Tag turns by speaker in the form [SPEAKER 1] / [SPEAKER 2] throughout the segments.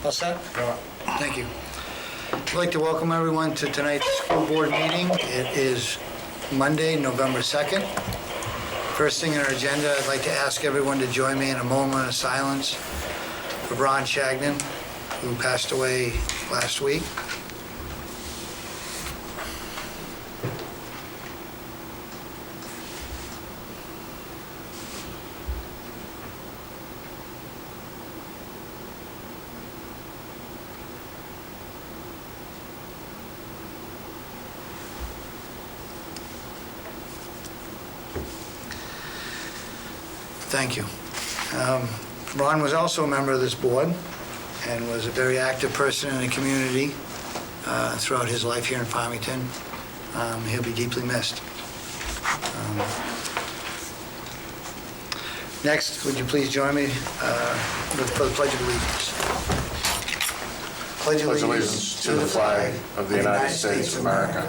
[SPEAKER 1] All set? Thank you. I'd like to welcome everyone to tonight's school board meeting. It is Monday, November 2nd. First thing on our agenda, I'd like to ask everyone to join me in a moment of silence for Ron Shagnon, who passed away last week. Thank you. Ron was also a member of this board and was a very active person in the community throughout his life here in Farmington. He'll be deeply missed. Next, would you please join me for the Pledge of Allegiance?
[SPEAKER 2] Pledge allegiance to the flag of the United States of America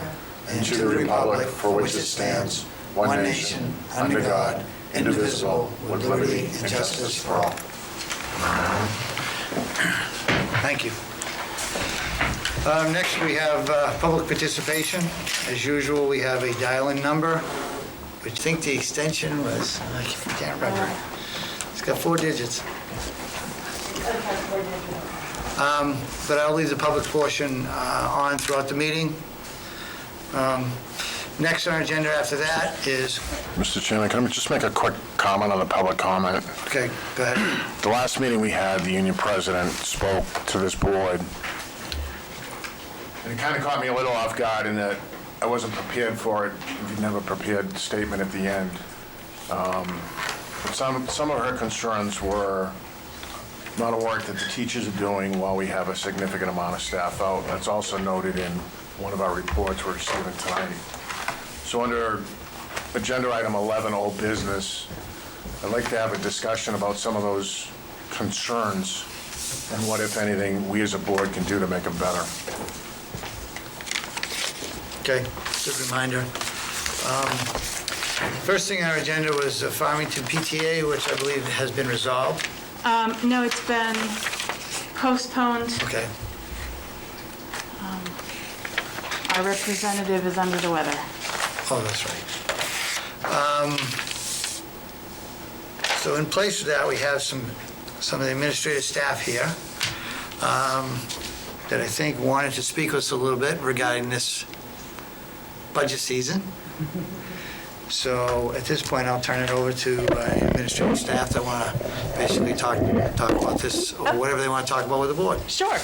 [SPEAKER 2] and to the republic for which it stands, one nation, under God, indivisible, with liberty and justice for all.
[SPEAKER 1] Thank you. Next, we have public participation. As usual, we have a dial-in number, which I think the extension was, I can't remember. It's got 4 digits. But I'll leave the public portion on throughout the meeting. Next on our agenda after that is...
[SPEAKER 2] Mr. Chairman, can I just make a quick comment on the public comment?
[SPEAKER 1] Okay, go ahead.
[SPEAKER 2] The last meeting we had, the union president spoke to this board, and it kind of caught me a little off guard in that I wasn't prepared for it. We didn't have a prepared statement at the end. But some of her concerns were the amount of work that the teachers are doing while we have a significant amount of staff out. That's also noted in one of our reports we're receiving tonight. So under agenda item 11, old business, I'd like to have a discussion about some of those concerns and what, if anything, we as a board can do to make them better.
[SPEAKER 1] Okay, good reminder. First thing on our agenda was the Farmington PTA, which I believe has been resolved.
[SPEAKER 3] No, it's been postponed.
[SPEAKER 1] Okay.
[SPEAKER 3] Our representative is under the weather.
[SPEAKER 1] Oh, that's right. So in place of that, we have some of the administrative staff here that I think wanted to speak with us a little bit regarding this budget season. So at this point, I'll turn it over to administrative staff that want to basically talk about this or whatever they want to talk about with the board.
[SPEAKER 4] Sure.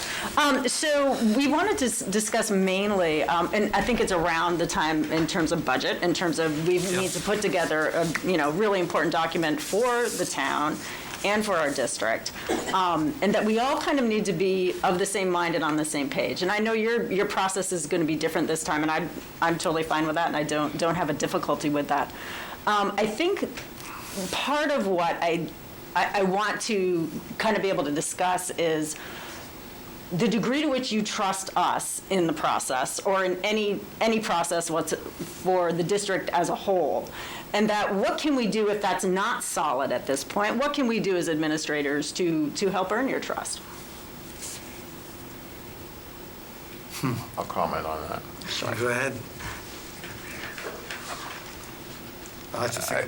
[SPEAKER 4] So we wanted to discuss mainly, and I think it's around the time in terms of budget, in terms of we need to put together a really important document for the town and for our district, and that we all kind of need to be of the same mind and on the same page. And I know your process is going to be different this time, and I'm totally fine with that, and I don't have a difficulty with that. I think part of what I want to kind of be able to discuss is the degree to which you trust us in the process, or in any process for the district as a whole. And that what can we do if that's not solid at this point? What can we do as administrators to help earn your trust?
[SPEAKER 2] I'll comment on that.
[SPEAKER 1] Sure. Go ahead.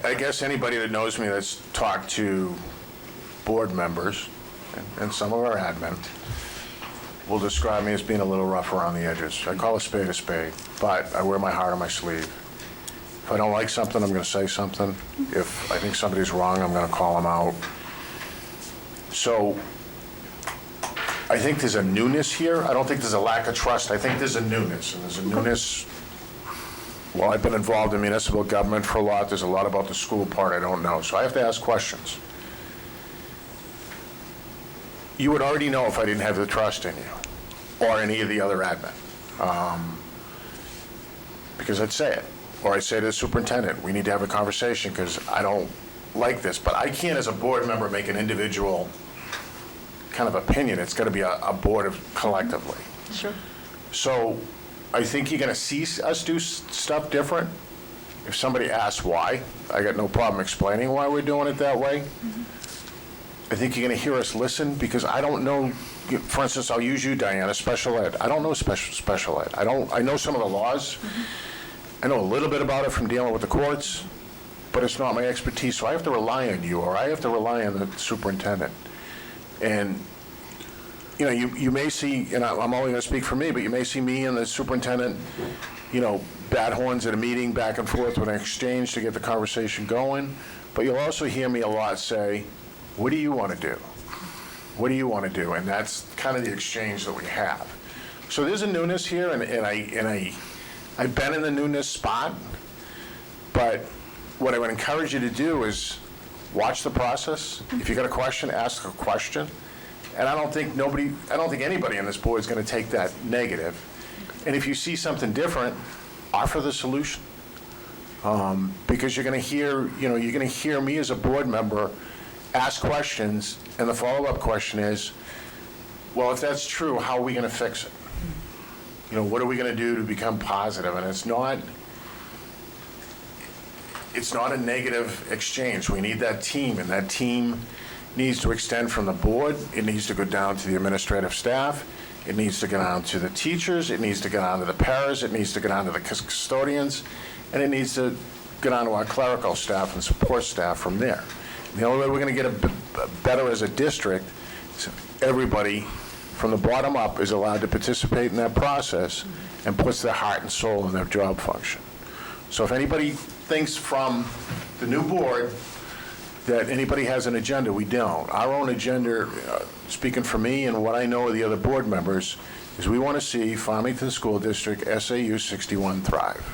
[SPEAKER 2] I guess anybody that knows me that's talked to board members and some of our admin will describe me as being a little rough around the edges. I call a spade, but I wear my heart on my sleeve. If I don't like something, I'm going to say something. If I think somebody's wrong, I'm going to call them out. So I think there's a newness here. I don't think there's a lack of trust. I think there's a newness, and there's a newness. Well, I've been involved in municipal government for a lot. There's a lot about the school part I don't know, so I have to ask questions. You would already know if I didn't have the trust in you or any of the other admin, because I'd say it. Or I say to the superintendent, we need to have a conversation because I don't like this. But I can't, as a board member, make an individual kind of opinion. It's got to be a board of collectively.
[SPEAKER 4] Sure.
[SPEAKER 2] So I think you're going to see us do stuff different. If somebody asks why, I got no problem explaining why we're doing it that way. I think you're going to hear us listen, because I don't know, for instance, I'll use you, Diana, special ed. I don't know special ed. I know some of the laws. I know a little bit about it from dealing with the courts, but it's not my expertise, so I have to rely on you, or I have to rely on the superintendent. And, you know, you may see, and I'm only going to speak for me, but you may see me and the superintendent, you know, bat horns at a meeting back and forth with an exchange to get the conversation going. But you'll also hear me a lot say, what do you want to do? What do you want to do? And that's kind of the exchange that we have. So there's a newness here, and I've been in the newness spot, but what I would encourage you to do is watch the process. If you got a question, ask a question. And I don't think anybody on this board is going to take that negative. And if you see something different, offer the solution. Because you're going to hear me as a board member ask questions, and the follow-up question is, well, if that's true, how are we going to fix it? You know, what are we going to do to become positive? And it's not a negative exchange. We need that team, and that team needs to extend from the board. It needs to go down to the administrative staff. It needs to go down to the teachers. It needs to go down to the paras. It needs to go down to the custodians. And it needs to go down to our clerical staff and support staff from there. The only way we're going to get better as a district is everybody from the bottom up is allowed to participate in that process and puts their heart and soul in their job function. So if anybody thinks from the new board that anybody has an agenda, we don't. Our own agenda, speaking for me and what I know of the other board members, is we want to see Farmington School District SAU 61 thrive.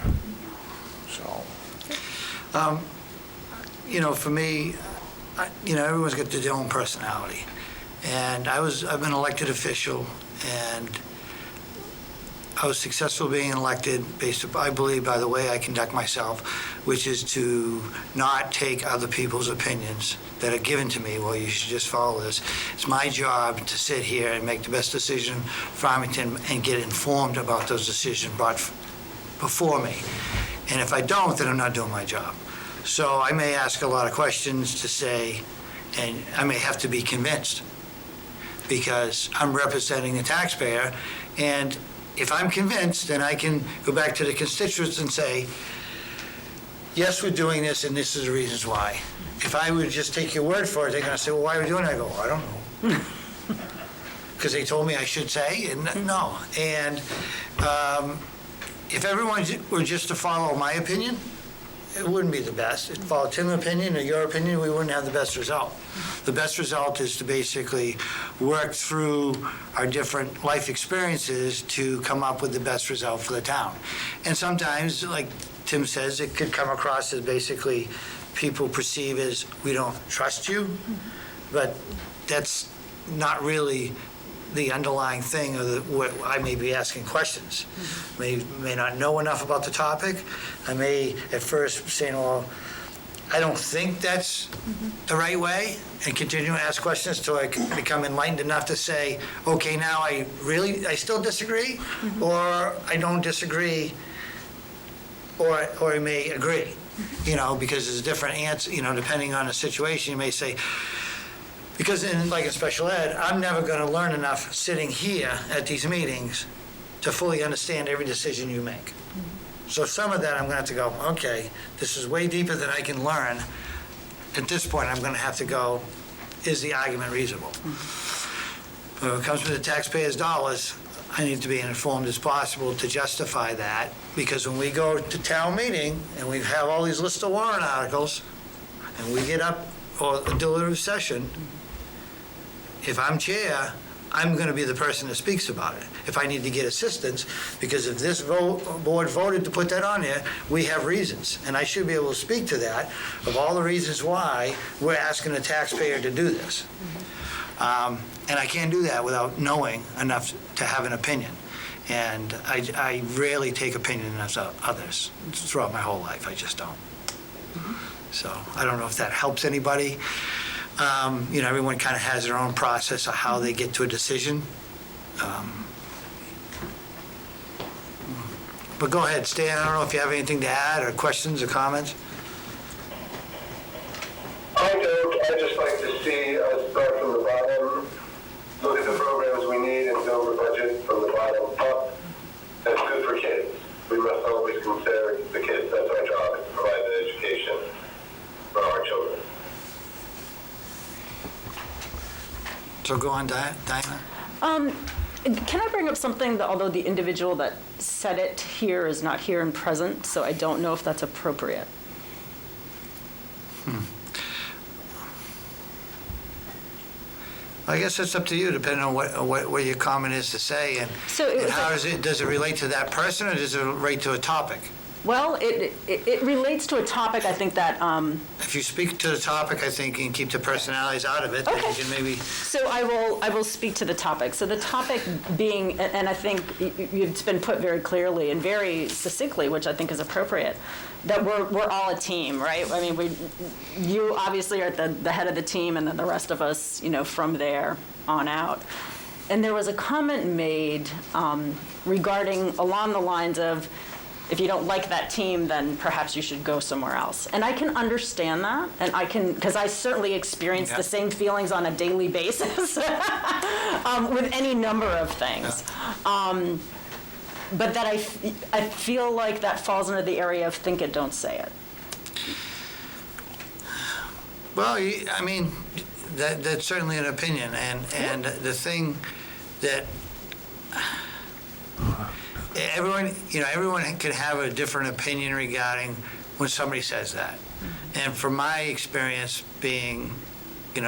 [SPEAKER 2] So.
[SPEAKER 1] You know, for me, everyone's got their own personality. And I've been an elected official, and I was successful being elected based, I believe, by the way I conduct myself, which is to not take other people's opinions that are given to me. Well, you should just follow this. It's my job to sit here and make the best decision for Farmington and get informed about those decisions brought before me. And if I don't, then I'm not doing my job. So I may ask a lot of questions to say, and I may have to be convinced, because I'm representing the taxpayer. And if I'm convinced, then I can go back to the constituents and say, yes, we're doing this, and this is the reasons why. If I would just take your word for it, they're going to say, well, why are we doing it? I go, I don't know. Because they told me I should say, and no. And if everyone were just to follow my opinion, it wouldn't be the best. If followed Tim's opinion or your opinion, we wouldn't have the best result. The best result is to basically work through our different life experiences to come up with the best result for the town. And sometimes, like Tim says, it could come across as basically people perceive as we don't trust you, but that's not really the underlying thing of what I may be asking questions. May not know enough about the topic. I may at first say, well, I don't think that's the right way, and continue to ask questions until I can become enlightened enough to say, okay, now I still disagree, or I don't disagree, or I may agree, because there's a different answer, depending on the situation. You may say, because in special ed, I'm never going to learn enough sitting here at these meetings to fully understand every decision you make. So some of that I'm going to have to go, okay, this is way deeper than I can learn. At this point, I'm going to have to go, is the argument reasonable? But when it comes to the taxpayers' dollars, I need to be as informed as possible to justify that, because when we go to town meeting and we have all these list of warrant articles and we get up or a deliberative session, if I'm chair, I'm going to be the person that speaks about it. If I need to get assistance, because if this board voted to put that on there, we have reasons. And I should be able to speak to that, of all the reasons why we're asking the taxpayer to do this. And I can't do that without knowing enough to have an opinion. And I rarely take opinions of others throughout my whole life. I just don't. So I don't know if that helps anybody. Everyone kind of has their own process of how they get to a decision. But go ahead, Stan. I don't know if you have anything to add or questions or comments.
[SPEAKER 5] I don't. I'd just like to see us start from the bottom, look at the programs we need and build the budget from the bottom up. That's good for kids. We must always consider the kids. That's our job, is to provide the education for our children.
[SPEAKER 1] So go on, Diana.
[SPEAKER 4] Can I bring up something that, although the individual that said it here is not here and present, so I don't know if that's appropriate.
[SPEAKER 1] I guess it's up to you, depending on what your comment is to say, and
[SPEAKER 4] So it
[SPEAKER 1] and
[SPEAKER 4] was
[SPEAKER 1] how
[SPEAKER 4] like-
[SPEAKER 1] does it relate to that person, or does it relate to a topic?
[SPEAKER 4] Well, it relates to a topic, I think, that,
[SPEAKER 1] If you speak to the topic, I think, and keep the personalities out of it, then you
[SPEAKER 4] Okay.
[SPEAKER 1] can maybe,
[SPEAKER 4] so I will speak to the topic. So the topic being, and I think it's been put very clearly and very succinctly, which I think is appropriate, that we're all a team, right? I mean, you obviously are at the head of the team, and then the rest of us, from there on out. And there was a comment made regarding, along the lines of, if you don't like that team, then perhaps you should go somewhere else. And I can understand that, and because I certainly experience
[SPEAKER 1] Yeah.
[SPEAKER 4] the same feelings on a daily basis with any number of things. But that I feel like that falls into the area of think it, don't say it.
[SPEAKER 1] well, I mean, that's certainly an opinion, and the thing that everyone can have a different opinion regarding when somebody says that. And from my experience being,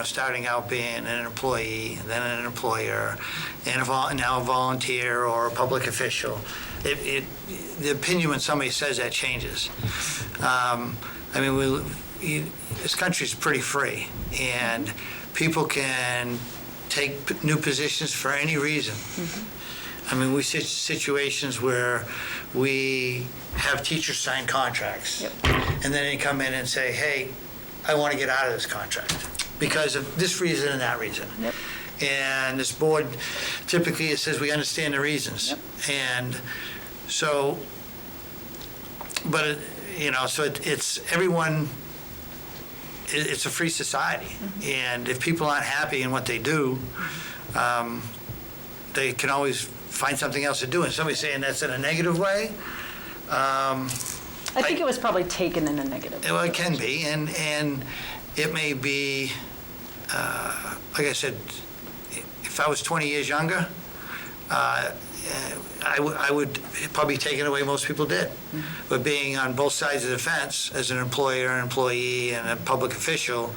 [SPEAKER 1] starting out being an employee, and then an employer, and now a volunteer or a public official, the opinion when somebody says that changes. I mean, this country's pretty free, and people can take new positions for any reason. I mean, we see situations where we have teachers sign contracts.
[SPEAKER 4] Yep.
[SPEAKER 1] And then they come in and say, hey, I want to get out of this contract because of this reason and that reason.
[SPEAKER 4] Yep.
[SPEAKER 1] And this board, typically it says we understand the reasons.
[SPEAKER 4] Yep.
[SPEAKER 1] And so, but, so it's everyone, it's a free society. And if people aren't happy in what they do, they can always find something else to do. And somebody's saying that's in a negative way.
[SPEAKER 4] I think it was probably taken in a negative way.
[SPEAKER 1] Well, it can be, and it may be, like I said, if I was 20 years younger, I would probably take it the way most people did. But being on both sides of the fence as an employer, an employee, and a public official,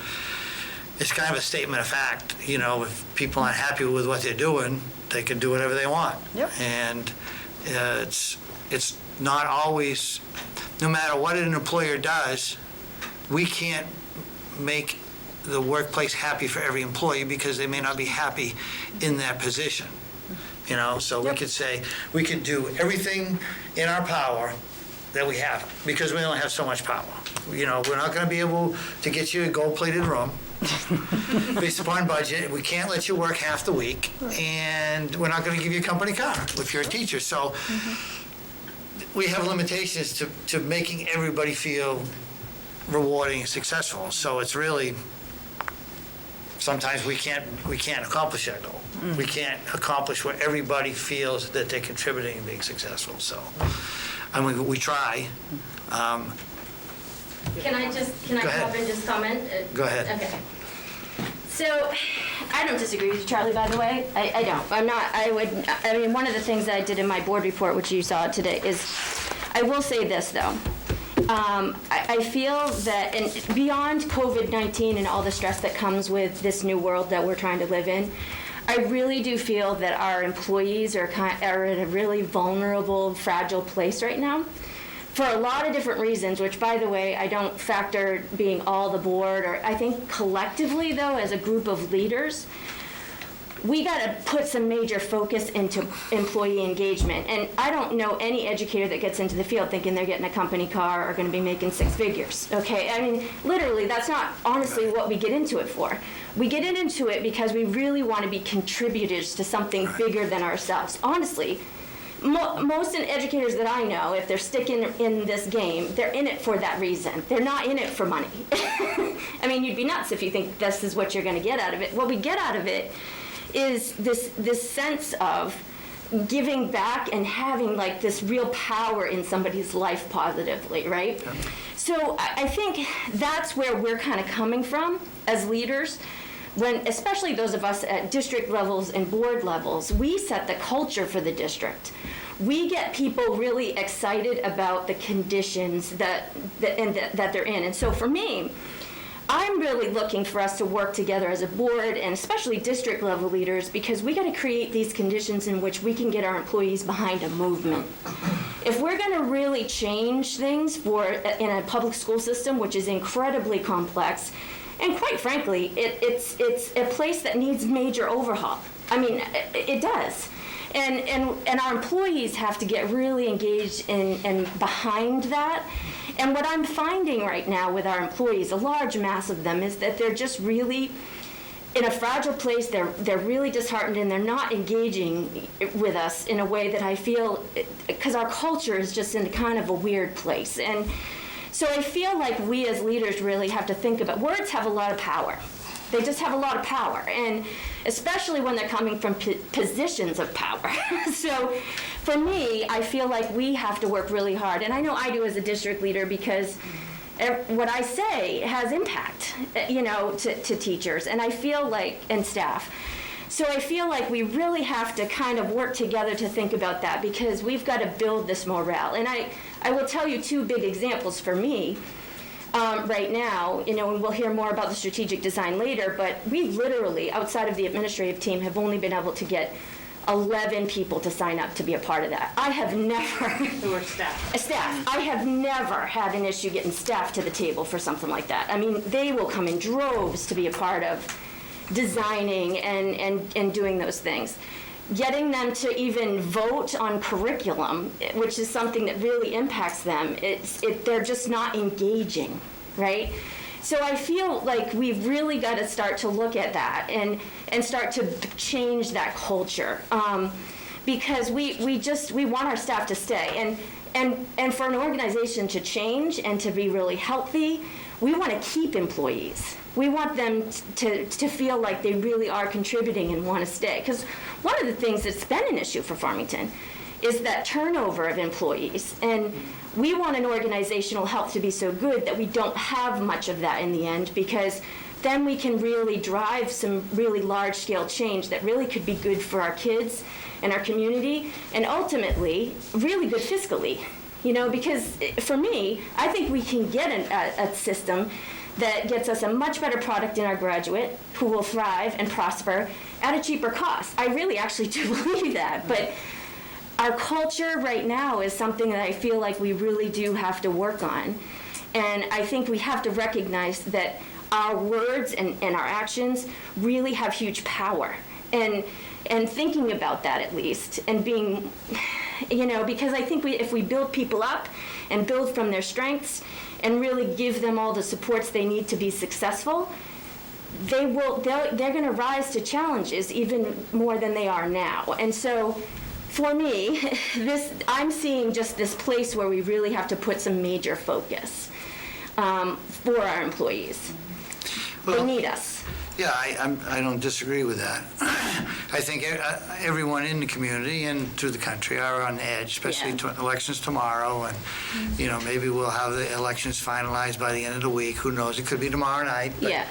[SPEAKER 1] it's kind of a statement of fact. If people aren't happy with what they're doing, they can do whatever they want.
[SPEAKER 4] Yep.
[SPEAKER 1] And it's not always, no matter what an employer does, we can't make the workplace happy for every employee because they may not be happy in that position. So we could say, we could do everything in our power that we have, because we only have so much power. We're not going to be able to get you a gold-plated room based upon budget. We can't let you work half the week, and we're not going to give you a company car if you're a teacher. So we have limitations to making everybody feel rewarding and successful. So it's really, sometimes we can't accomplish that goal. We can't accomplish what everybody feels that they're contributing and being successful. So, I mean, we try.
[SPEAKER 6] Can I
[SPEAKER 1] Go ahead.
[SPEAKER 6] come up and just comment?
[SPEAKER 1] Go ahead.
[SPEAKER 6] Okay. So, I don't disagree with you, Charlie, by the way. I don't. I mean, one of the things that I did in my board report, which you saw today, is, I will say this, though. I feel that, and beyond COVID-19 and all the stress that comes with this new world that we're trying to live in, I really do feel that our employees are in a really vulnerable, fragile place right now. For a lot of different reasons, which, by the way, I don't factor being all the board, or I think collectively, though, as a group of leaders, we got to put some major focus into employee engagement. And I don't know any educator that gets into the field thinking they're getting a company car or going to be making six figures, okay? I mean, literally, that's not honestly what we get into it for. We get into it because we really want to be contributors to something bigger than ourselves. Honestly, most educators that I know, if they're sticking in this game, they're in it for that reason. They're not in it for money. I mean, you'd be nuts if you think this is what you're going to get out of it. What we get out of it is this sense of giving back and having like this real power in somebody's life positively, right? Yeah. So I think that's where we're kind of coming from as leaders. When, especially those of us at district levels and board levels, we set the culture for the district. We get people really excited about the conditions that they're in. And so for me, I'm really looking for us to work together as a board and especially district level leaders, because we got to create these conditions in which we can get our employees behind a movement. If we're going to really change things in a public school system, which is incredibly complex, and quite frankly, it's a place that needs major overhaul. I mean, it does. And our employees have to get really engaged and behind that. And what I'm finding right now with our employees, a large mass of them, is that they're just really in a fragile place. They're really disheartened, and they're not engaging with us in a way that I feel, because our culture is just in kind of a weird place. And so I feel like we as leaders really have to think about, words have a lot of power. They just have a lot of power, and especially when they're coming from positions of power. So for me, I feel like we have to work really hard, and I know I do as a district leader, because what I say has impact, to teachers, and I feel like, and staff. So I feel like we really have to kind of work together to think about that, because we've got to build this morale. And I will tell you two big examples for me right now, and we'll hear more about the strategic design later, but we literally, outside of the administrative team, have only been able to get 11 people to sign up to be a part of that. I have never...
[SPEAKER 3] Who are staff?
[SPEAKER 6] Staff. I have never had an issue getting staff to the table for something like that. I mean, they will come in droves to be a part of designing and doing those things. Getting them to even vote on curriculum, which is something that really impacts them, they're just not engaging, right? So I feel like we've really got to start to look at that and start to change that culture, because we want our staff to stay, and for an organization to change and to be really healthy, we want to keep employees. We want them to feel like they really are contributing and want to stay. Because one of the things that's been an issue for Farmington is that turnover of employees. And we want an organizational health to be so good that we don't have much of that in the end, because then we can really drive some really large-scale change that really could be good for our kids and our community, and ultimately really good fiscally. Because for me, I think we can get a system that gets us a much better product in our graduate, who will thrive and prosper at a cheaper cost. I really actually do believe that. But our culture right now is something that I feel like we really do have to work on. And I think we have to recognize that our words and our actions really have huge power. And thinking about that, at least, and being, because I think if we build people up and build from their strengths and really give them all the supports they need to be successful, they're going to rise to challenges even more than they are now. And so for me, I'm seeing just this place where we really have to put some major focus for our employees. They need us.
[SPEAKER 1] Yeah, I don't disagree with that. I think everyone in the community and through the country are on edge, especially elections tomorrow, and maybe we'll have the elections finalized by the end of the week. Who knows? It could be tomorrow night. But,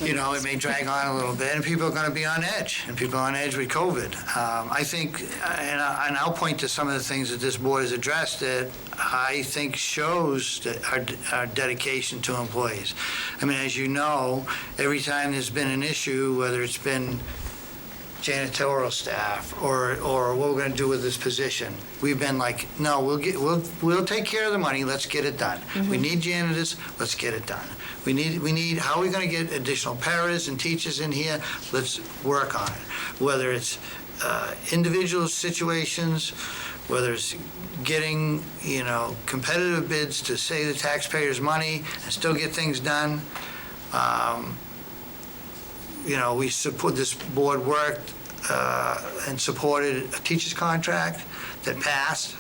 [SPEAKER 1] it may drag on a little bit, and people are going to be on edge, and people are on edge with COVID. I think, and I'll point to some of the things that this board has addressed that I think shows that our dedication to employees. I mean, as you know, every time there's been an issue, whether it's been janitorial staff or what we're going to do with this position, we've been like, no, we'll take care of the money. Let's get it done. Mm-hmm. We need janitors. Let's get it done. We need. How are we going to get additional paras and teachers in here? Let's work on it. Whether it's individual situations, whether it's getting competitive bids to save the taxpayers' money and still get things done. We support, this board worked and supported a teacher's contract that passed.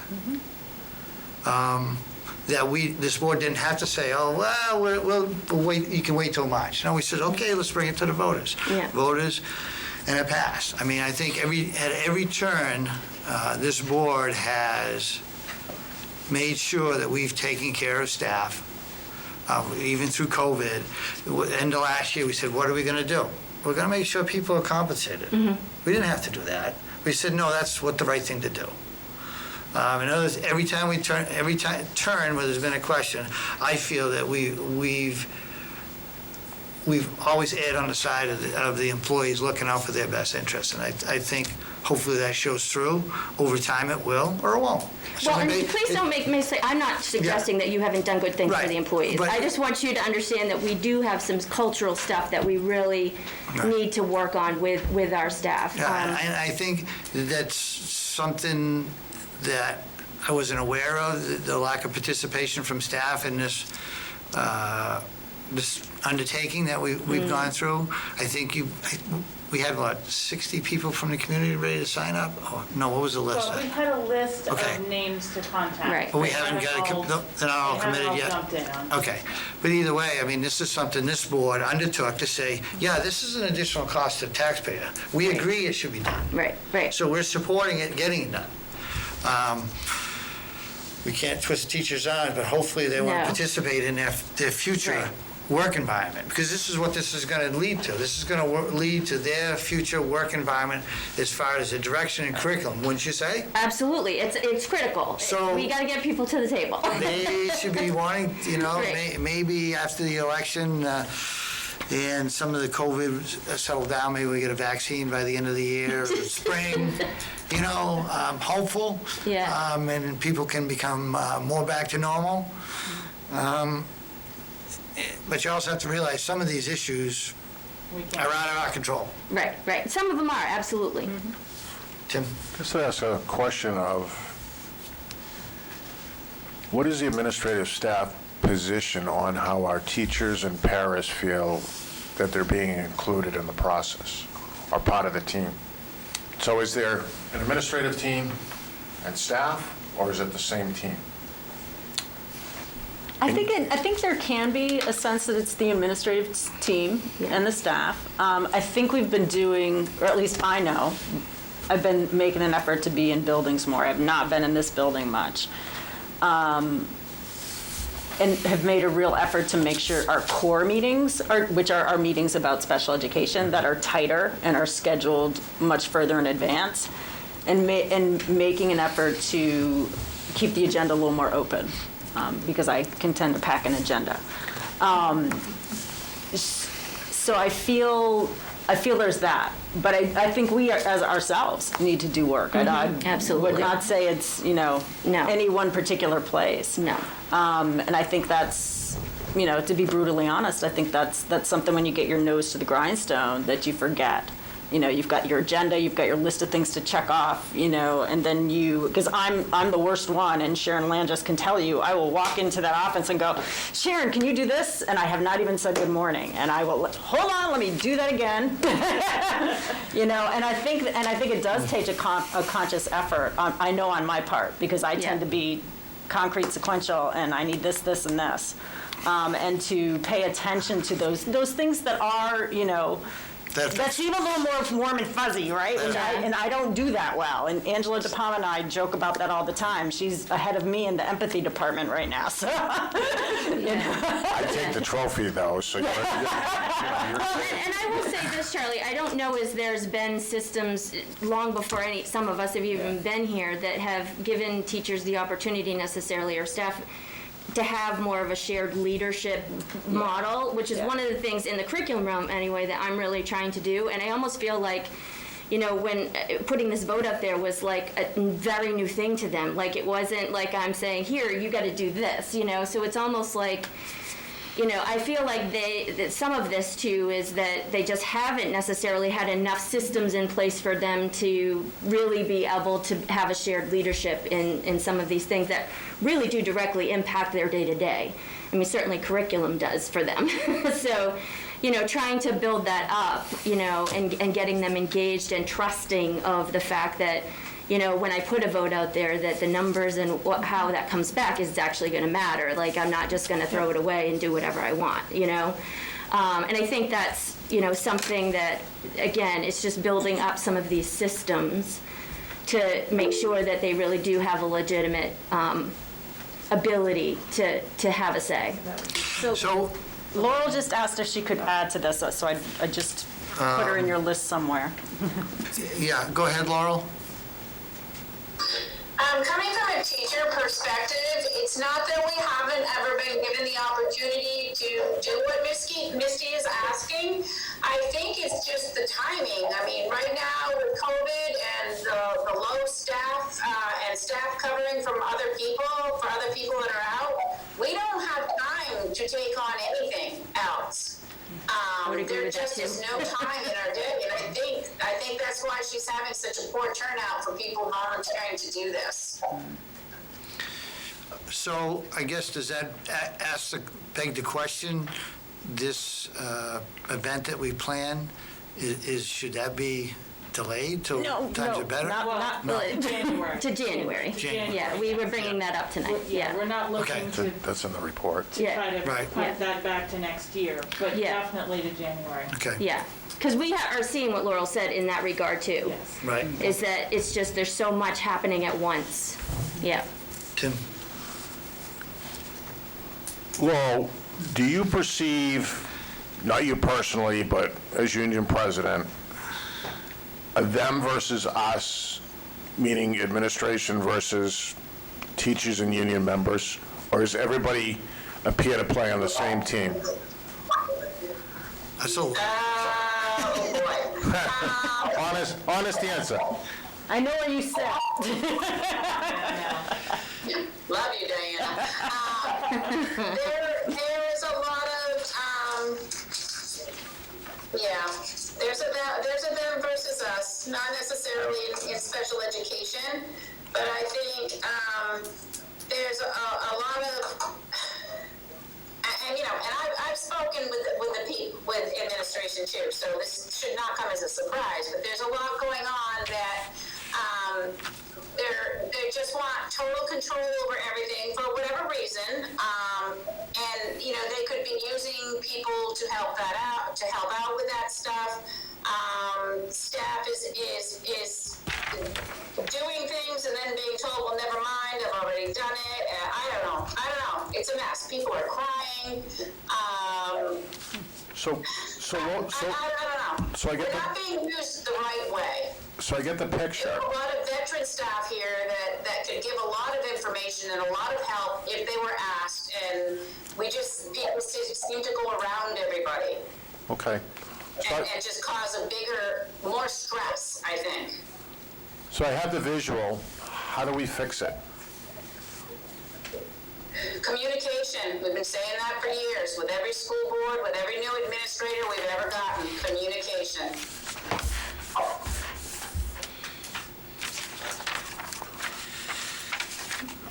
[SPEAKER 1] That this board didn't have to say, oh, well, we'll wait, you can wait till March. No, we said, okay, let's bring it to the voters.
[SPEAKER 6] Yeah.
[SPEAKER 1] Voters, and it passed. I mean, I think at every turn, this board has made sure that we've taken care of staff, even through COVID. End of last year, we said, what are we going to do? We're going to make sure people are compensated. We didn't have to do that. We said, no, that's what the right thing to do. In other words, every time where there's been a question, I feel that we've always erred on the side of the employees looking out for their best interests. And I think hopefully that shows through. Over time it will, or it won't.
[SPEAKER 6] Well, and please don't make me say, I'm not suggesting that you haven't done good things for
[SPEAKER 1] Right,
[SPEAKER 6] the employees.
[SPEAKER 1] but-
[SPEAKER 6] I just want you to understand that we do have some cultural stuff that we really need to work on with our staff.
[SPEAKER 1] Yeah, and I think that's something that I wasn't aware of, the lack of participation from staff in this undertaking that we've gone through. I think we had, 60 people from the community ready to sign up? Oh, no, what was the list?
[SPEAKER 3] Well, we've had a list
[SPEAKER 1] Okay.
[SPEAKER 3] of names to contact.
[SPEAKER 6] Right.
[SPEAKER 1] But we haven't got they're not all committed yet?
[SPEAKER 3] They haven't all jumped in on.
[SPEAKER 1] Okay, but either way, I mean, this is something this board undertook to say, yeah, this is an additional cost to the taxpayer. We agree it should be done.
[SPEAKER 6] Right.
[SPEAKER 1] So we're supporting it, getting it done. We can't twist teachers' arms, but hopefully they want to
[SPEAKER 6] No.
[SPEAKER 1] participate in their future
[SPEAKER 6] Right.
[SPEAKER 1] work environment, because this is what this is going to lead to. This is going to lead to their future work environment as far as the direction and curriculum, wouldn't you say?
[SPEAKER 6] Absolutely. It's critical.
[SPEAKER 1] So-
[SPEAKER 6] we got to get people to the table.
[SPEAKER 1] They should be wanting,
[SPEAKER 6] Right.
[SPEAKER 1] maybe after the election and some of the COVID settled down, maybe we get a vaccine by the end of the year, or spring, hopeful.
[SPEAKER 6] Yeah.
[SPEAKER 1] And people can become more back to normal. But you also have to realize some of these issues
[SPEAKER 3] We
[SPEAKER 1] are
[SPEAKER 3] can-
[SPEAKER 1] out of our control.
[SPEAKER 6] Right. Some of them are, absolutely.
[SPEAKER 1] Tim?
[SPEAKER 2] Just to ask a question of, what is the administrative staff position on how our teachers and paras feel that they're being included in the process, or part of the team? So is there an administrative team and staff, or is it the same team?
[SPEAKER 4] I think there can be a sense that it's the administrative team and the staff. I think we've been doing, or at least I know, I've been making an effort to be in buildings more. I've not been in this building much. And have made a real effort to make sure our core meetings, which are our meetings about special education, that are tighter and are scheduled much further in advance, and making an effort to keep the agenda a little more open, because I can tend to pack an agenda. So I feel there's that, but I think we as ourselves need to do work. I
[SPEAKER 6] Absolutely.
[SPEAKER 4] would not say it's
[SPEAKER 6] No.
[SPEAKER 4] any one particular place.
[SPEAKER 6] No.
[SPEAKER 4] And I think that's, to be brutally honest, I think that's something when you get your nose to the grindstone that you forget. You've got your agenda, you've got your list of things to check off, and then because I'm the worst one, and Sharon Landis can tell you, I will walk into that office and go, Sharon, can you do this? And I have not even said good morning, and I will, hold on, let me do that again. And I think it does take a conscious effort, I know on my part, because I tend to be concrete, sequential, and I need this, this, and this. And to pay attention to those things that are, that seem a little more warm and fuzzy, right? And I don't do that well. And Angela DePalma and I joke about that all the time. She's ahead of me in the empathy department right now. So,
[SPEAKER 2] I take the trophy, though, so you're...
[SPEAKER 6] And I will say this, Charlie, I don't know if there's been systems long before some of us have even been here that have given teachers the opportunity necessarily, or staff, to have more of a shared leadership model, which is one of the things in the curriculum realm anyway that I'm really trying to do. And I almost feel like, when putting this vote up there was like a very new thing to them. Like it wasn't like I'm saying, here, you got to do this, so it's almost like, I feel like that some of this too is that they just haven't necessarily had enough systems in place for them to really be able to have a shared leadership in some of these things that really do directly impact their day-to-day. I mean, certainly curriculum does for them. So, trying to build that up, and getting them engaged and trusting of the fact that, when I put a vote out there, that the numbers and how that comes back is actually going to matter. Like, I'm not just going to throw it away and do whatever I want, And I think that's, something that, again, it's just building up some of these systems to make sure that they really do have a legitimate ability to have a say.
[SPEAKER 1] So,
[SPEAKER 4] Laurel just asked if she could add to this, so I just put her in your list somewhere.
[SPEAKER 1] yeah, go ahead, Laurel.
[SPEAKER 7] Coming from a teacher perspective, it's not that we haven't ever been given the opportunity to do what Misty is asking. I think it's just the timing. I mean, right now with COVID and the low staff and staff covering from other people, for other people that are out, we don't have time to take on anything else. There just is no time in our day, and I think that's why she's having such a poor turnout for people volunteering to do this.
[SPEAKER 1] So I guess, does that beg the question, this event that we plan, should that be delayed till times are better?
[SPEAKER 4] Not
[SPEAKER 3] To January.
[SPEAKER 6] To January. Yeah, we were bringing that up tonight, yeah.
[SPEAKER 3] We're not looking to
[SPEAKER 2] That's in the report.
[SPEAKER 6] Yeah.
[SPEAKER 3] try to
[SPEAKER 1] Right.
[SPEAKER 3] punt that back to next year, but
[SPEAKER 6] Yeah.
[SPEAKER 3] definitely to January.
[SPEAKER 1] Okay.
[SPEAKER 6] Yeah, because we are seeing what Laurel said in that regard too.
[SPEAKER 3] Yes.
[SPEAKER 1] Right.
[SPEAKER 6] Is that it's just, there's so much happening at once. Yeah.
[SPEAKER 1] Tim?
[SPEAKER 2] Well, do you perceive, not you personally, but as union president, a them versus us, meaning administration versus teachers and union members, or does everybody appear to play on the same team?
[SPEAKER 1] That's a,
[SPEAKER 7] Oh, boy.
[SPEAKER 2] Honest answer.
[SPEAKER 4] I know where you sit.
[SPEAKER 7] Love you, Diana. There is a lot of, there's a them versus us, not necessarily in special education, but I think there's a lot of, and I've spoken with administration too, so this should not come as a surprise, but there's a lot going on that they just want total control over everything for whatever reason, and they could be using people to help out with that stuff. Staff is doing things and then being told, well, never mind, I've already done it. I don't know. It's a mess. People are crying. I don't know.
[SPEAKER 2] So I get
[SPEAKER 7] We're not being used the right way.
[SPEAKER 2] So I get the picture.
[SPEAKER 7] There's a lot of veteran staff here that could give a lot of information and a lot of help if they were asked, and people seem to go around everybody
[SPEAKER 2] Okay.
[SPEAKER 7] and just cause more stress, I think.
[SPEAKER 2] So I have the visual. How do we fix it?
[SPEAKER 7] Communication, we've been saying that for years, with every school board, with every new administrator we've ever gotten, communication.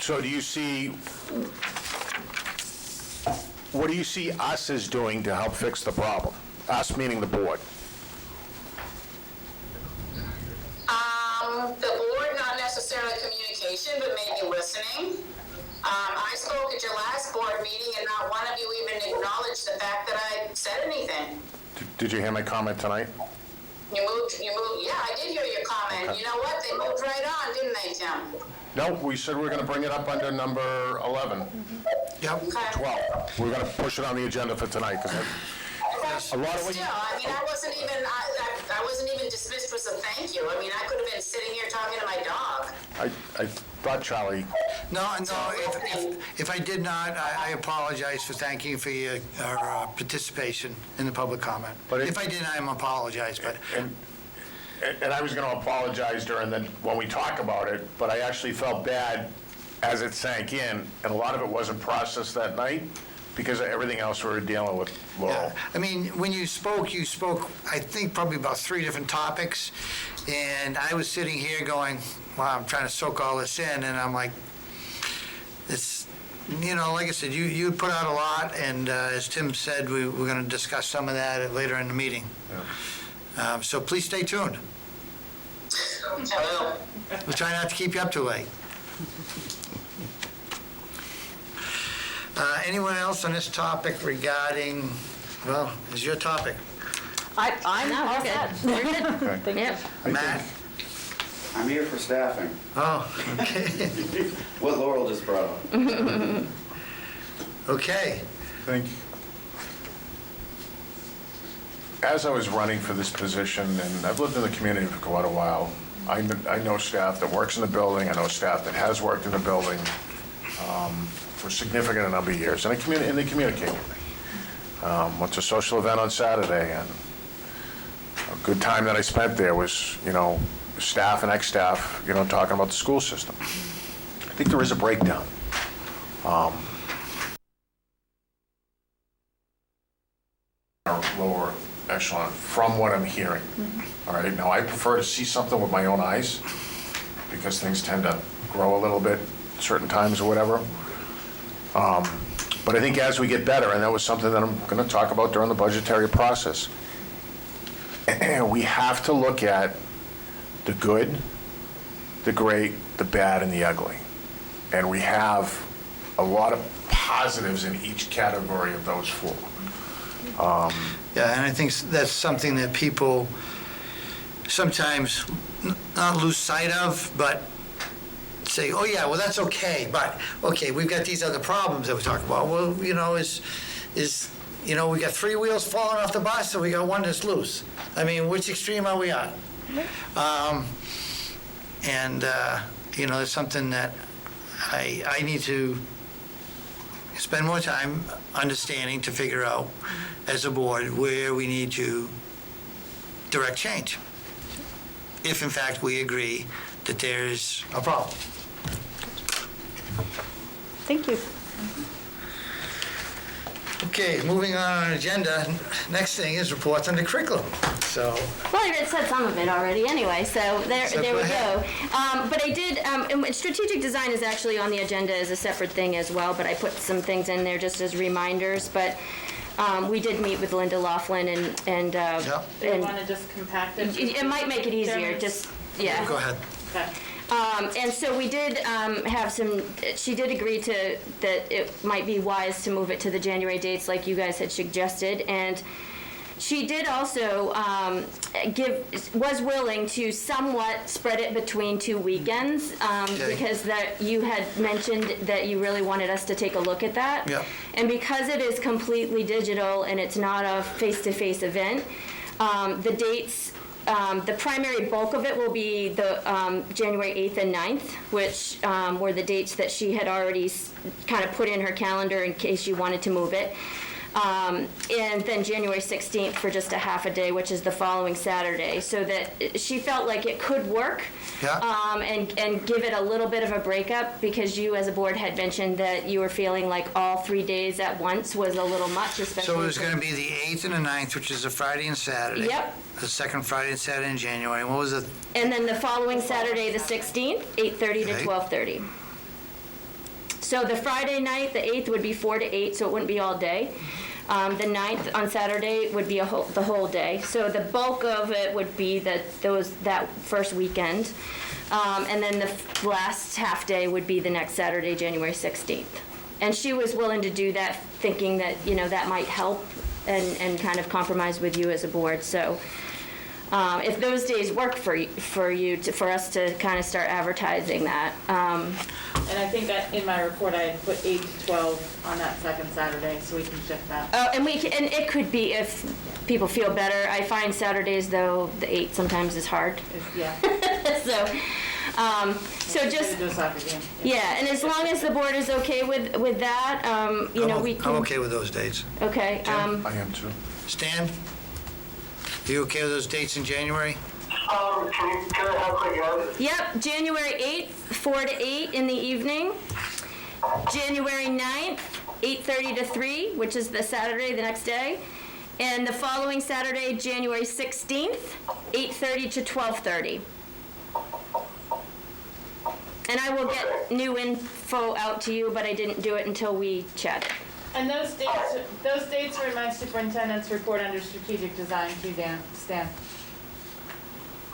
[SPEAKER 2] So what do you see us as doing to help fix the problem? Us meaning the board.
[SPEAKER 7] The board, not necessarily communication, but maybe listening. I spoke at your last board meeting and not one of you even acknowledged the fact that I said anything.
[SPEAKER 2] Did you hear my comment tonight?
[SPEAKER 7] You moved, yeah, I did hear your comment.
[SPEAKER 2] Okay.
[SPEAKER 7] You know what, they moved right on, didn't they, Tim?
[SPEAKER 2] No, we said we're going to bring it up under number 11,
[SPEAKER 1] yep.
[SPEAKER 7] Okay.
[SPEAKER 2] 12. We're going to push it on the agenda for tonight, because a lot of what you...
[SPEAKER 7] Still, I mean, I wasn't even dismissed with a thank you. I mean, I could have been sitting here talking to my dog.
[SPEAKER 2] I thought Charlie...
[SPEAKER 1] No, if I did not, I apologize for thanking you for your participation in the public comment.
[SPEAKER 2] But
[SPEAKER 1] If I did, I'm apologize, but
[SPEAKER 2] And I was going to apologize when we talk about it, but I actually felt bad as it sank in, and a lot of it wasn't processed that night because of everything else we were dealing with, Laurel.
[SPEAKER 1] yeah. I mean, when you spoke, I think, probably about 3 different topics, and I was sitting here going, wow, I'm trying to soak all this in, and I'm like, you know, like I said, you put out a lot, and as Tim said, we're going to discuss some of that later in the meeting. So please stay tuned. We'll try not to keep you up too late. Anyone else on this topic regarding, well, it's your topic.
[SPEAKER 4] I'm
[SPEAKER 6] No,
[SPEAKER 4] all
[SPEAKER 6] we're
[SPEAKER 4] set.
[SPEAKER 6] good. We're good.
[SPEAKER 2] Okay.
[SPEAKER 6] Yep.
[SPEAKER 1] Matt?
[SPEAKER 8] I'm here for staffing,
[SPEAKER 1] Oh, okay.
[SPEAKER 8] what Laurel just brought up.
[SPEAKER 1] Okay.
[SPEAKER 2] I think, as I was running for this position, and I've lived in the community for quite a while, I know staff that works in the building, I know staff that has worked in the building for a significant number of years, and they communicate with me. Went to a social event on Saturday, and a good time that I spent there was, you know, staff and ex-staff, you know, talking about the school system. I think there is a breakdown. Lower echelon, from what I'm hearing. All right, now I prefer to see something with my own eyes, because things tend to grow a little bit certain times or whatever. But I think as we get better, and that was something that I'm going to talk about during the budgetary process, we have to look at the good, the great, the bad, and the ugly. And we have a lot of positives in each category of those four.
[SPEAKER 1] Yeah, and I think that's something that people sometimes not lose sight of, but say, oh yeah, well, that's okay, but, okay, we've got these other problems that we talk about. Well, you know, you know, we got 3 wheels falling off the bus, and we got one that's loose. I mean, which extreme are we on? You know, it's something that I need to spend more time understanding to figure out as a board where we need to direct change, if in fact we agree that there's a problem.
[SPEAKER 4] Thank you.
[SPEAKER 1] Okay, moving on our agenda, next thing is reports on the curriculum. So,
[SPEAKER 6] Well, I read said some of it already anyway, so there
[SPEAKER 1] So
[SPEAKER 6] we
[SPEAKER 1] go
[SPEAKER 6] go.
[SPEAKER 1] ahead.
[SPEAKER 6] But I did, and strategic design is actually on the agenda as a separate thing as well, but I put some things in there just as reminders. But we did meet with Linda Laughlin and
[SPEAKER 1] yeah,
[SPEAKER 3] Do you want to just compact it?
[SPEAKER 6] it might make it easier, just, yeah.
[SPEAKER 1] go ahead.
[SPEAKER 3] Okay.
[SPEAKER 6] And so we did have some, she did agree to, that it might be wise to move it to the January dates like you guys had suggested. And she did also was willing to somewhat spread it between 2 weekends, because that you had mentioned that you really wanted us to take a look at that.
[SPEAKER 1] Yeah.
[SPEAKER 6] And because it is completely digital and it's not a face-to-face event, the dates, the primary bulk of it will be the January 8th and 9th, which were the dates that she had already kind of put in her calendar in case she wanted to move it. And then January 16th for just a half a day, which is the following Saturday, so that she felt like it could work.
[SPEAKER 1] Yeah.
[SPEAKER 6] And give it a little bit of a breakup, because you as a board had mentioned that you were feeling like all 3 days at once was a little much, especially.
[SPEAKER 1] So it was going to be the 8th and the 9th, which is a Friday and Saturday.
[SPEAKER 6] Yep.
[SPEAKER 1] The second Friday and Saturday in January. What was it?
[SPEAKER 6] And then the following Saturday, the 16th, 8:30 to
[SPEAKER 1] Okay.
[SPEAKER 6] 12:30. So the Friday night, the 8th, would be 4 to 8, so it wouldn't be all day. The 9th on Saturday would be the whole day. So the bulk of it would be that first weekend. And then the last half day would be the next Saturday, January 16th. And she was willing to do that, thinking that, you know, that might help and kind of compromise with you as a board. So if those days work for us to kind of start advertising that.
[SPEAKER 3] And I think that in my report, I had put 8 to 12 on that second Saturday, so we can shift that.
[SPEAKER 6] And it could be if people feel better. I find Saturdays, though, the 8 sometimes is hard.
[SPEAKER 3] Yeah.
[SPEAKER 6] So just,
[SPEAKER 3] Do a soccer game.
[SPEAKER 6] yeah, and as long as the board is okay with that, you know, we can.
[SPEAKER 1] I'm okay with those dates.
[SPEAKER 6] Okay.
[SPEAKER 2] I am too.
[SPEAKER 1] Stan? Are you okay with those dates in January?
[SPEAKER 5] Can I have quick again?
[SPEAKER 6] Yep, January 8th, 4 to 8 in the evening. January 9th, 8:30 to 3, which is the Saturday, the next day. And the following Saturday, January 16th, 8:30 to 12:30. And I will get new info out to you, but I didn't do it until we chatted.
[SPEAKER 3] And those dates are in my superintendent's report under strategic design too, Stan.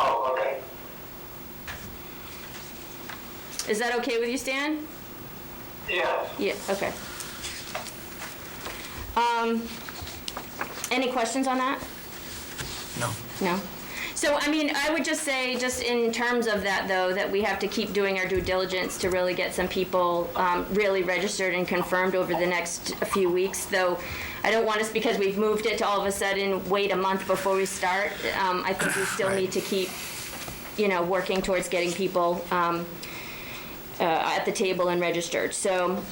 [SPEAKER 5] Oh, okay.
[SPEAKER 6] Is that okay with you, Stan?
[SPEAKER 5] Yes.
[SPEAKER 6] Yeah, okay. Any questions on that?
[SPEAKER 1] No.
[SPEAKER 6] No? So, I mean, I would just say, just in terms of that, though, that we have to keep doing our due diligence to really get some people really registered and confirmed over the next few weeks, though I don't want us, because we've moved it, to all of a sudden wait a month before we start. I think we still need to keep, working towards getting people at the table and registered. So,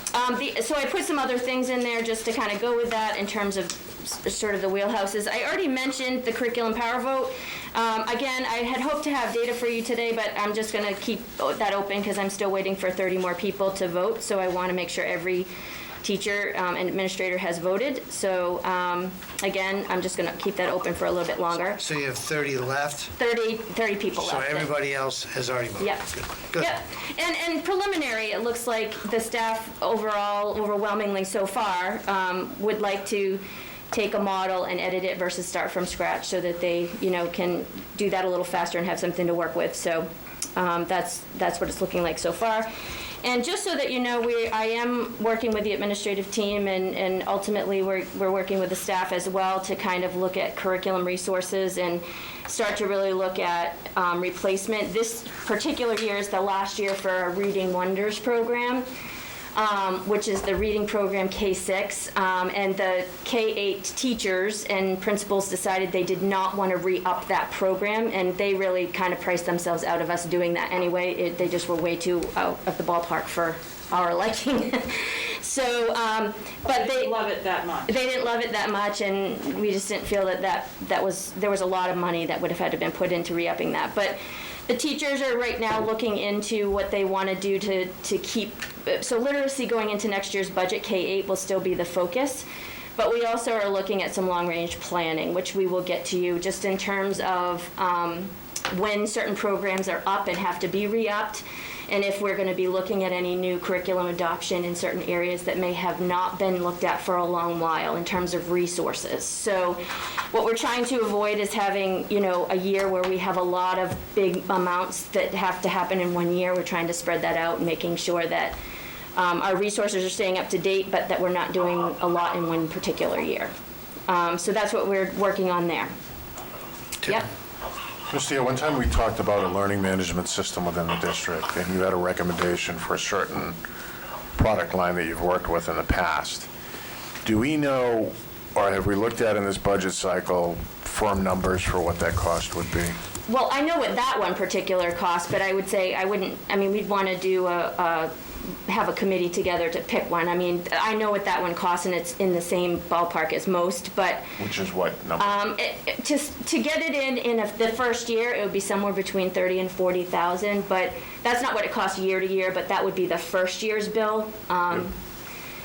[SPEAKER 6] so I put some other things in there just to kind of go with that in terms of sort of the wheelhouses. I already mentioned the curriculum power vote. Again, I had hoped to have data for you today, but I'm just going to keep that open because I'm still waiting for 30 more people to vote. So I want to make sure every teacher and administrator has voted. So again, I'm just going to keep that open for a little bit longer.
[SPEAKER 1] So you have 30 left?
[SPEAKER 6] 30 people
[SPEAKER 1] So
[SPEAKER 6] left.
[SPEAKER 1] everybody else has already voted?
[SPEAKER 6] Yep.
[SPEAKER 1] Good.
[SPEAKER 6] Yep. And preliminary, it looks like the staff overall, overwhelmingly so far, would like to take a model and edit it versus start from scratch so that they, can do that a little faster and have something to work with. So that's what it's looking like so far. And just so that you know, I am working with the administrative team, and ultimately we're working with the staff as well to kind of look at curriculum resources and start to really look at replacement. This particular year is the last year for our Reading Wonders program, which is the reading program K-6, and the K-8 teachers and principals decided they did not want to re-up that program, and they really kind of priced themselves out of us doing that anyway. They just were way too out of the ballpark for our liking. So, but they
[SPEAKER 3] love it that much.
[SPEAKER 6] They didn't love it that much, and we just didn't feel that there was a lot of money that would have had to been put into re-upping that. But the teachers are right now looking into what they want to do to keep, so literacy going into next year's budget, K-8 will still be the focus, but we also are looking at some long-range planning, which we will get to you, just in terms of when certain programs are up and have to be re-upped, and if we're going to be looking at any new curriculum adoption in certain areas that may have not been looked at for a long while in terms of resources. So what we're trying to avoid is having, a year where we have a lot of big amounts that have to happen in one year. We're trying to spread that out and making sure that our resources are staying up to date, but that we're not doing a lot in one particular year. So that's what we're working on there. Yep.
[SPEAKER 2] Christy, at one time we talked about a learning management system within the district, and you had a recommendation for a certain product line that you've worked with in the past. Do we know, or have we looked at in this budget cycle, firm numbers for what that cost would be?
[SPEAKER 6] Well, I know what that one particular cost, but I would say we'd want to have a committee together to pick one. I know what that one costs, and it's in the same ballpark as most, but
[SPEAKER 2] Which is what number?
[SPEAKER 6] to get it in the first year, it would be somewhere between $30,000 and $40,000, but that's not what it costs year to year, but that would be the first year's bill.
[SPEAKER 2] And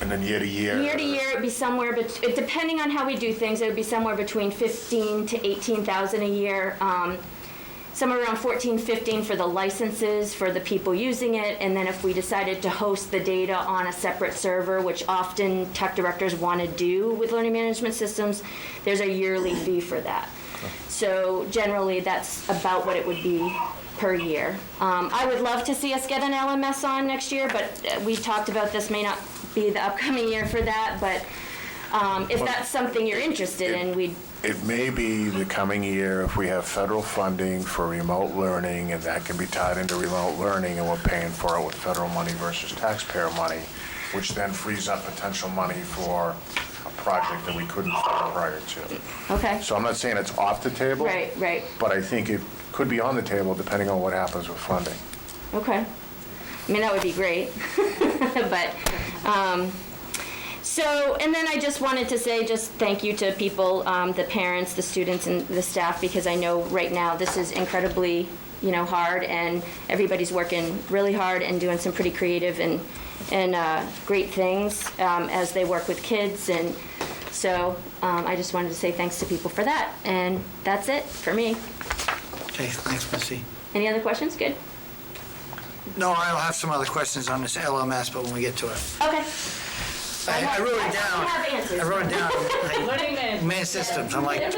[SPEAKER 2] then year to year?
[SPEAKER 6] Year to year, it'd be somewhere, depending on how we do things, it would be somewhere between $15,000 to $18,000 a year. Somewhere around $14,000, $15,000 for the licenses for the people using it, and then if we decided to host the data on a separate server, which often tech directors want to do with learning management systems, there's a yearly fee for that. So generally, that's about what it would be per year. I would love to see us get an LMS on next year, but we talked about this may not be the upcoming year for that, but if that's something you're interested in,
[SPEAKER 2] It may be the coming year if we have federal funding for remote learning, and that can be tied into remote learning, and we're paying for it with federal money versus taxpayer money, which then frees up potential money for a project that we couldn't fund prior to.
[SPEAKER 6] Okay.
[SPEAKER 2] So I'm not saying it's off the table.
[SPEAKER 6] Right.
[SPEAKER 2] But I think it could be on the table depending on what happens with funding.
[SPEAKER 6] Okay. That would be great. But, so, and then I just wanted to say just thank you to people, the parents, the students, and the staff, because I know right now this is incredibly, hard, and everybody's working really hard and doing some pretty creative and great things as they work with kids. And so I just wanted to say thanks to people for that. And that's it for me.
[SPEAKER 1] Okay, thanks, Missy.
[SPEAKER 6] Any other questions? Good.
[SPEAKER 1] No, I'll have some other questions on this LMS, but when we get to it.
[SPEAKER 6] Okay.
[SPEAKER 1] I wrote it down.
[SPEAKER 6] have answers.
[SPEAKER 1] I wrote it down. like,
[SPEAKER 3] Learning minutes.
[SPEAKER 1] Main systems, I'm like, I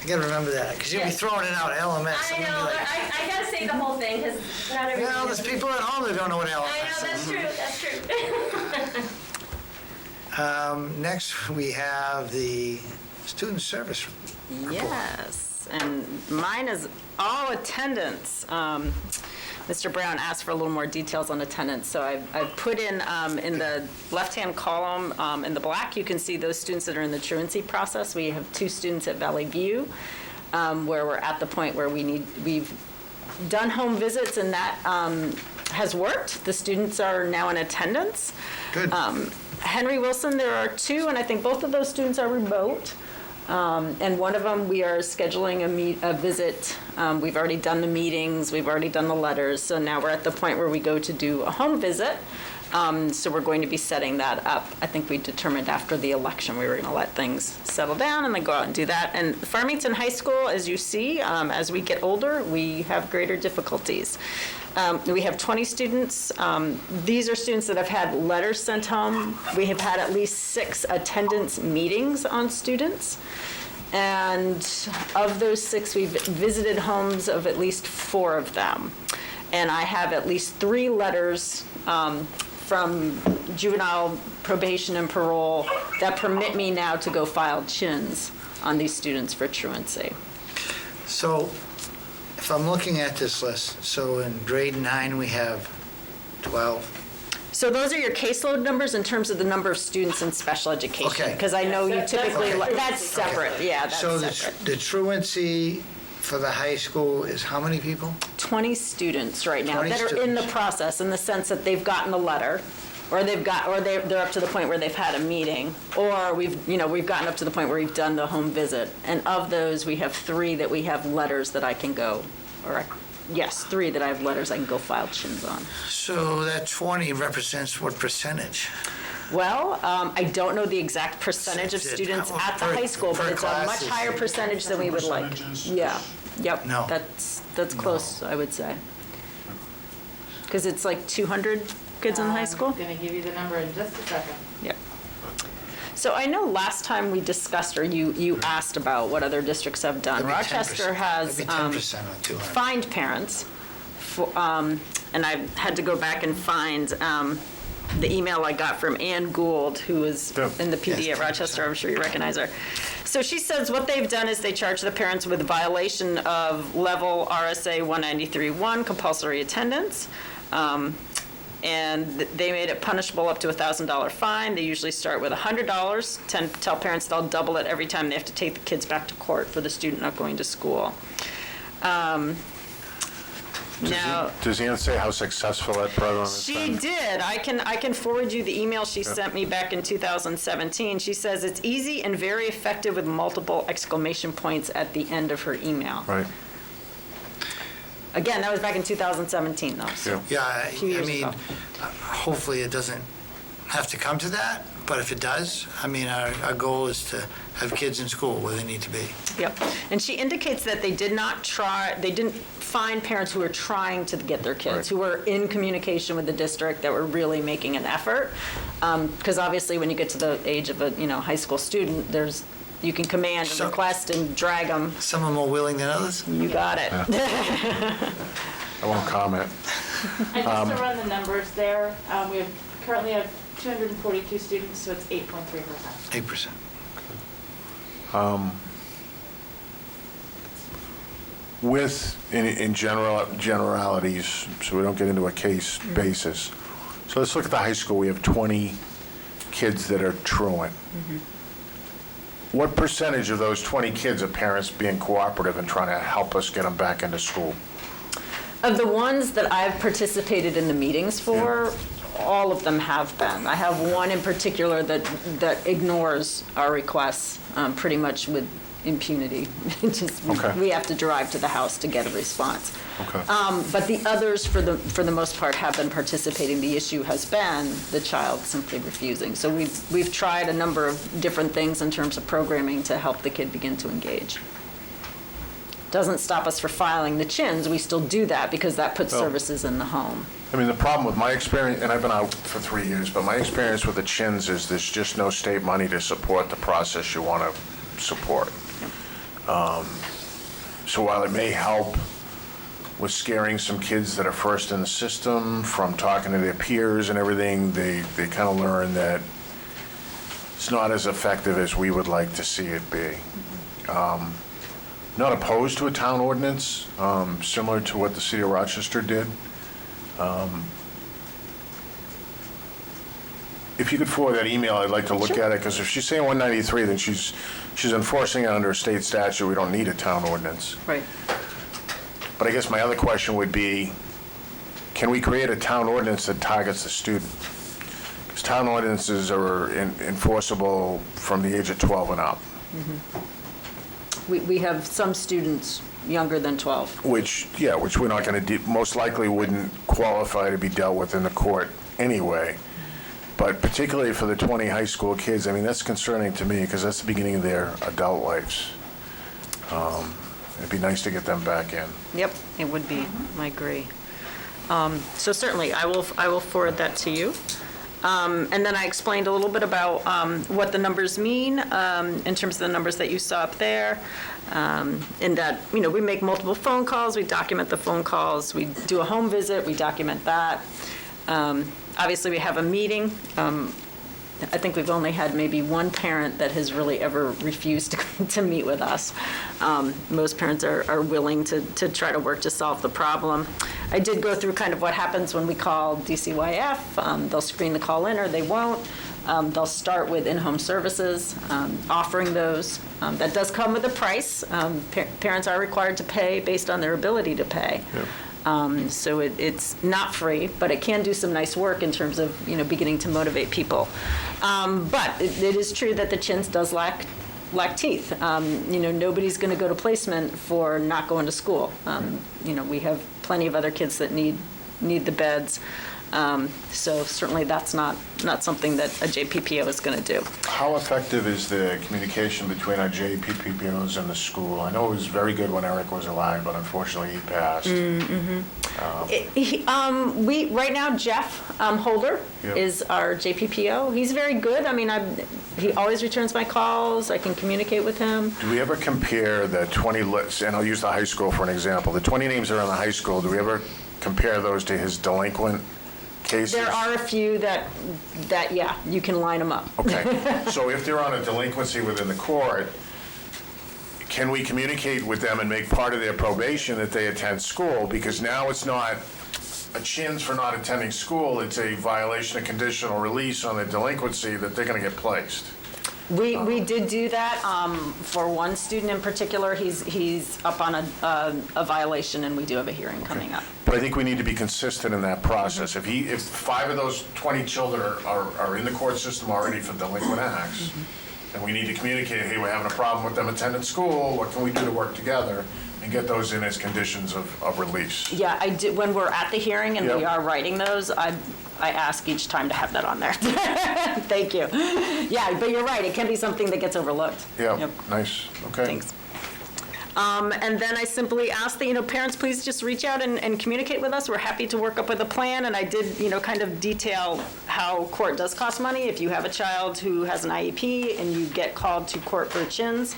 [SPEAKER 1] gotta remember that, because you'll be throwing it out, LMS.
[SPEAKER 6] I
[SPEAKER 1] I'm
[SPEAKER 6] know,
[SPEAKER 1] gonna be
[SPEAKER 6] but
[SPEAKER 1] like,
[SPEAKER 6] I gotta say the whole thing, because not everybody.
[SPEAKER 1] well, there's people at home that don't know what
[SPEAKER 6] I know,
[SPEAKER 1] LMS
[SPEAKER 6] that's true, that's true.
[SPEAKER 1] Next, we have the student service.
[SPEAKER 4] Yes, and mine is all attendance. Mr. Brown asked for a little more details on attendance, so I've put in the left-hand column, in the black, you can see those students that are in the truancy process. We have 2 students at Valley View, where we're at the point where we've done home visits, and that has worked. The students are now in attendance.
[SPEAKER 1] Good.
[SPEAKER 4] Henry Wilson, there are 2, and I think both of those students are remote. And one of them, we are scheduling a visit. We've already done the meetings, we've already done the letters, so now we're at the point where we go to do a home visit. So we're going to be setting that up. I think we determined after the election we were going to let things settle down and then go out and do that. And Farmington High School, as you see, as we get older, we have greater difficulties. We have 20 students. These are students that have had letters sent home. We have had at least 6 attendance meetings on students. And of those 6, we've visited homes of at least 4 of them. And I have at least 3 letters from juvenile probation and parole that permit me now to go file chins on these students for truancy.
[SPEAKER 1] So if I'm looking at this list, so in grade 9, we have 12.
[SPEAKER 4] So those are your caseload numbers in terms of the number of students in special education.
[SPEAKER 1] Okay.
[SPEAKER 4] Because I know you typically,
[SPEAKER 1] okay.
[SPEAKER 4] that's separate, yeah, that's
[SPEAKER 1] So
[SPEAKER 4] separate.
[SPEAKER 1] the truancy for the high school is how many people?
[SPEAKER 4] 20 students right now
[SPEAKER 1] 20
[SPEAKER 4] that are in the
[SPEAKER 1] students.
[SPEAKER 4] process, in the sense that they've gotten a letter, or they're up to the point where they've had a meeting, or we've gotten up to the point where we've done the home visit. And of those, we have 3 that we have letters that I can go, yes, 3 that I have letters I can go file chins on.
[SPEAKER 1] So that 20 represents what percentage?
[SPEAKER 4] Well, I don't know the exact percentage of students at the high school, but it's a much higher percentage than we would like. Yeah, yep.
[SPEAKER 1] No.
[SPEAKER 4] That's close, I would say. Because it's like 200 kids in the high school?
[SPEAKER 3] I'm going to give you the number in just a second.
[SPEAKER 4] Yep. So I know last time we discussed, or you asked about what other districts have done.
[SPEAKER 1] That'd be 10%.
[SPEAKER 4] Rochester has
[SPEAKER 1] That'd be 10% on 200.
[SPEAKER 4] fined parents, and I had to go back and find the email I got from Ann Gould, who was in the PD
[SPEAKER 1] Yes,
[SPEAKER 4] at Rochester. I'm sure you recognize her. So she says what they've done is they charge the parents with violation of level RSA 193.1, compulsory attendance. And they made it punishable up to a $1,000 fine. They usually start with $100. Tell parents they'll double it every time they have to take the kids back to court for the student not going to school. Now,
[SPEAKER 2] Does Ann say how successful that program has
[SPEAKER 4] she
[SPEAKER 2] been?
[SPEAKER 4] did. I can forward you the email she sent me back in 2017. She says it's easy and very effective with multiple exclamation points at the end of her email.
[SPEAKER 2] Right.
[SPEAKER 4] Again, that was back in 2017, though. So.
[SPEAKER 2] Yeah.
[SPEAKER 1] Yeah,
[SPEAKER 4] few
[SPEAKER 1] I
[SPEAKER 4] years
[SPEAKER 1] mean,
[SPEAKER 4] ago.
[SPEAKER 1] hopefully it doesn't have to come to that, but if it does, I mean, our goal is to have kids in school where they need to be.
[SPEAKER 4] Yep. And she indicates that they didn't find parents who were trying to get their kids,
[SPEAKER 2] Right.
[SPEAKER 4] who were in communication with the district, that were really making an effort. Because obviously when you get to the age of a high school student, you can command and
[SPEAKER 1] So-
[SPEAKER 4] request and drag them.
[SPEAKER 1] Some are more willing than others?
[SPEAKER 4] You got it.
[SPEAKER 2] I won't comment.
[SPEAKER 3] And just to run the numbers there, we currently have 242 students, so it's 8.3%.
[SPEAKER 1] 8%.
[SPEAKER 2] In generalities, so we don't get into a case basis. So let's look at the high school. We have 20 kids that are truant. What percentage of those 20 kids are parents being cooperative and trying to help us get them back into school?
[SPEAKER 4] Of the ones that I've participated in the meetings for, all of them have been. I have one in particular that ignores our requests pretty much with impunity.
[SPEAKER 2] Okay.
[SPEAKER 4] We have to drive to the house to get a response.
[SPEAKER 2] Okay.
[SPEAKER 4] But the others, for the most part, have been participating. The issue has been the child simply refusing. So we've tried a number of different things in terms of programming to help the kid begin to engage. Doesn't stop us from filing the chins. We still do that because that puts
[SPEAKER 2] Well-
[SPEAKER 4] services in the home.
[SPEAKER 2] I mean, the problem with my experience, and I've been out for 3 years, but my experience with the chins is there's just no state money to support the process you want to support. So while it may help with scaring some kids that are first in the system from talking to their peers and everything, they kind of learn that it's not as effective as we would like to see it be. Not opposed to a town ordinance, similar to what the city of Rochester did. If you could forward that email, I'd like to look at it, because if she's saying 193, then she's enforcing it under a state statute. We don't need a town ordinance.
[SPEAKER 4] Right.
[SPEAKER 2] But I guess my other question would be, can we create a town ordinance that targets the student? Because town ordinances are enforceable from the age of 12 and up,
[SPEAKER 4] We have some students younger than 12.
[SPEAKER 2] which we're not going to, most likely wouldn't qualify to be dealt with in the court anyway. But particularly for the 20 high school kids, I mean, that's concerning to me, because that's the beginning of their adult lives. It'd be nice to get them back in.
[SPEAKER 4] Yep, it would be. I agree. So certainly, I will forward that to you. And then I explained a little bit about what the numbers mean in terms of the numbers that you saw up there. In that, we make multiple phone calls, we document the phone calls, we do a home visit, we document that. Obviously, we have a meeting. I think we've only had maybe one parent that has really ever refused to meet with us. Most parents are willing to try to work to solve the problem. I did go through kind of what happens when we call DCYF. They'll screen the call in or they won't. They'll start with in-home services, offering those. That does come with a price. Parents are required to pay based on their ability to pay.
[SPEAKER 2] Yep.
[SPEAKER 4] So it's not free, but it can do some nice work in terms of, beginning to motivate people. But it is true that the chins does lack teeth. Nobody's going to go to placement for not going to school. We have plenty of other kids that need the beds. So certainly that's not something that a JPPO is going to do.
[SPEAKER 2] How effective is the communication between our JPPOs and the school? I know it was very good when Eric was alive, but unfortunately he passed.
[SPEAKER 4] Right now, Jeff Holder
[SPEAKER 2] Yep.
[SPEAKER 4] is our JPPO. He's very good. I mean, he always returns my calls. I can communicate with him.
[SPEAKER 2] Do we ever compare the 20 lists, and I'll use the high school for an example, the 20 names that are in the high school, do we ever compare those to his delinquent cases?
[SPEAKER 4] There are a few that yeah, you can line them up.
[SPEAKER 2] Okay, so if they're on a delinquency within the court, can we communicate with them and make part of their probation that they attend school? Because now it's not a chins for not attending school, it's a violation of conditional release on the delinquency that they're going to get placed.
[SPEAKER 4] We did do that for one student in particular. He's up on a violation, and we do have a hearing coming up.
[SPEAKER 2] But I think we need to be consistent in that process. If 5 of those 20 children are in the court system already for delinquent acts, then we need to communicate, hey, we're having a problem with them attending school, what can we do to work together and get those in as conditions of release?
[SPEAKER 4] Yeah, I did, when we're at the hearing and we
[SPEAKER 2] Yep.
[SPEAKER 4] are writing those, I ask each time to have that on there. Thank you. Yeah, but you're right, it can be something that gets overlooked.
[SPEAKER 2] Yeah,
[SPEAKER 4] Yep.
[SPEAKER 2] nice, okay.
[SPEAKER 4] Thanks. And then I simply ask that, parents, please just reach out and communicate with us. We're happy to work up with a plan, and I did, kind of detail how court does cost money. If you have a child who has an IEP and you get called to court for chins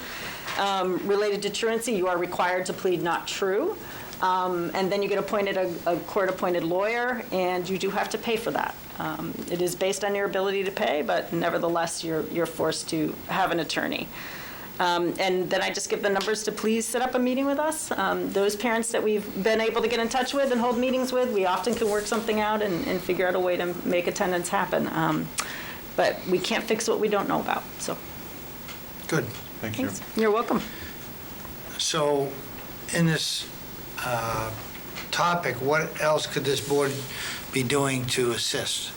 [SPEAKER 4] related to truancy, you are required to plead not true. And then you get appointed a court-appointed lawyer, and you do have to pay for that. It is based on your ability to pay, but nevertheless, you're forced to have an attorney. And then I just give the numbers to please set up a meeting with us. Those parents that we've been able to get in touch with and hold meetings with, we often can work something out and figure out a way to make attendance happen. But we can't fix what we don't know about, so.
[SPEAKER 1] Good.
[SPEAKER 2] Thank you.
[SPEAKER 4] Thanks. You're welcome.
[SPEAKER 1] So in this topic, what else could this board be doing to assist?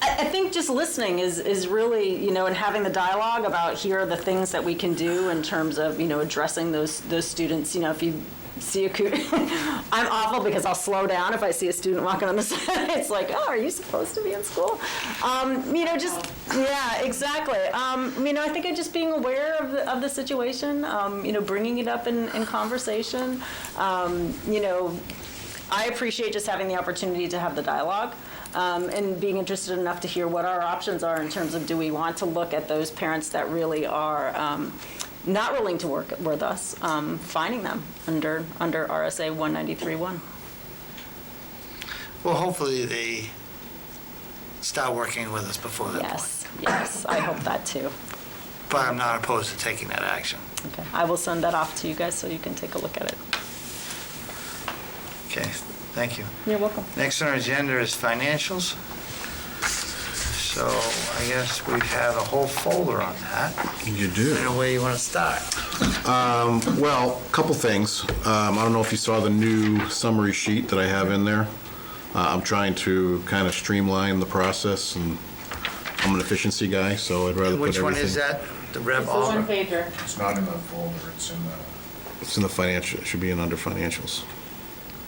[SPEAKER 4] I think just listening is really, and having the dialogue about here are the things that we can do in terms of, addressing those students. If you see I'm awful because I'll slow down if I see a student walking on the side. It's like, oh, are you supposed to be in school? Just Yeah, exactly. I think of just being aware of the situation, bringing it up in conversation. I appreciate just having the opportunity to have the dialogue and being interested enough to hear what our options are in terms of, do we want to look at those parents that really are not willing to work with us, finding them under RSA 193.1.
[SPEAKER 1] Well, hopefully they start working with us before that point.
[SPEAKER 4] Yes, I hope that too.
[SPEAKER 1] But I'm not opposed to taking that action.
[SPEAKER 4] Okay, I will send that off to you guys so you can take a look at it.
[SPEAKER 1] Okay, thank you.
[SPEAKER 4] You're welcome.
[SPEAKER 1] Next on our agenda is financials. So I guess we have a whole folder on that.
[SPEAKER 9] You
[SPEAKER 1] I
[SPEAKER 9] do.
[SPEAKER 1] don't know where you want to start.
[SPEAKER 9] Well, a couple things. I don't know if you saw the new summary sheet that I have in there. I'm trying to kind of streamline the process, and I'm an efficiency guy, so I'd rather put
[SPEAKER 1] Which one is
[SPEAKER 9] everything-
[SPEAKER 1] that? The Rev
[SPEAKER 3] It's the one
[SPEAKER 1] All?
[SPEAKER 3] pager.
[SPEAKER 2] It's not in the folder, it's in the...
[SPEAKER 9] It's in the financial, it should be in under financials.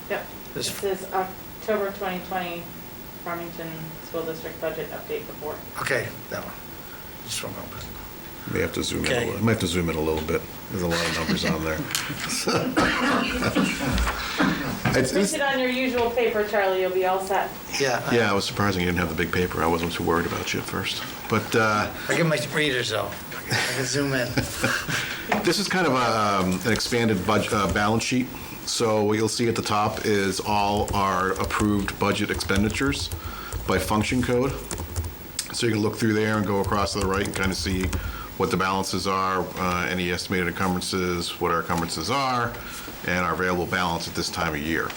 [SPEAKER 3] Yep. It
[SPEAKER 1] This-
[SPEAKER 3] says October 2020 Farmington School District Budget Update Report.
[SPEAKER 1] Okay, that one. Just one moment.
[SPEAKER 9] May have to zoom in a
[SPEAKER 1] Okay.
[SPEAKER 9] little, might have to zoom in a little bit. There's a lot of numbers on there.
[SPEAKER 3] Print it on your usual paper, Charlie, you'll be all set.
[SPEAKER 1] Yeah.
[SPEAKER 9] Yeah, I was surprised you didn't have the big paper. I wasn't too worried about you at first. But
[SPEAKER 1] I get my readers though. I can zoom in.
[SPEAKER 9] this is kind of an expanded balance sheet. So what you'll see at the top is all our approved budget expenditures by function code. So you can look through there and go across to the right and kind of see what the balances are, any estimated encumbrances, what our encumbrances are, and our available balance at this time of year.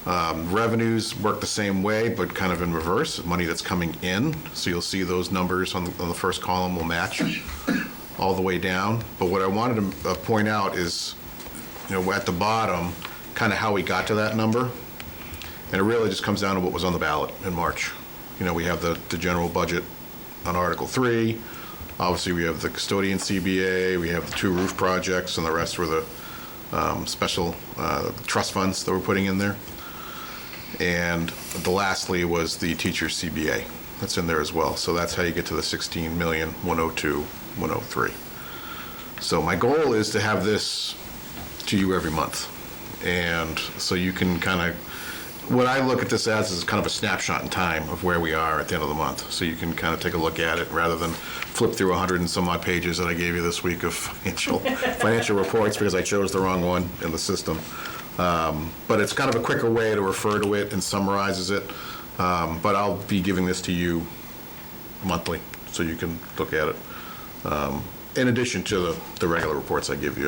[SPEAKER 9] Revenues work the same way, but kind of in reverse, money that's coming in. So you'll see those numbers on the first column will match all the way down. But what I wanted to point out is, at the bottom, kind of how we got to that number. And it really just comes down to what was on the ballot in March. We have the general budget on Article 3. Obviously, we have the custodian CBA, we have the 2 roof projects, and the rest were the special trust funds that we're putting in there. And the lastly was the teacher's CBA. That's in there as well. So that's how you get to the 16,102,103. So my goal is to have this to you every month. And so you can kind of, what I look at this as is kind of a snapshot in time of where we are at the end of the month. So you can kind of take a look at it rather than flip through 100 and some odd pages that I gave you this week of financial reports because I chose the wrong one in the system. But it's kind of a quicker way to refer to it and summarizes it. But I'll be giving this to you monthly so you can look at it. In addition to the regular reports I give you,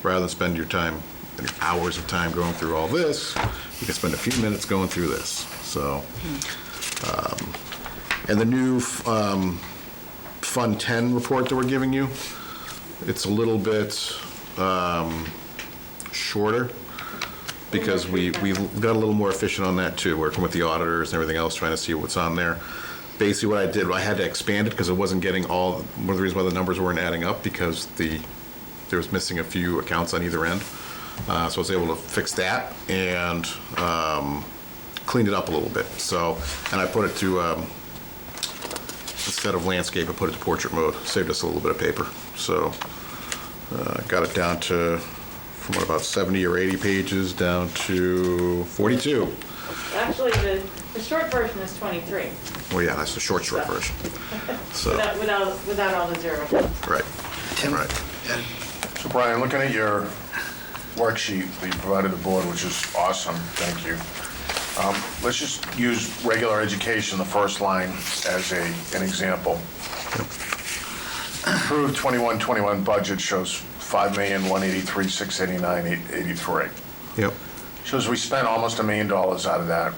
[SPEAKER 9] rather than spend your time, your hours of time going through all this, you can spend a few minutes going through this. So, and the new Fund 10 report that we're giving you, it's a little bit shorter because we got a little more efficient on that too, working with the auditors and everything else, trying to see what's on there. Basically what I did, I had to expand it because it wasn't getting one of the reasons why the numbers weren't adding up because there was missing a few accounts on either end. So I was able to fix that and cleaned it up a little bit. So, and I put it to, instead of landscape, I put it to portrait mode. Saved us a little bit of paper. So got it down to, from about 70 or 80 pages down to 42.
[SPEAKER 3] Actually, the short version is 23.
[SPEAKER 9] Well, yeah, that's the short version. So,
[SPEAKER 3] Without all the zeros.
[SPEAKER 9] right,
[SPEAKER 1] Tim?
[SPEAKER 9] right.
[SPEAKER 2] So Brian, looking at your worksheet that you provided the board, which is awesome, thank you. Let's just use regular education, the first line, as an example. Approved 21-21 budget shows $5,183,689.83.
[SPEAKER 9] Yep.
[SPEAKER 2] Shows we spent almost $1 million out of that.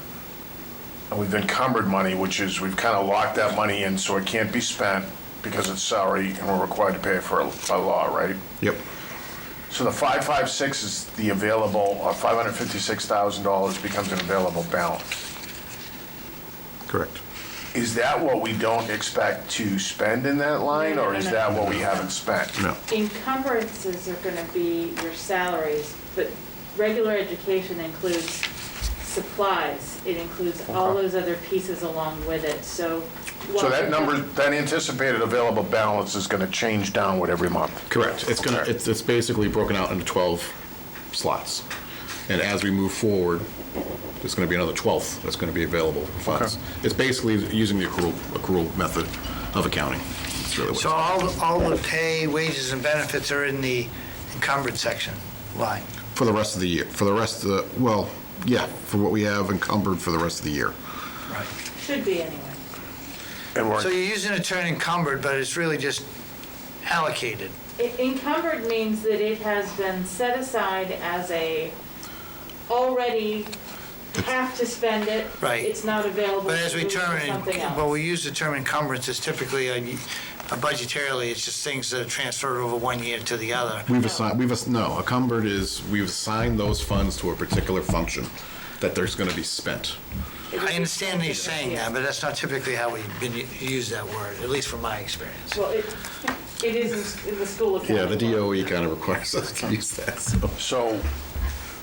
[SPEAKER 2] And we've encumbered money, which is, we've kind of locked that money in so it can't be spent because it's salary and we're required to pay it for by law, right?
[SPEAKER 9] Yep.
[SPEAKER 2] So the 556 is the available, $556,000 becomes an available balance.
[SPEAKER 9] Correct.
[SPEAKER 2] Is that what we don't expect to spend in that line, or is that what we haven't spent?
[SPEAKER 9] No.
[SPEAKER 3] Encumbrances are going to be your salaries, but regular education includes supplies. It includes all those other pieces along with it, so.
[SPEAKER 2] So that number, that anticipated available balance is going to change downward every month?
[SPEAKER 9] Correct. It's basically broken out into 12 slots. And as we move forward, there's going to be another 12th that's going to be available for funds. It's basically using the accrual method of accounting. That's really what
[SPEAKER 1] So all the pay, wages, and benefits are in the encumbered section line.
[SPEAKER 9] for the rest of the year. For the rest of the, well, yeah, for what we have encumbered for the rest of the year.
[SPEAKER 1] Right.
[SPEAKER 3] Should be anyway.
[SPEAKER 2] And
[SPEAKER 1] So
[SPEAKER 2] we're,
[SPEAKER 1] you're using the term encumbered, but it's really just allocated.
[SPEAKER 3] Encumbered means that it has been set aside as a already have to spend it.
[SPEAKER 1] Right.
[SPEAKER 3] It's not available
[SPEAKER 1] But as
[SPEAKER 3] to
[SPEAKER 1] we
[SPEAKER 3] use for
[SPEAKER 1] term
[SPEAKER 3] something
[SPEAKER 1] it,
[SPEAKER 3] else.
[SPEAKER 1] but we use the term encumbrance, it's typically budgetarily, it's just things that are transferred over one year to the other.
[SPEAKER 9] Encumbered is, we've assigned those funds to a particular function that there's going to be spent.
[SPEAKER 1] I understand he's saying that, but that's not typically how we use that word, at least from my experience.
[SPEAKER 3] Well, it is in the school accounting.
[SPEAKER 9] Yeah, the DOE kind of requires us to use that, so.
[SPEAKER 2] so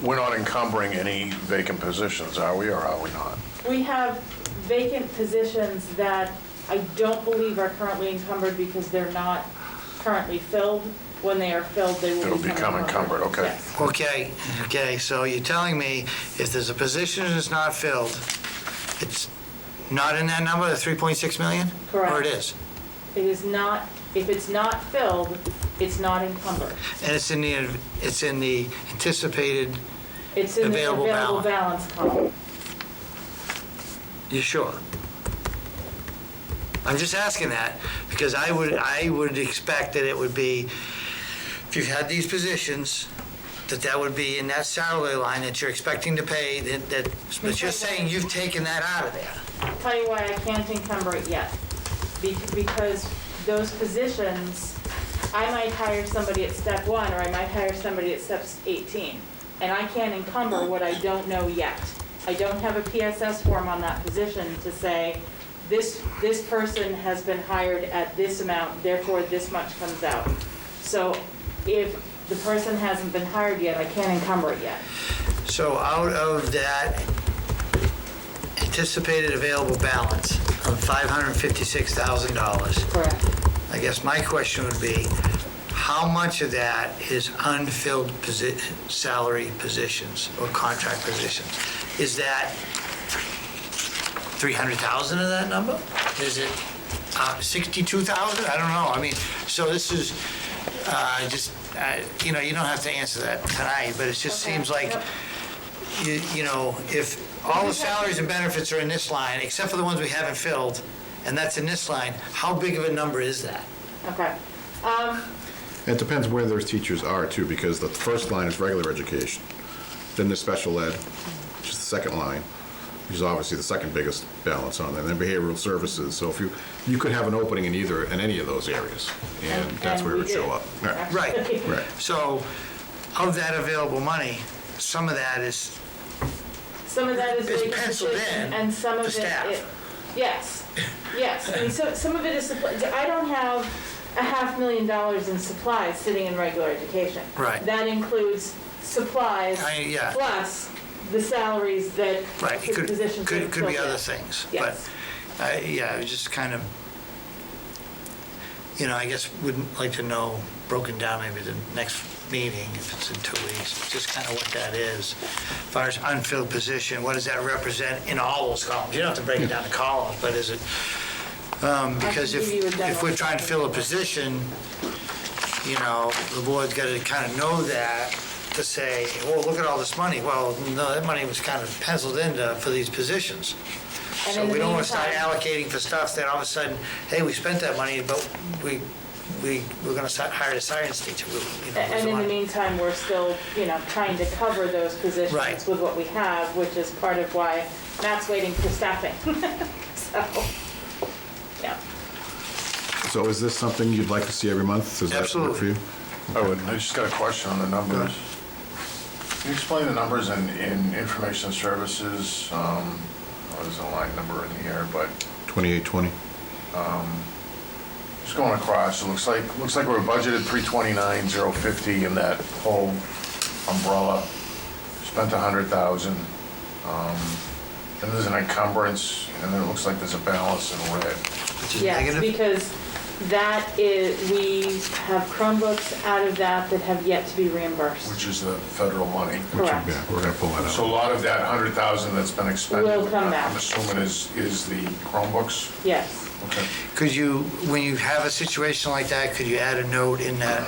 [SPEAKER 2] we're not encumbering any vacant positions, are we, or are we not?
[SPEAKER 3] We have vacant positions that I don't believe are currently encumbered because they're not currently filled. When they are filled, they will
[SPEAKER 2] It'll become encumbered, okay.
[SPEAKER 3] Yes.
[SPEAKER 1] Okay, so you're telling me if there's a position that's not filled, it's not in that number, the 3.6 million?
[SPEAKER 3] Correct.
[SPEAKER 1] Or it is?
[SPEAKER 3] It is not, if it's not filled, it's not encumbered.
[SPEAKER 1] And it's in the anticipated,
[SPEAKER 3] It's in the
[SPEAKER 1] Available
[SPEAKER 3] available balance column.
[SPEAKER 1] you sure? I'm just asking that because I would expect that it would be, if you've had these positions, that would be in that salary line that you're expecting to pay, but you're saying you've taken that out of there.
[SPEAKER 3] I'll tell you why I can't encumber it yet. Because those positions, I might hire somebody at step 1 or I might hire somebody at step 18. And I can't encumber what I don't know yet. I don't have a PSS form on that position to say, this person has been hired at this amount, therefore this much comes out. So if the person hasn't been hired yet, I can't encumber it yet.
[SPEAKER 1] So out of that anticipated available balance of $556,000,
[SPEAKER 3] Correct.
[SPEAKER 1] I guess my question would be, how much of that is unfilled salary positions or contract positions? Is that 300,000 of that number? Is it 62,000? I don't know. I mean, so this is you don't have to answer that tonight, but it just seems like, if all the salaries and benefits are in this line, except for the ones we haven't filled, and that's in this line, how big of a number is that?
[SPEAKER 3] Okay.
[SPEAKER 9] It depends where those teachers are too, because the first line is regular education. Then there's special ed, which is the second line, which is obviously the second biggest balance on there, and then behavioral services. So if you could have an opening in any of those areas, and that's where it would show up.
[SPEAKER 1] Right.
[SPEAKER 9] Right.
[SPEAKER 1] So of that available money, some of that is
[SPEAKER 3] It's
[SPEAKER 1] It's penciled in
[SPEAKER 3] and some of
[SPEAKER 1] for staff.
[SPEAKER 3] Yes. I mean, so some of it is, I don't have $500,000 in supplies sitting in regular education.
[SPEAKER 1] Right.
[SPEAKER 3] That includes supplies
[SPEAKER 1] yeah.
[SPEAKER 3] plus the salaries that
[SPEAKER 1] Right,
[SPEAKER 3] the positions that are
[SPEAKER 1] could be
[SPEAKER 3] filled
[SPEAKER 1] other
[SPEAKER 3] in.
[SPEAKER 1] things.
[SPEAKER 3] Yes.
[SPEAKER 1] But, it was just kind of, I guess would like to know, broken down maybe the next meeting, if it's in 2 weeks, just kind of what that is. As far as unfilled position, what does that represent in all those columns? You don't have to break it down to columns, but is it, because
[SPEAKER 3] give you a
[SPEAKER 1] if we're
[SPEAKER 3] demo.
[SPEAKER 1] trying to fill a position, the board's got to kind of know that, to say, well, look at all this money. Well, no, that money was kind of penciled in for these positions.
[SPEAKER 3] And
[SPEAKER 1] So
[SPEAKER 3] in the
[SPEAKER 1] we don't want to start
[SPEAKER 3] meantime-
[SPEAKER 1] allocating for stuff that all of a sudden, hey, we spent that money, but we're going to hire a science teacher.
[SPEAKER 3] And in the meantime, we're still, trying to cover those positions
[SPEAKER 1] Right.
[SPEAKER 3] with what we have, which is part of why Matt's waiting for staffing. So, yeah.
[SPEAKER 9] So is this something you'd like to see every month? Does that work for you?
[SPEAKER 2] I just got a question on the numbers. Can you explain the numbers in information services? There's a line number in here, but
[SPEAKER 9] 2820.
[SPEAKER 2] just going across, it looks like we're budgeted 329,050 in that whole umbrella. Spent 100,000. And there's an encumbrance, and then it looks like there's a balance in red.
[SPEAKER 1] Which is
[SPEAKER 3] Yes,
[SPEAKER 1] negative?
[SPEAKER 3] because that is, we have Chromebooks out of that have yet to be reimbursed.
[SPEAKER 2] Which is the federal money.
[SPEAKER 3] Correct.
[SPEAKER 9] Yeah, we're gonna pull that
[SPEAKER 2] So a
[SPEAKER 9] out.
[SPEAKER 2] lot of that 100,000 that's been expended.
[SPEAKER 3] Will come back.
[SPEAKER 2] I'm assuming is the Chromebooks?
[SPEAKER 3] Yes.
[SPEAKER 2] Okay.
[SPEAKER 1] Could you, when you have a situation like that, could you add a note in that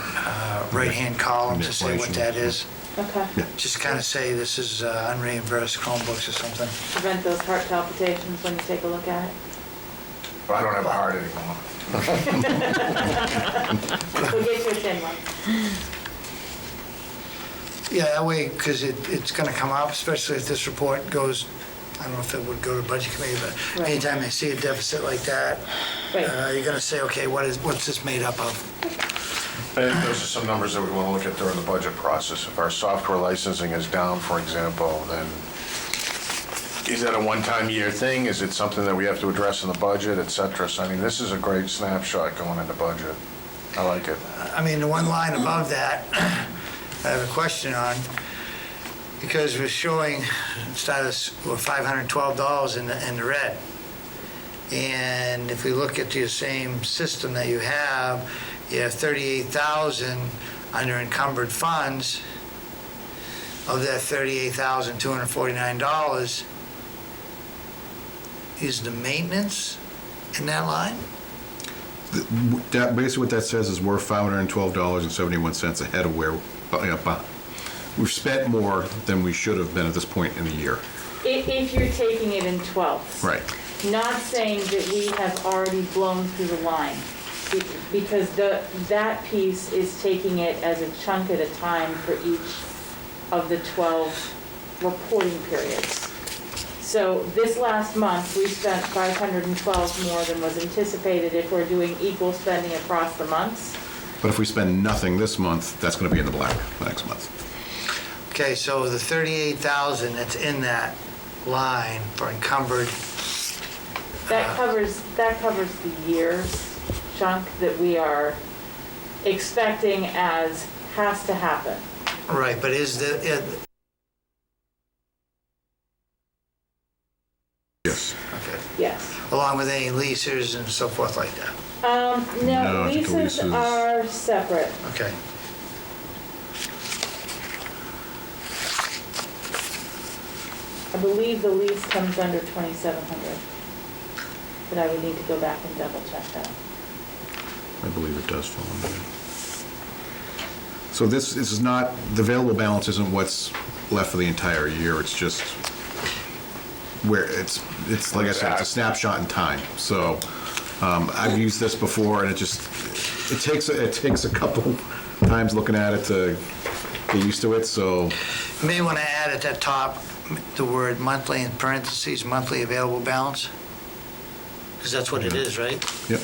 [SPEAKER 1] right-hand column to say what that is?
[SPEAKER 3] Okay.
[SPEAKER 1] Just kind of say this is unreimbursed Chromebooks or something.
[SPEAKER 3] Prevent those heart palpitations when you take a look at it.
[SPEAKER 2] But I don't have a heart anymore.
[SPEAKER 3] We'll get you a thin one.
[SPEAKER 1] Yeah, that way, because it's going to come up, especially if this report goes, I don't know if it would go to Budget Committee, but
[SPEAKER 3] Right.
[SPEAKER 1] anytime they see a deficit like that,
[SPEAKER 3] Right.
[SPEAKER 1] you're going to say, okay, what's this made up of?
[SPEAKER 2] And those are some numbers that we want to look at during the budget process. If our software licensing is down, for example, then is that a one-time year thing? Is it something that we have to address in the budget, et cetera? So, I mean, this is a great snapshot going into budget. I like it.
[SPEAKER 1] I mean, the one line above that, I have a question on, because we're showing status, we're $512 in the red. And if we look at your same system that you have 38,000 under encumbered funds. Of that $38,249 is the maintenance in that line?
[SPEAKER 9] That, basically what that says is we're $512.71 ahead of where, we've spent more than we should have been at this point in the year.
[SPEAKER 3] If you're taking it in 12ths.
[SPEAKER 9] Right.
[SPEAKER 3] Not saying that we have already blown through the line, because that piece is taking it as a chunk at a time for each of the 12 reporting periods. So this last month, we spent 512 more than was anticipated if we're doing equal spending across the months.
[SPEAKER 9] But if we spend nothing this month, that's going to be in the black the next month.
[SPEAKER 1] Okay, so the 38,000 that's in that line for encumbered,
[SPEAKER 3] That covers the year's chunk that we are expecting as has to happen.
[SPEAKER 1] right, but is
[SPEAKER 9] Yes.
[SPEAKER 1] okay,
[SPEAKER 3] Yes.
[SPEAKER 1] along with any leases and so forth like that?
[SPEAKER 9] No,
[SPEAKER 3] No,
[SPEAKER 9] I think the
[SPEAKER 3] leases
[SPEAKER 9] leases-
[SPEAKER 3] are separate.
[SPEAKER 1] Okay.
[SPEAKER 3] I believe the lease comes under 2,700. But I would need to go back and double check that.
[SPEAKER 9] I believe it does fall under it. So this is not, the available balance isn't what's left for the entire year, it's just where it's like I said, it's a snapshot in time. So I've used this before and it takes a couple times looking at it to get used to it, so.
[SPEAKER 1] You may want to add at that top the word monthly in parentheses, monthly available balance, because that's what it is, right?
[SPEAKER 9] Yep.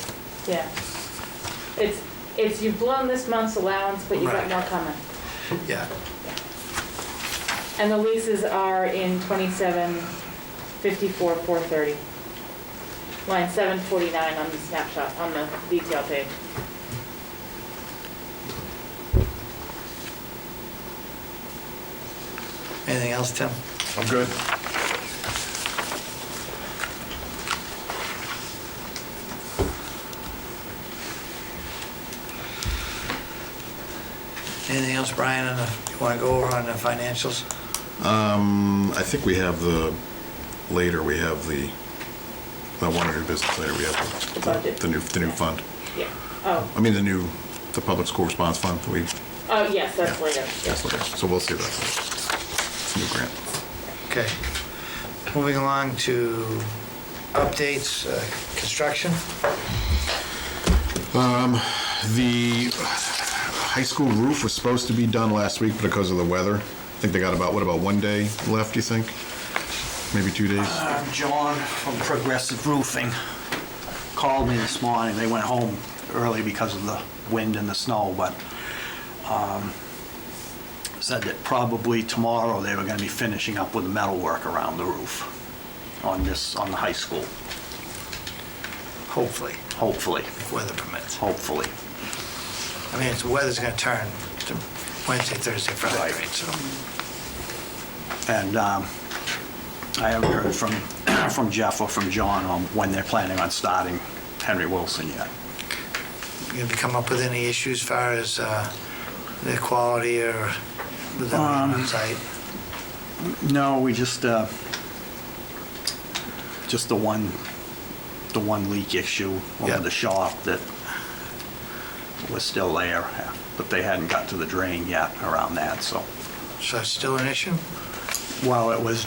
[SPEAKER 3] Yeah. It's you've blown this month's allowance, but you've got
[SPEAKER 1] Right.
[SPEAKER 3] more coming.
[SPEAKER 1] Yeah.
[SPEAKER 3] And the leases are in 2754,430. Line 749 on the snapshot, on the detail page.
[SPEAKER 1] Anything else, Tim?
[SPEAKER 2] I'm good.
[SPEAKER 1] Anything else, Brian, you want to go over on the financials?
[SPEAKER 9] I think we have later we have the one of your business later, we have
[SPEAKER 3] The budget.
[SPEAKER 9] the new fund.
[SPEAKER 3] Yeah. Oh,
[SPEAKER 9] I mean, the public school response fund,
[SPEAKER 3] oh, yes, that's later.
[SPEAKER 9] that's later. So we'll see that. It's a new grant.
[SPEAKER 1] Okay. Moving along to updates, construction.
[SPEAKER 9] The high school roof was supposed to be done last week, but because of the weather, I think they got about 1 day left, you think? Maybe 2 days?
[SPEAKER 10] John from Progressive Roofing called me this morning. They went home early because of the wind and the snow, but said that probably tomorrow they were going to be finishing up with the metal work around the roof on the high school.
[SPEAKER 1] Hopefully,
[SPEAKER 10] Hopefully,
[SPEAKER 1] if weather permits.
[SPEAKER 10] hopefully.
[SPEAKER 1] I mean, the weather's going to turn to Wednesday, Thursday, Friday,
[SPEAKER 10] Right.
[SPEAKER 1] right? So,
[SPEAKER 10] And I haven't heard from Jeff or from John on when they're planning on starting Henry Wilson yet.
[SPEAKER 1] Have you come up with any issues as far as the quality or with the site?
[SPEAKER 10] No, we just the one leak issue over the shop that was still there, but they hadn't got to the drain yet around that, so.
[SPEAKER 1] So it's still an issue?
[SPEAKER 10] Well, it was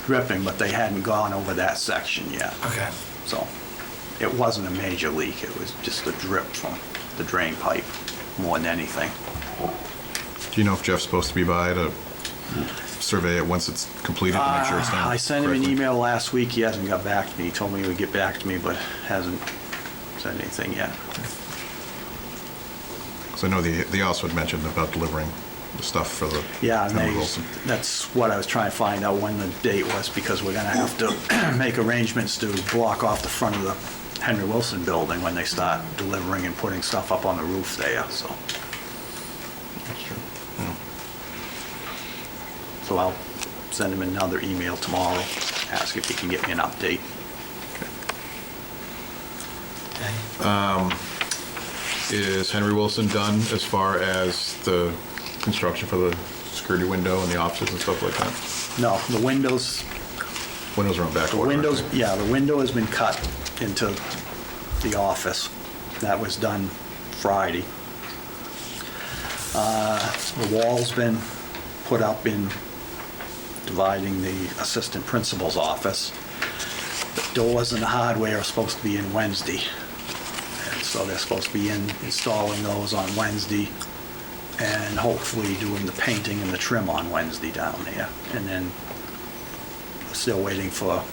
[SPEAKER 10] dripping, but they hadn't gone over that section yet.
[SPEAKER 1] Okay.
[SPEAKER 10] So it wasn't a major leak, it was just a drip from the drain pipe more than anything.
[SPEAKER 9] Do you know if Jeff's supposed to be by to survey it once it's completed to make sure it's done
[SPEAKER 10] I sent him an
[SPEAKER 9] correctly?
[SPEAKER 10] email last week, he hasn't got back to me. He told me he would get back to me, but hasn't said anything yet.
[SPEAKER 9] So I know they also had mentioned about delivering the stuff for the
[SPEAKER 10] Yeah, and
[SPEAKER 9] Henry Wilson.
[SPEAKER 10] that's what I was trying to find out when the date was, because we're gonna have to make arrangements to block off the front of the Henry Wilson building when they start delivering and putting stuff up on the roof there, so.
[SPEAKER 9] That's true. Yeah.
[SPEAKER 10] So I'll send him another email tomorrow, ask if he can get me an update.
[SPEAKER 9] Is Henry Wilson done as far as the construction for the security window and the offices and stuff like that?
[SPEAKER 10] No, the windows,
[SPEAKER 9] Windows are on back
[SPEAKER 10] the
[SPEAKER 9] order.
[SPEAKER 10] windows, yeah, the window has been cut into the office. That was done Friday. The wall's been put up in dividing the assistant principal's office. The doors and the hardware are supposed to be in Wednesday. And so they're supposed to be installing those on Wednesday and hopefully doing the painting and the trim on Wednesday down there. And then still waiting for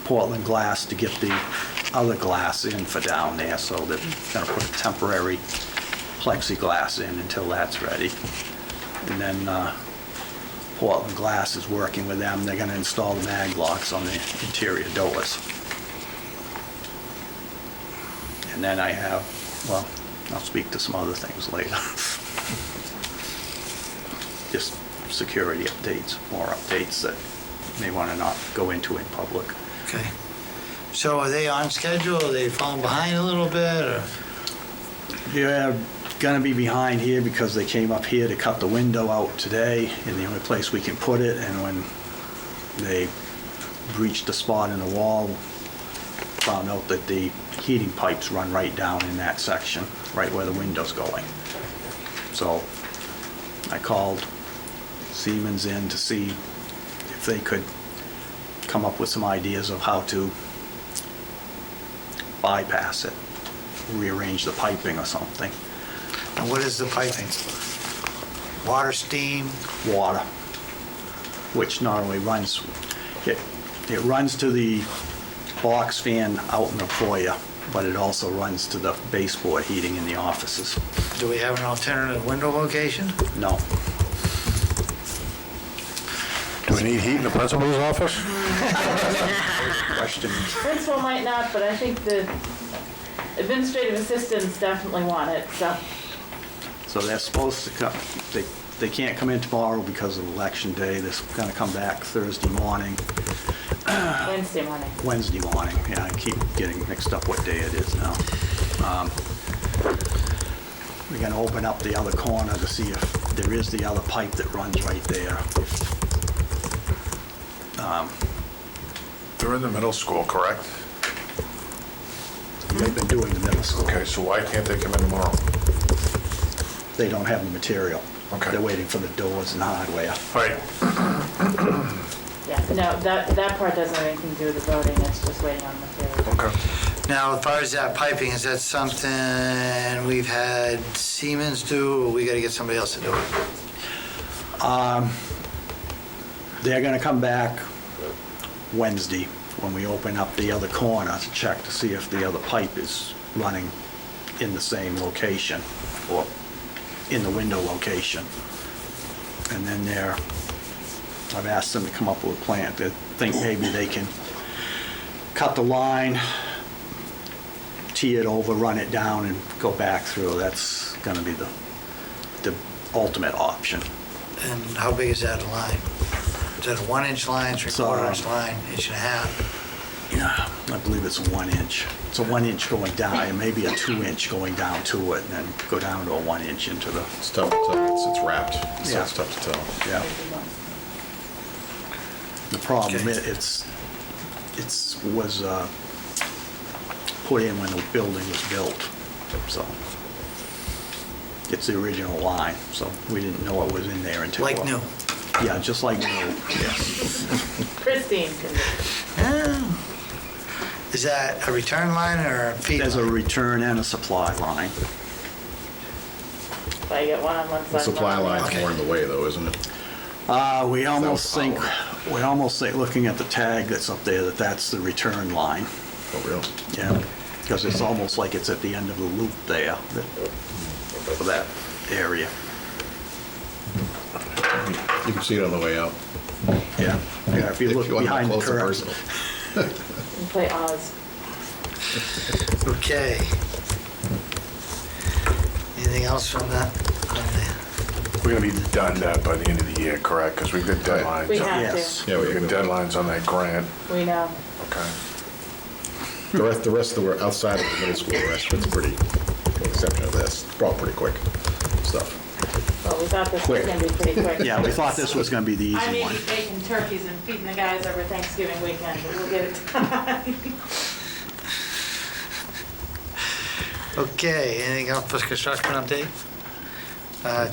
[SPEAKER 10] Portland glass to get the other glass in for down there, so they're gonna put a temporary plexiglass in until that's ready. And then Portland glass is working with them. They're gonna install the mag locks on the interior doors. And then I have, well, I'll speak to some other things later. Just security updates, more updates that may want to not go into in public.
[SPEAKER 1] Okay. So are they on schedule? Are they falling behind a little bit, or?
[SPEAKER 10] They're gonna be behind here because they came up here to cut the window out today, and the only place we can put it, and when they breached a spot in the wall, found out that the heating pipes run right down in that section, right where the window's going. So I called Siemens in to see if they could come up with some ideas of how to bypass it, rearrange the piping or something.
[SPEAKER 1] And what is the piping? Water, steam?
[SPEAKER 10] Water, which not only runs, it runs to the box fan out in the foyer, but it also runs to the baseboard heating in the offices.
[SPEAKER 1] Do we have an alternative window location?
[SPEAKER 10] No.
[SPEAKER 2] Do we need heat in the principal's office?
[SPEAKER 10] Question.
[SPEAKER 3] Principal might not, but I think the administrative assistants definitely want it, so.
[SPEAKER 10] So they're supposed to come, they can't come in tomorrow because of election day. They're gonna come back Thursday morning,
[SPEAKER 3] Wednesday morning.
[SPEAKER 10] Wednesday morning. Yeah, I keep getting mixed up what day it is now. We're gonna open up the other corner to see if there is the other pipe that runs right there.
[SPEAKER 2] They're in the middle school, correct?
[SPEAKER 10] They've been doing the middle school.
[SPEAKER 2] Okay, so why can't they come in tomorrow?
[SPEAKER 10] They don't have the material.
[SPEAKER 2] Okay.
[SPEAKER 10] They're waiting for the doors and hardware.
[SPEAKER 2] Right.
[SPEAKER 3] Yeah, no, that part doesn't have anything to do with the voting, it's just waiting on material.
[SPEAKER 2] Okay.
[SPEAKER 1] Now, as far as that piping, is that something we've had Siemens do, or we gotta get somebody else to do it?
[SPEAKER 10] They're gonna come back Wednesday when we open up the other corner to check to see if the other pipe is running in the same location or in the window location. And then I've asked them to come up with a plan. They think maybe they can cut the line, tee it over, run it down, and go back through. That's gonna be the ultimate option.
[SPEAKER 1] And how big is that line? Is that a 1-inch line, 3/4 inch line, 1.5 inch?
[SPEAKER 10] Yeah, I believe it's a 1 inch. It's a 1 inch going down, and maybe a 2 inch going down to it, and then go down to a 1 inch into the,
[SPEAKER 9] It's tough to tell. It's wrapped, so
[SPEAKER 10] Yeah.
[SPEAKER 9] it's tough to tell.
[SPEAKER 10] yeah. The problem
[SPEAKER 1] Okay.
[SPEAKER 10] is, was put in when the building was built, so. It's the original line, so we didn't know it was in there until.
[SPEAKER 1] Like new?
[SPEAKER 10] Yeah, just like new, yes.
[SPEAKER 3] Christine can
[SPEAKER 1] Is that a return line or a feed
[SPEAKER 10] There's a
[SPEAKER 1] line?
[SPEAKER 10] return and a supply line.
[SPEAKER 3] if I get one on one side.
[SPEAKER 9] The supply
[SPEAKER 3] one on the
[SPEAKER 9] line's
[SPEAKER 1] Okay.
[SPEAKER 9] more in the way, though, isn't it?
[SPEAKER 10] We almost think,
[SPEAKER 9] power.
[SPEAKER 10] looking at the tag that's up there, that's the return line.
[SPEAKER 9] Oh, really?
[SPEAKER 10] Yeah, because it's almost like it's at the end of the loop there, for that area.
[SPEAKER 9] You can see it on the way out.
[SPEAKER 10] Yeah, yeah, if you look
[SPEAKER 9] want to
[SPEAKER 10] behind the
[SPEAKER 9] close and
[SPEAKER 10] curves.
[SPEAKER 9] personal.
[SPEAKER 3] And play Oz.
[SPEAKER 1] Okay. Anything else from that?
[SPEAKER 2] We're gonna be done that by the end of the year, correct? Because we've got deadlines.
[SPEAKER 3] We have
[SPEAKER 10] Yes.
[SPEAKER 3] to.
[SPEAKER 9] Yeah,
[SPEAKER 2] We've got deadlines on that grant,
[SPEAKER 3] We know.
[SPEAKER 2] okay?
[SPEAKER 9] The rest of the work outside of the middle school, the rest of it's pretty, with the exception of this, it's all pretty quick stuff.
[SPEAKER 3] Well, we thought this was
[SPEAKER 9] Quick.
[SPEAKER 3] gonna be pretty quick.
[SPEAKER 10] Yeah, we thought this was gonna be the
[SPEAKER 3] I
[SPEAKER 10] easy
[SPEAKER 3] may
[SPEAKER 10] one.
[SPEAKER 3] be baking turkeys and feeding the guys over Thanksgiving weekend, but we'll get it done.
[SPEAKER 1] Okay, anything else for construction update?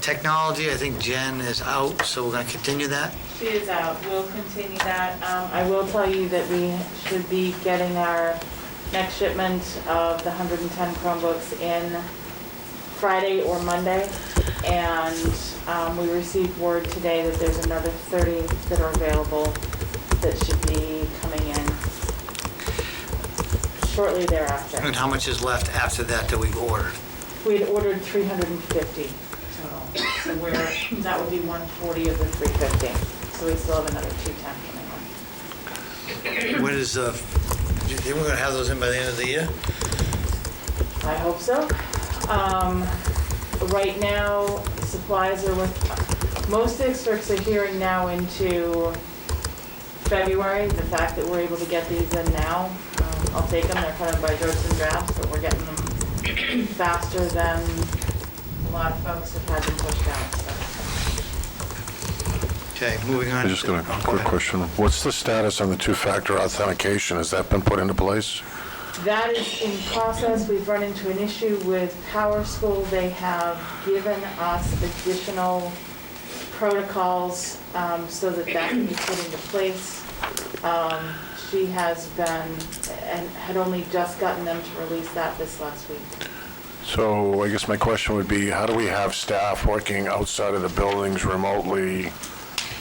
[SPEAKER 1] Technology, I think Jen is out, so we're going to continue that.
[SPEAKER 3] She is out. We'll continue that. I will tell you that we should be getting our next shipment of the 110 Chromebooks in Friday or Monday. And we received word today that there's another 30 that are available that should be coming in shortly thereafter.
[SPEAKER 1] And how much is left after that we've ordered?
[SPEAKER 3] We had ordered 350 total, so that would be 140 of the 350. So we still have another 210 coming in.
[SPEAKER 1] When is, do you think we're going to have those in by the end of the year?
[SPEAKER 3] I hope so. Right now, supplies are with, most districts are hearing now into February. The fact that we're able to get these in now, I'll take them. They're kind of by dribs and drabs, but we're getting them faster than a lot of folks have had them pushed out. So.
[SPEAKER 1] Okay, moving on.
[SPEAKER 2] I just got a quick question. What's the status on the two-factor authentication? Has that been put into place?
[SPEAKER 3] That is in process. We've run into an issue with Power School. They have given us additional protocols so that can be put into place. She has been, and had only just gotten them to release that this last week.
[SPEAKER 2] So I guess my question would be, how do we have staff working outside of the buildings remotely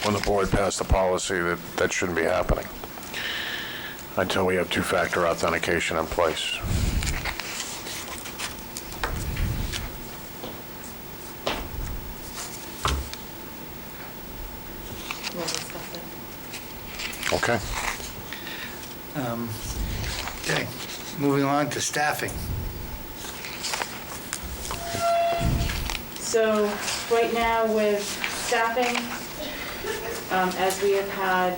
[SPEAKER 2] when the board passed the policy that that shouldn't be happening until we have two-factor authentication in place?
[SPEAKER 3] We'll discuss it.
[SPEAKER 2] Okay.
[SPEAKER 1] Okay, moving on to staffing.
[SPEAKER 3] So right now with staffing, as we have had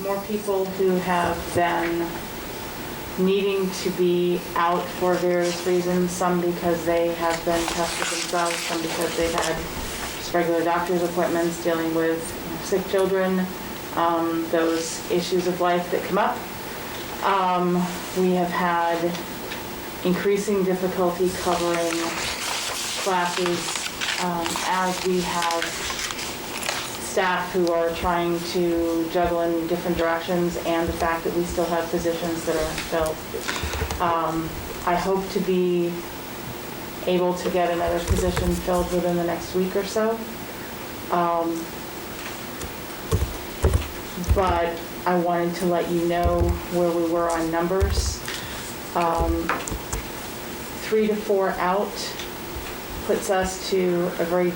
[SPEAKER 3] more people who have been needing to be out for various reasons, some because they have been tested themselves, some because they've had just regular doctor's appointments dealing with sick children, those issues of life that come up. We have had increasing difficulty covering classes as we have staff who are trying to juggle in different directions, and the fact that we still have positions that are filled. I hope to be able to get another position filled within the next week or so. But I wanted to let you know where we were on numbers. 3 to 4 out puts us to a very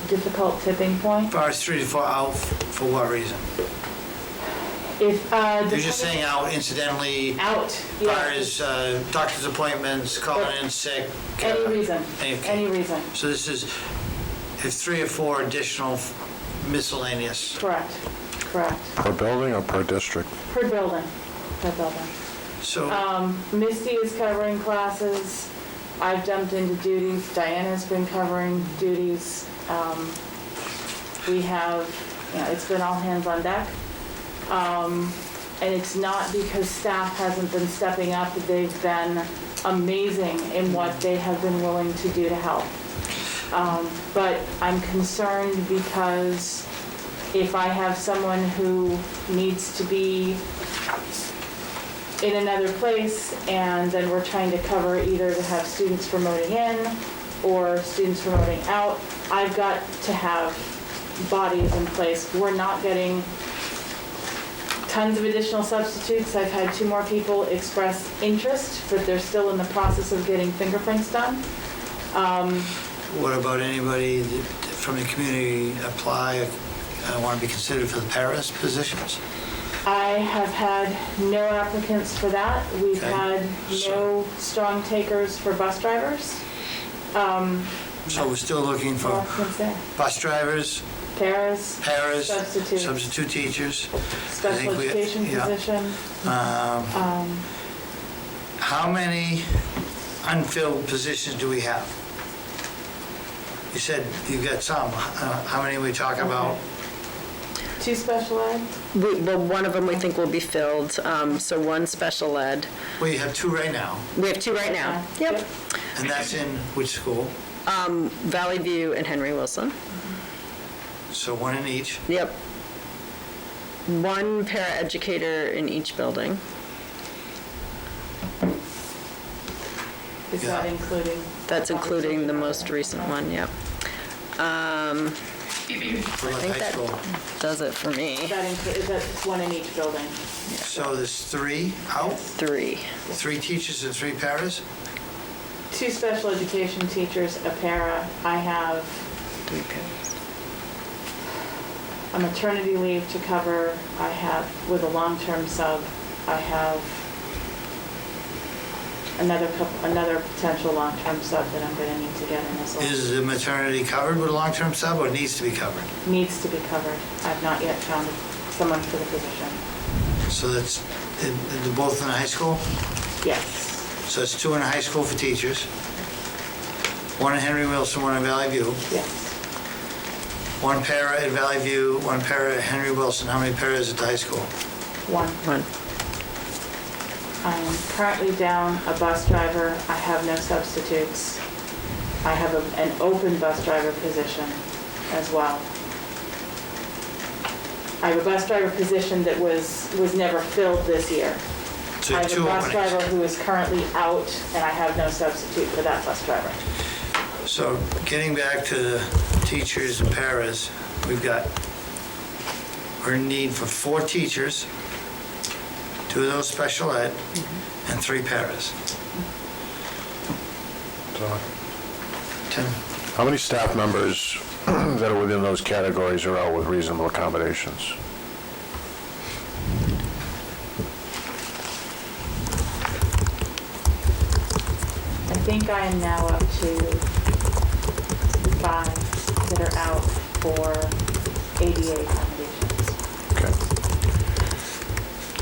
[SPEAKER 3] difficult tipping point.
[SPEAKER 1] As far as 3 to 4 out, for what reason?
[SPEAKER 3] If
[SPEAKER 1] You're just saying out incidentally,
[SPEAKER 3] out,
[SPEAKER 1] as far
[SPEAKER 3] yeah,
[SPEAKER 1] as doctor's appointments, calling in sick.
[SPEAKER 3] any reason,
[SPEAKER 1] Okay.
[SPEAKER 3] any reason,
[SPEAKER 1] So this is, if 3 or 4 additional miscellaneous.
[SPEAKER 3] correct. correct.
[SPEAKER 2] Per building or per district?
[SPEAKER 3] Per building, per building.
[SPEAKER 1] So,
[SPEAKER 3] Misty is covering classes. I've jumped into duties. Diana's been covering duties. We have, it's been all hands on deck. And it's not because staff hasn't been stepping up. They've been amazing in what they have been willing to do to help. But I'm concerned because if I have someone who needs to be in another place and then we're trying to cover either to have students promoting in or students promoting out, I've got to have bodies in place. We're not getting tons of additional substitutes. I've had 2 more people express interest, but they're still in the process of getting fingerprints done.
[SPEAKER 1] what about anybody from the community apply, want to be considered for the paras positions?
[SPEAKER 3] I have had no applicants for that. We've
[SPEAKER 1] Okay.
[SPEAKER 3] had no strong takers for bus drivers.
[SPEAKER 1] So we're still looking
[SPEAKER 3] No
[SPEAKER 1] for
[SPEAKER 3] applicants there.
[SPEAKER 1] bus drivers,
[SPEAKER 3] Paras,
[SPEAKER 1] paras,
[SPEAKER 3] Substitutes.
[SPEAKER 1] substitute teachers.
[SPEAKER 3] special
[SPEAKER 1] think we-
[SPEAKER 3] education
[SPEAKER 1] yeah.
[SPEAKER 3] position.
[SPEAKER 1] How many unfilled positions do we have? You said you got some. How many are we talking about?
[SPEAKER 3] 2 special ed.
[SPEAKER 4] Well, one of them we think will be filled, so 1 special ed.
[SPEAKER 1] Well, you have 2 right now,
[SPEAKER 4] We have 2 right now. Yep.
[SPEAKER 1] and that's in which school?
[SPEAKER 4] Valley View and Henry Wilson.
[SPEAKER 1] So 1 in each.
[SPEAKER 4] Yep. 1 paraeducator in each building.
[SPEAKER 3] Is
[SPEAKER 1] Yeah.
[SPEAKER 3] that including?
[SPEAKER 4] That's including the most recent one, yep.
[SPEAKER 1] For like
[SPEAKER 4] think
[SPEAKER 1] high
[SPEAKER 4] that-
[SPEAKER 1] school.
[SPEAKER 4] Does it for me.
[SPEAKER 3] Is that 1 in each building?
[SPEAKER 1] So there's 3 out,
[SPEAKER 4] 3.
[SPEAKER 1] 3 teachers and 3 paras?
[SPEAKER 3] 2 special education teachers, a para. I have
[SPEAKER 4] 3 pairs.
[SPEAKER 3] a maternity leave to cover. I have, with a long-term sub, I have another potential long-term sub that I'm going to need to get in as well.
[SPEAKER 1] Is the maternity covered with a long-term sub or needs to be covered?
[SPEAKER 3] Needs to be covered. I've not yet found someone for the position.
[SPEAKER 1] So that's, they're both in the high school?
[SPEAKER 3] Yes.
[SPEAKER 1] So it's 2 in the high school for teachers, 1 in Henry Wilson, 1 in Valley View,
[SPEAKER 3] Yes.
[SPEAKER 1] 1 para at Valley View, 1 para at Henry Wilson. How many paras at the high school?
[SPEAKER 3] 1.
[SPEAKER 4] 1.
[SPEAKER 3] I am currently down a bus driver. I have no substitutes. I have an open bus driver position as well. I have a bus driver position that was never filled this year.
[SPEAKER 1] So
[SPEAKER 3] I have a
[SPEAKER 1] 2
[SPEAKER 3] bus
[SPEAKER 1] openings.
[SPEAKER 3] driver who is currently out, and I have no substitute for that bus driver.
[SPEAKER 1] So getting back to the teachers and paras, we're in need for 4 teachers, 2 of those special ed, and 3 paras. Tim?
[SPEAKER 2] How many staff members that are within those categories are out with reasonable accommodations?
[SPEAKER 3] I think I am now up to 5 that are out for ADA accommodations.
[SPEAKER 2] Okay.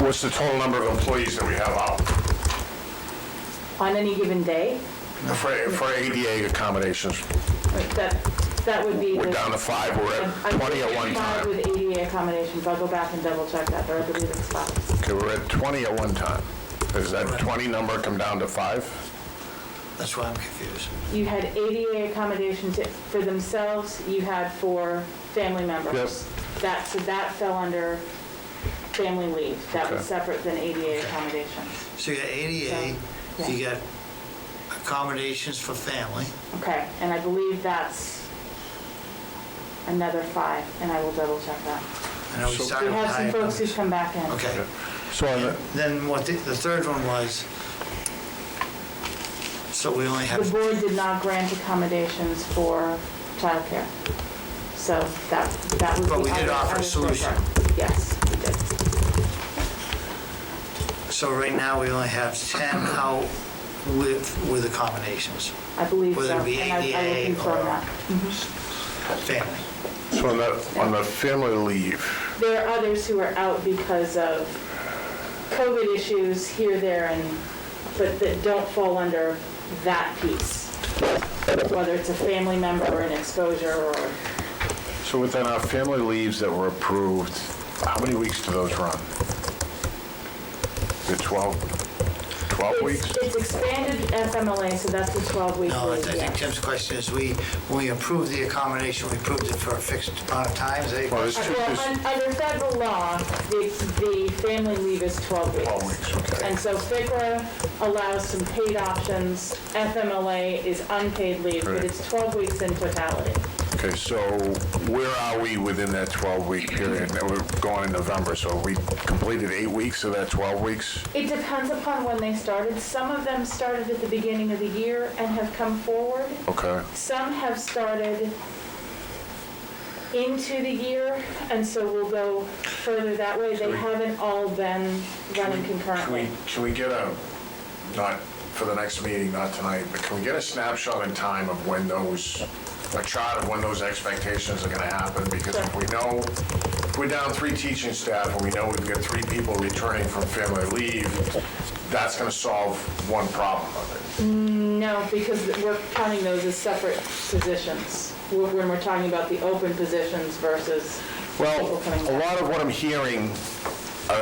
[SPEAKER 2] What's the total number of employees that we have out?
[SPEAKER 3] On any given day,
[SPEAKER 2] For ADA accommodations,
[SPEAKER 3] that would be.
[SPEAKER 2] we're down to 5, we're at 20 at one
[SPEAKER 3] 5
[SPEAKER 2] time.
[SPEAKER 3] with ADA accommodations. I'll go back and double check that, but I believe it's 5.
[SPEAKER 2] Okay, we're at 20 at one time. Does that 20 number come down to 5?
[SPEAKER 1] That's why I'm confused.
[SPEAKER 3] You had ADA accommodations for themselves, you had for family members. So that fell under family leave. That was
[SPEAKER 2] Okay.
[SPEAKER 3] separate than ADA accommodations.
[SPEAKER 1] So you got ADA,
[SPEAKER 3] Yeah.
[SPEAKER 1] you got accommodations for family.
[SPEAKER 3] Okay, and I believe that's another 5, and I will double check that.
[SPEAKER 1] I know we
[SPEAKER 2] So-
[SPEAKER 1] started
[SPEAKER 3] We
[SPEAKER 1] with
[SPEAKER 3] have some
[SPEAKER 1] high.
[SPEAKER 3] folks who've come back in.
[SPEAKER 1] Okay.
[SPEAKER 2] So on the,
[SPEAKER 1] Then what the 3rd one was, so we only
[SPEAKER 3] The
[SPEAKER 1] have,
[SPEAKER 3] board did not grant accommodations for childcare. So that was.
[SPEAKER 1] But we
[SPEAKER 3] the
[SPEAKER 1] did
[SPEAKER 3] other-
[SPEAKER 1] offer a
[SPEAKER 3] other
[SPEAKER 1] solution.
[SPEAKER 3] solution. Yes, we did.
[SPEAKER 1] so right now we only have 10 out with accommodations,
[SPEAKER 3] I believe so.
[SPEAKER 1] Whether it be
[SPEAKER 3] And I will
[SPEAKER 1] ADA
[SPEAKER 3] confirm
[SPEAKER 1] or-
[SPEAKER 3] that.
[SPEAKER 1] family.
[SPEAKER 2] So on the family leave,
[SPEAKER 3] There are others who are out because of COVID issues here, there, but that don't fall under that piece. Whether it's a family member or an exposure or,
[SPEAKER 2] so within our family leaves that were approved, how many weeks do those run? The 12 weeks?
[SPEAKER 3] it's expanded FMLA, so that's the 12-week
[SPEAKER 1] No, I
[SPEAKER 3] leave,
[SPEAKER 1] think
[SPEAKER 3] yeah.
[SPEAKER 1] Tim's question is, when we approved the accommodation, we approved it for a fixed amount of times.
[SPEAKER 2] Well, there's two,
[SPEAKER 3] Well, under federal law, the family leave is 12 weeks.
[SPEAKER 2] 12 weeks, okay.
[SPEAKER 3] And so FICRA allows some paid options, FMLA is unpaid leave, but
[SPEAKER 2] Right.
[SPEAKER 3] it's 12 weeks in totality.
[SPEAKER 2] Okay, so where are we within that 12-week period? Now, we're going in November, so we completed 8 weeks of that 12 weeks?
[SPEAKER 3] It depends upon when they started. Some of them started at the beginning of the year and have come forward.
[SPEAKER 2] Okay.
[SPEAKER 3] Some have started into the year, and so we'll go further that way. They haven't all been running concurrently.
[SPEAKER 2] Can we get not for the next meeting, not tonight, but can we get a snapshot in time of when a chart of when those expectations are gonna happen? Because if we know, if we're down 3 teaching staff and we know we've got 3 people returning from family leave, that's gonna solve one problem of it.
[SPEAKER 3] No, because we're counting those as separate positions. When we're talking about the open positions versus people
[SPEAKER 2] Well,
[SPEAKER 3] coming
[SPEAKER 2] a
[SPEAKER 3] back.
[SPEAKER 2] lot of what I'm hearing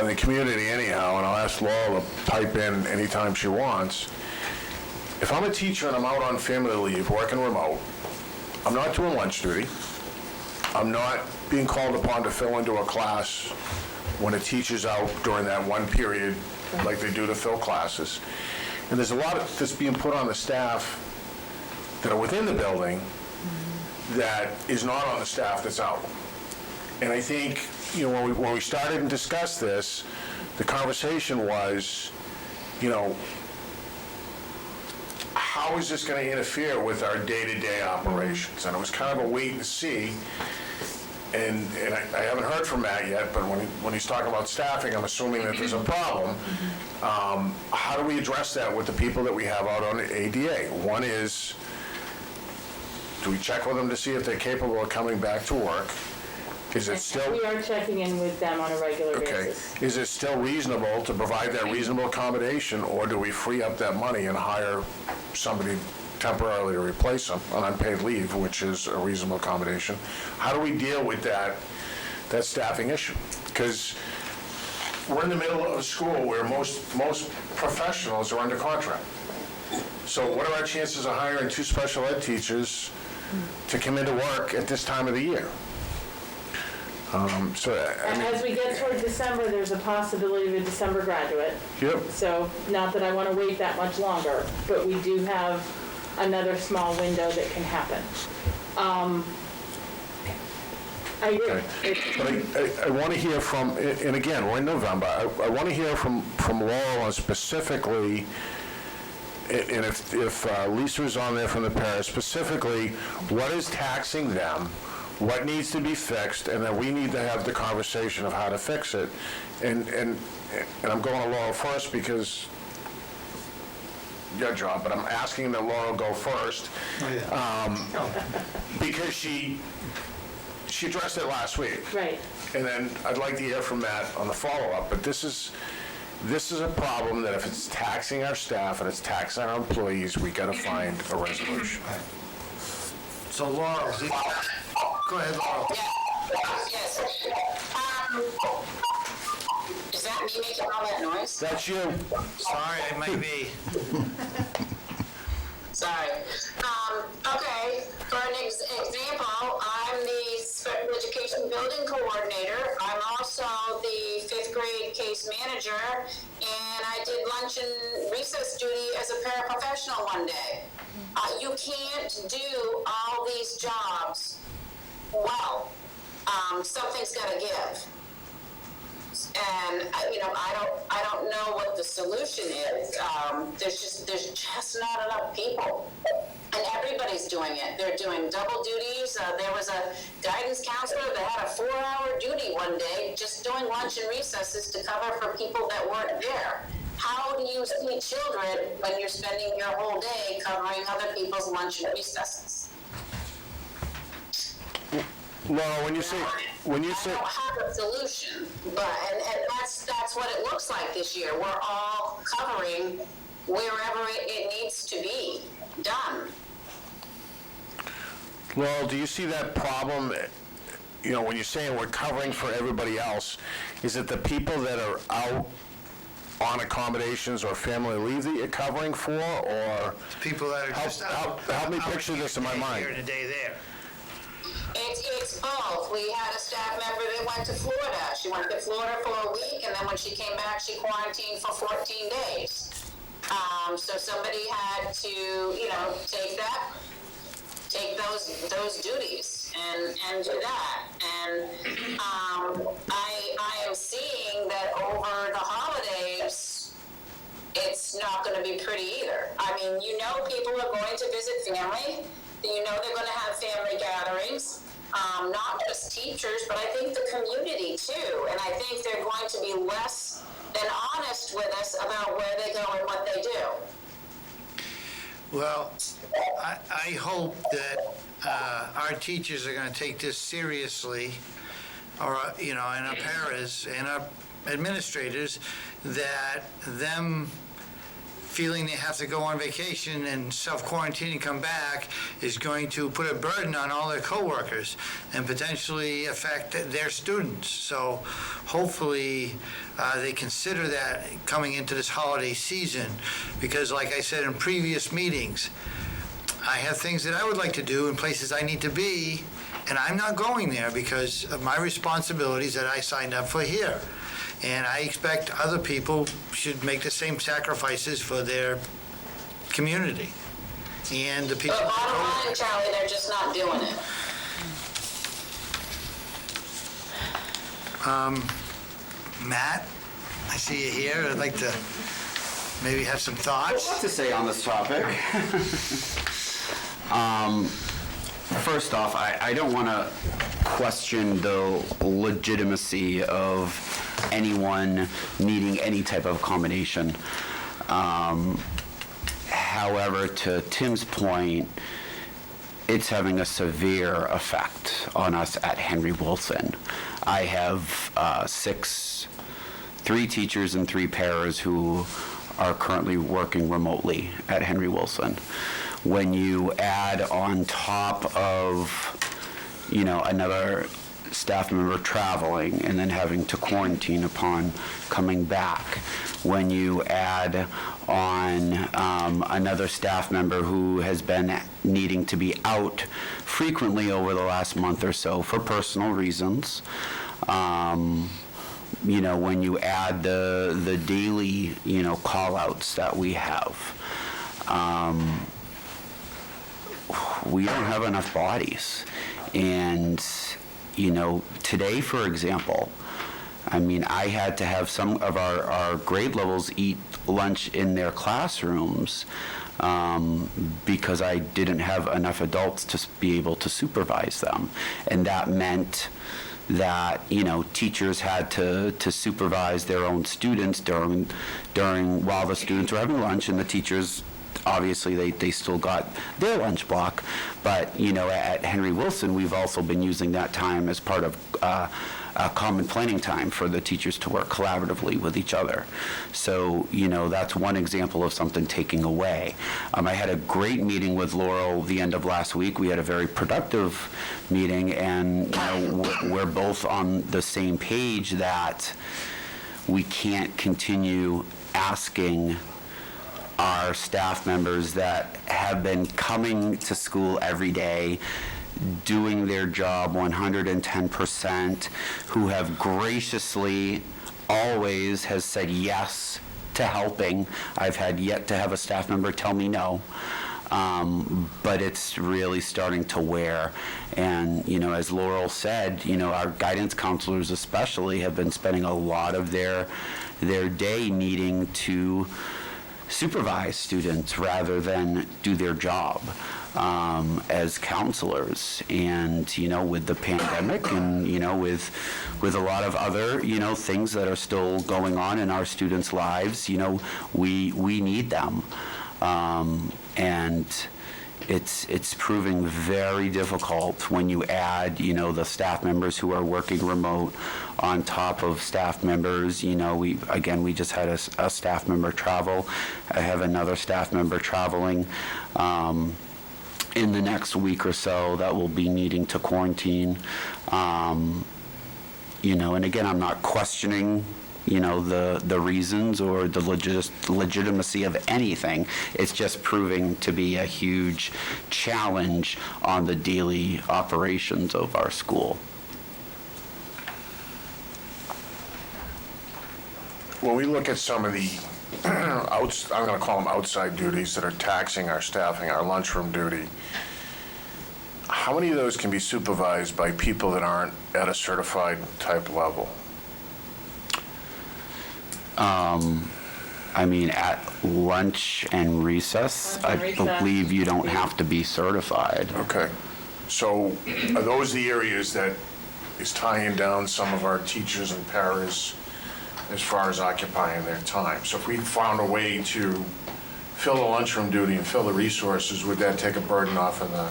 [SPEAKER 2] in the community anyhow, and I'll ask Laura to pipe in anytime she wants, if I'm a teacher and I'm out on family leave, working remote, I'm not doing lunch duty, I'm not being called upon to fill into a class when a teacher's out during that one period, like they do to fill classes. And there's a lot that's being put on the staff that are within the building that is not on the staff that's out. And I think, when we started and discussed this, the conversation was, how is this going to interfere with our day-to-day operations? And it was kind of a wait and see. And I haven't heard from Matt yet, but when he's talking about staffing, I'm assuming that there's a problem. How do we address that with the people that we have out on ADA? One is, do we check with them to see if they're capable of coming back to work? Is it still...
[SPEAKER 3] We are checking in with them on a regular
[SPEAKER 2] Okay.
[SPEAKER 3] basis.
[SPEAKER 2] Is it still reasonable to provide that reasonable accommodation, or do we free up that money and hire somebody temporarily to replace them on unpaid leave, which is a reasonable accommodation? How do we deal with that staffing issue? Because we're in the middle of a school where most professionals are under contract. So what are our chances of hiring 2 special ed teachers to come into work at this time of the year?
[SPEAKER 3] As we get toward December, there's a possibility of a December graduate.
[SPEAKER 2] Yep.
[SPEAKER 3] So not that I want to wait that much longer, but we do have another small window that can happen. I agree.
[SPEAKER 2] Okay. But I want to hear from, and again, we're in November, I want to hear from Laurel on specifically, and if Lisa is on there from the parents, specifically, what is taxing them, what needs to be fixed, and then we need to have the conversation of how to fix it. And I'm going to Laurel first because your job, but I'm asking that Laurel go first. Because she addressed it last week.
[SPEAKER 3] Right.
[SPEAKER 2] And then I'd like to hear from Matt on the follow-up, but this is a problem that if it's taxing our staff and it's taxing our employees, we gotta find a resolution.
[SPEAKER 1] So Laurel, go ahead, Laurel.
[SPEAKER 7] Yes. Is that me making all that noise?
[SPEAKER 2] That's you.
[SPEAKER 1] Sorry, it might be.
[SPEAKER 7] Sorry. Okay, for an example, I'm the special education building coordinator. I'm also the 5th grade case manager, and I did lunch and recess duty as a paraprofessional one day. You can't do all these jobs well. Something's got to give. And I don't know what the solution is. There's just not enough people, and everybody's doing it. They're doing double duties. There was a guidance counselor that had a 4-hour duty one day, just doing lunch and recesses to cover for people that weren't there. How do you see children when you're spending your whole day covering other people's lunch and recesses?
[SPEAKER 2] Laura, when you say,
[SPEAKER 7] I don't have a solution, but, and that's what it looks like this year. We're all covering wherever it needs to be done.
[SPEAKER 2] Laurel, do you see that problem, you know, when you're saying we're covering for everybody else, is it the people that are out on accommodations or family leave that you're covering for, or?
[SPEAKER 1] People that are just out.
[SPEAKER 2] Help me picture this in my mind.
[SPEAKER 1] Here and a day there.
[SPEAKER 7] It's both. We had a staff member that went to Florida. She went to Florida for a week, and then when she came back, she quarantined for 14 days. So somebody had to, you know, take those duties and do that. And I am seeing that over the holidays, it's not going to be pretty either. I mean, you know, people are going to visit family. You know, they're going to have family gatherings. Not just teachers, but I think the community too. And I think they're going to be less than honest with us about where they go and what they do.
[SPEAKER 1] Well, I hope that our teachers are going to take this seriously, or, you know, and our paras and our administrators, that them feeling they have to go on vacation and self-quarantine and come back is going to put a burden on all their coworkers and potentially affect their students. So hopefully they consider that coming into this holiday season, because like I said in previous meetings, I have things that I would like to do in places I need to be, and I'm not going there because of my responsibilities that I signed up for here. And I expect other people should make the same sacrifices for their community and the people.
[SPEAKER 7] But bottom line, Charlie, they're just not doing it.
[SPEAKER 1] Matt, I see you here. I'd like to maybe have some thoughts.
[SPEAKER 8] What to say on this topic? First off, I don't want to question the legitimacy of anyone needing any type of accommodation. However, to Tim's point, it's having a severe effect on us at Henry Wilson. I have 3 teachers and 3 paras who are currently working remotely at Henry Wilson. When you add on top of, you know, another staff member traveling and then having to quarantine upon coming back, when you add on another staff member who has been needing to be out frequently over the last month or so for personal reasons, you know, when you add the daily, you know, call-outs that we have, we don't have enough bodies. And, you know, today, for example, I mean, I had to have some of our grade levels eat lunch in their classrooms because I didn't have enough adults to be able to supervise them. And that meant that, you know, teachers had to supervise their own students during while the students were having lunch, and the teachers, obviously, they still got their lunch block. But, you know, at Henry Wilson, we've also been using that time as part of common planning time for the teachers to work collaboratively with each other. So, you know, that's one example of something taking away. I had a great meeting with Laurel the end of last week. We had a very productive meeting, and, you know, we're both on the same page that we can't continue asking our staff members that have been coming to school every day, doing their job 110%, who have graciously always has said yes to helping. I've had yet to have a staff member tell me no. But it's really starting to wear. And, you know, as Laurel said, you know, our guidance counselors especially have been spending a lot of their day needing to supervise students rather than do their job as counselors. And, you know, with the pandemic and, you know, with a lot of other, you know, things that are still going on in our students' lives, you know, we need them. And, It's proving very difficult when you add, the staff members who are working remote on top of staff members. We just had a staff member travel. I have another staff member traveling in the next week or so that will be needing to quarantine. And again, I'm not questioning the reasons or the legitimacy of anything. It's just proving to be a huge challenge on the daily operations of our school.
[SPEAKER 2] When we look at some of the, I'm going to call them outside duties that are taxing our staffing, our lunchroom duty, how many of those can be supervised by people that aren't at a certified type level?
[SPEAKER 8] At lunch and recess,
[SPEAKER 3] Lunch and
[SPEAKER 8] I
[SPEAKER 3] recess.
[SPEAKER 8] believe you don't have to be certified.
[SPEAKER 2] Okay. So are those the areas that is tying down some of our teachers and paras as far as occupying their time? So if we found a way to fill the lunchroom duty and fill the resources, would that take a burden off of the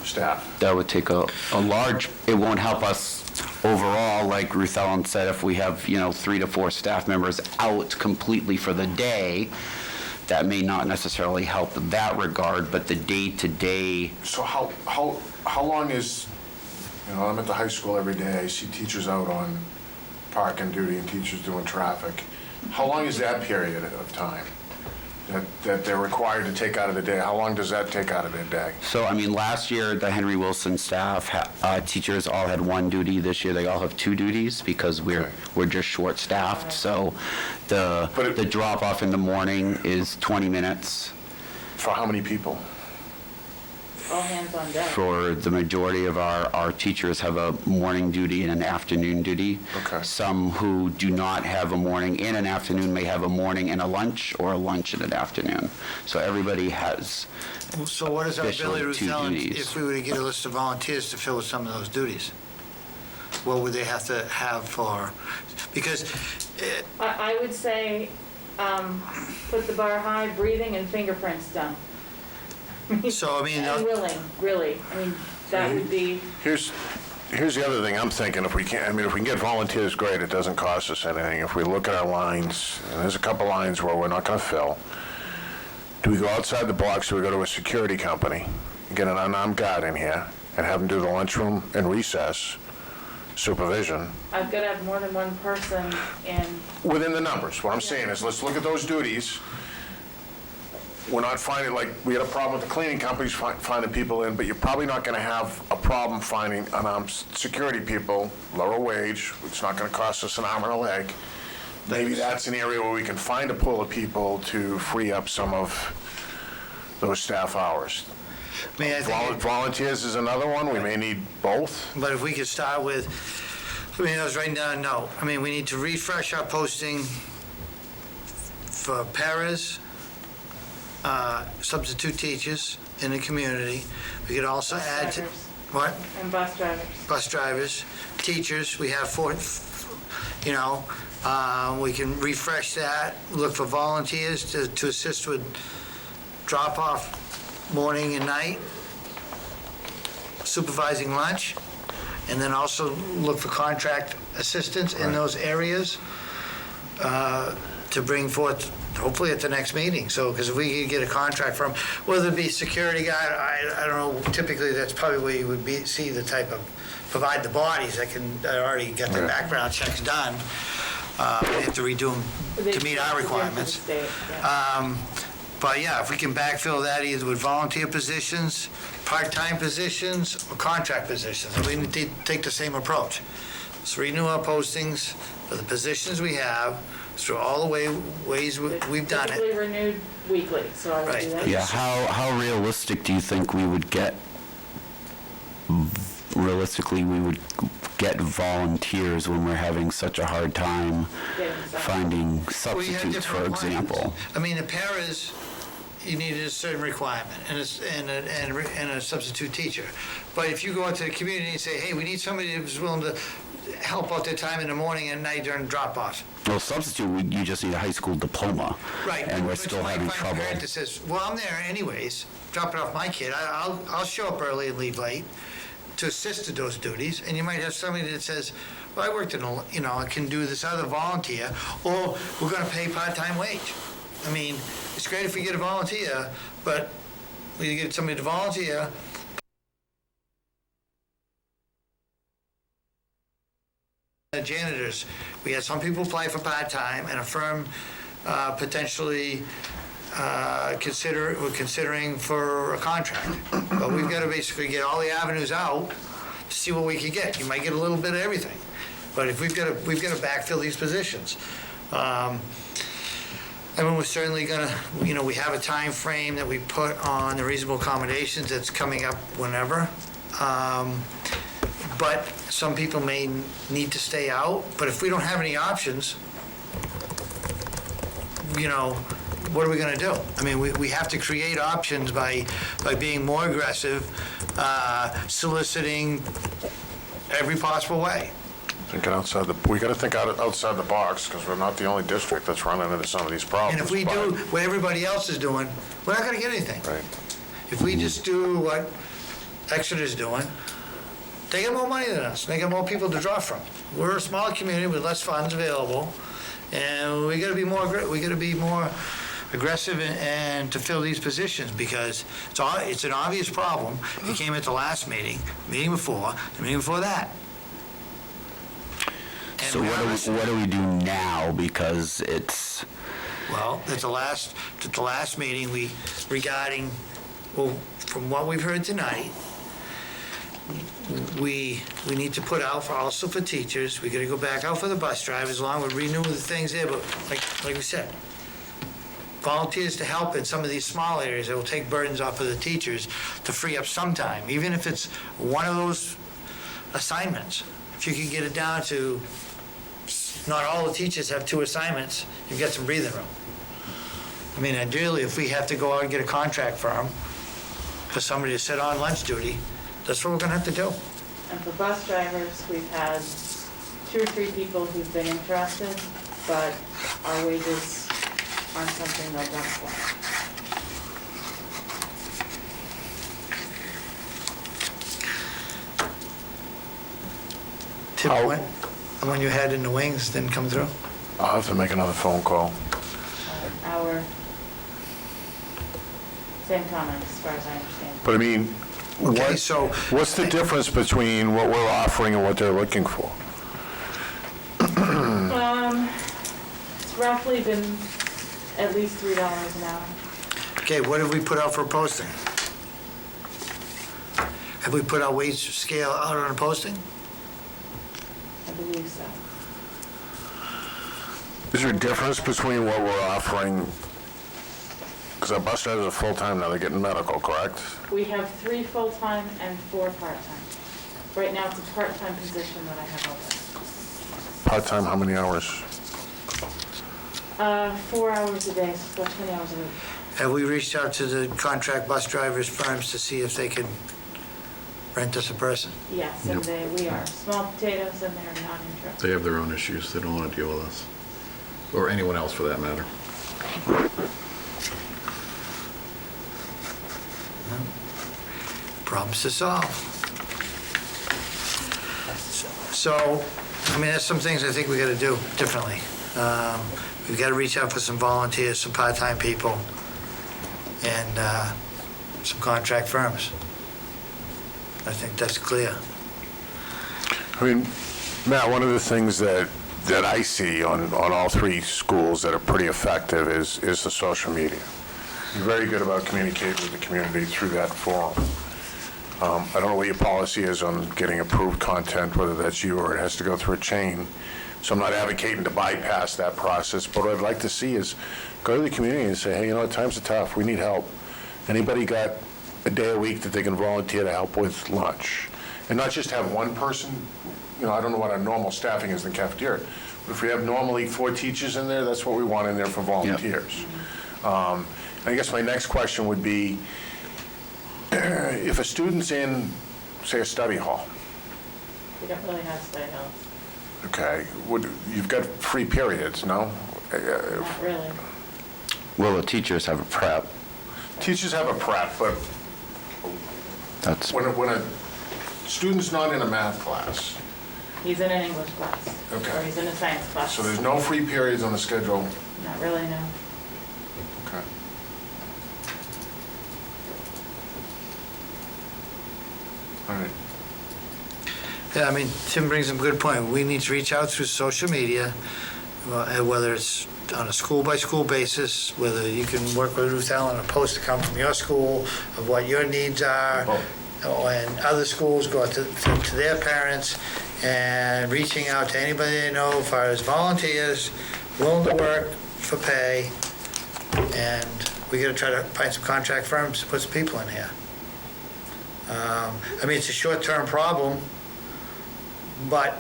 [SPEAKER 2] staff?
[SPEAKER 8] That would take a large, it won't help us overall, like Ruth Ellen said, if we have, 3 to 4 staff members out completely for the day, that may not necessarily help in that regard, but the day-to-day.
[SPEAKER 2] So how long is, I'm at the high school every day, I see teachers out on parking duty and teachers doing traffic. How long is that period of time that they're required to take out of the day? How long does that take out of their day?
[SPEAKER 8] So, last year, the Henry Wilson staff, teachers all had 1 duty. This year, they all have 2 duties because we're just short-staffed. So the drop-off in the morning is 20 minutes.
[SPEAKER 2] For how many people?
[SPEAKER 3] All hands on deck.
[SPEAKER 8] For the majority of our teachers have a morning duty and an afternoon duty.
[SPEAKER 2] Okay.
[SPEAKER 8] Some who do not have a morning and an afternoon may have a morning and a lunch, or a lunch and an afternoon. So everybody has
[SPEAKER 1] So what is our
[SPEAKER 8] officially
[SPEAKER 1] ability,
[SPEAKER 8] 2
[SPEAKER 1] Ruth Ellen,
[SPEAKER 8] duties.
[SPEAKER 1] if we were to get a list of volunteers to fill some of those duties? What would they have to have for, because,
[SPEAKER 3] I would say, put the bar high, breathing and fingerprints done.
[SPEAKER 1] so,
[SPEAKER 3] And willing, really. That would be,
[SPEAKER 2] Here's the other thing I'm thinking, if we can get volunteers, great, it doesn't cost us anything. If we look at our lines, and there's a couple lines where we're not going to fill, do we go outside the box, or we go to a security company, get an unarmed guard in here, and have them do the lunchroom and recess supervision?
[SPEAKER 3] I've got to have more than one person in.
[SPEAKER 2] Within the numbers. What I'm saying is, let's look at those duties. We're not finding, like, we had a problem with the cleaning companies finding people in, but you're probably not going to have a problem finding unarmed security people, lower wage, it's not going to cost us an arm and a leg. Maybe that's an area where we can find a pool of people to free up some of those staff hours.
[SPEAKER 1] I think,
[SPEAKER 2] Volunteers is another one, we may need both.
[SPEAKER 1] but if we could start with, I was writing down a note. We need to refresh our posting for paras, substitute teachers in the community. We could also add to,
[SPEAKER 3] Drivers.
[SPEAKER 1] what?
[SPEAKER 3] And bus drivers.
[SPEAKER 1] Bus drivers, teachers, we have 4, we can refresh that, look for volunteers to assist with drop-off morning and night, supervising lunch, and then also look for contract assistance in those areas to bring forth, hopefully at the next meeting. So, because if we could get a contract from, whether it be security guy, I don't know, typically that's probably where you would see the type of, provide the bodies that already got their background checks done. We have to redo them to meet our requirements. But yeah, if we can backfill that either with volunteer positions, part-time positions, or contract positions, and we need to take the same approach. Let's renew our postings for the positions we have, through all the ways we've done
[SPEAKER 3] Typically
[SPEAKER 1] it.
[SPEAKER 3] renewed weekly, so I would do
[SPEAKER 1] Right.
[SPEAKER 3] that.
[SPEAKER 8] Yeah, how realistic do you think we would get volunteers when we're having such a hard time
[SPEAKER 3] Getting some.
[SPEAKER 8] finding
[SPEAKER 1] We have
[SPEAKER 8] substitutes, for
[SPEAKER 1] different
[SPEAKER 8] example?
[SPEAKER 1] requirements. The paras, you needed a certain requirement, and a substitute teacher. But if you go into the community and say, hey, we need somebody who's willing to help out their time in the morning and night during drop-off,
[SPEAKER 8] Well, substitute, you just need a high school diploma.
[SPEAKER 1] Right.
[SPEAKER 8] And we're
[SPEAKER 1] but
[SPEAKER 8] still
[SPEAKER 1] you might
[SPEAKER 8] having
[SPEAKER 1] find a
[SPEAKER 8] trouble.
[SPEAKER 1] parent that says, well, I'm there anyways, dropping off my kid. I'll show up early and leave late to assist in those duties. And you might have somebody that says, well, I worked in a, I can do this other volunteer, or we're going to pay part-time wage. I mean, it's great if we get a volunteer, but we get somebody to volunteer. Janitors, we had some people apply for part-time, and a firm potentially we're considering for a contract. But we've got to basically get all the avenues out to see what we can get. You might get a little bit of everything, but if we've got to backfill these positions. I mean, we're certainly gonna, we have a time frame that we put on the reasonable accommodations that's coming up whenever. But some people may need to stay out, but if we don't have any options, what are we gonna do? I mean, we have to create options by being more aggressive, soliciting every possible way.
[SPEAKER 2] We got to think outside the box, because we're not the only district that's running into some of these problems.
[SPEAKER 1] And if we do what everybody else is doing, we're not gonna get anything.
[SPEAKER 2] Right.
[SPEAKER 1] If we just do what Exeter's doing, they get more money than us. They get more people to draw from. We're a smaller community with less funds available, and we got to be more aggressive and to fill these positions, because it's an obvious problem. It came at the last meeting before, the meeting before that. And
[SPEAKER 8] So what do we do now, because it's...
[SPEAKER 1] Well, at the last meeting, from what we've heard tonight, we need to put out also for teachers. We got to go back out for the bus drivers, along with renew the things there. But like we said, volunteers to help in some of these small areas that will take burdens off of the teachers to free up some time, even if it's one of those assignments. If you can get it down to not all the teachers have 2 assignments, you've got some breathing room. I mean, ideally, if we have to go out and get a contract firm for somebody to sit on lunch duty, that's what we're gonna have to do.
[SPEAKER 3] And for bus drivers, we've had 2 or 3 people who've been interested, but our wages aren't something they'll jump for.
[SPEAKER 1] Tip, when you had in the wings didn't come through?
[SPEAKER 2] I'll have to make another phone call.
[SPEAKER 3] Same comment, as far as I understand.
[SPEAKER 2] But I mean,
[SPEAKER 1] Okay, so
[SPEAKER 2] what's the difference between what we're offering and what they're looking for?
[SPEAKER 3] It's roughly been at least $3 an hour.
[SPEAKER 1] okay, what have we put out for a posting? Have we put our wage scale out on a posting?
[SPEAKER 3] I believe so.
[SPEAKER 2] Is there a difference between what we're offering? Because our bus drivers are full-time now, they're getting medical, correct?
[SPEAKER 3] We have 3 full-time and 4 part-time. Right now, it's a part-time position that I have open.
[SPEAKER 2] Part-time, how many hours?
[SPEAKER 3] 4 hours a day, so about 20 hours a week.
[SPEAKER 1] Have we reached out to the contract bus drivers firms to see if they could rent us a person?
[SPEAKER 3] Yes, and we are small potatoes, and they're not interested.
[SPEAKER 9] They have their own issues. They don't want to deal with us, or anyone else for that matter.
[SPEAKER 1] Problems to solve. So, I mean, that's some things I think we got to do differently. We've got to reach out for some volunteers, some part-time people, and some contract firms. I think that's clear.
[SPEAKER 2] I mean, Matt, one of the things that I see on all 3 schools that are pretty effective is the social media. You're very good about communicating with the community through that forum. I don't know what your policy is on getting approved content, whether that's you or it has to go through a chain. So I'm not advocating to bypass that process, but what I'd like to see is go to the community and say, hey, times are tough, we need help. Anybody got a day a week that they can volunteer to help with lunch? And not just have one person, I don't know what our normal staffing is in the cafeteria, but if we have normally 4 teachers in there, that's what we want in there for volunteers. I guess my next question would be, if a student's in, say, a study hall,
[SPEAKER 3] We don't really have study halls.
[SPEAKER 2] Okay, you've got free periods, no?
[SPEAKER 3] Not really.
[SPEAKER 8] Well, the teachers have a prep.
[SPEAKER 2] Teachers have a prep, but
[SPEAKER 8] That's,
[SPEAKER 2] when a student's not in a math class,
[SPEAKER 3] He's in an English class.
[SPEAKER 2] Okay.
[SPEAKER 3] Or he's in a science class.
[SPEAKER 2] so there's no free periods on the schedule.
[SPEAKER 3] Not really, no.
[SPEAKER 2] Okay. All right.
[SPEAKER 1] Yeah, I mean, Tim brings up a good point. We need to reach out through social media, whether it's on a school-by-school basis, whether you can work with Ruth Ellen and post to come from your school of what your needs are, and other schools go out to their parents, and reaching out to anybody they know as far as volunteers, willing to work for pay, and we got to try to find some contract firms to put some people in here. I mean, it's a short-term problem, but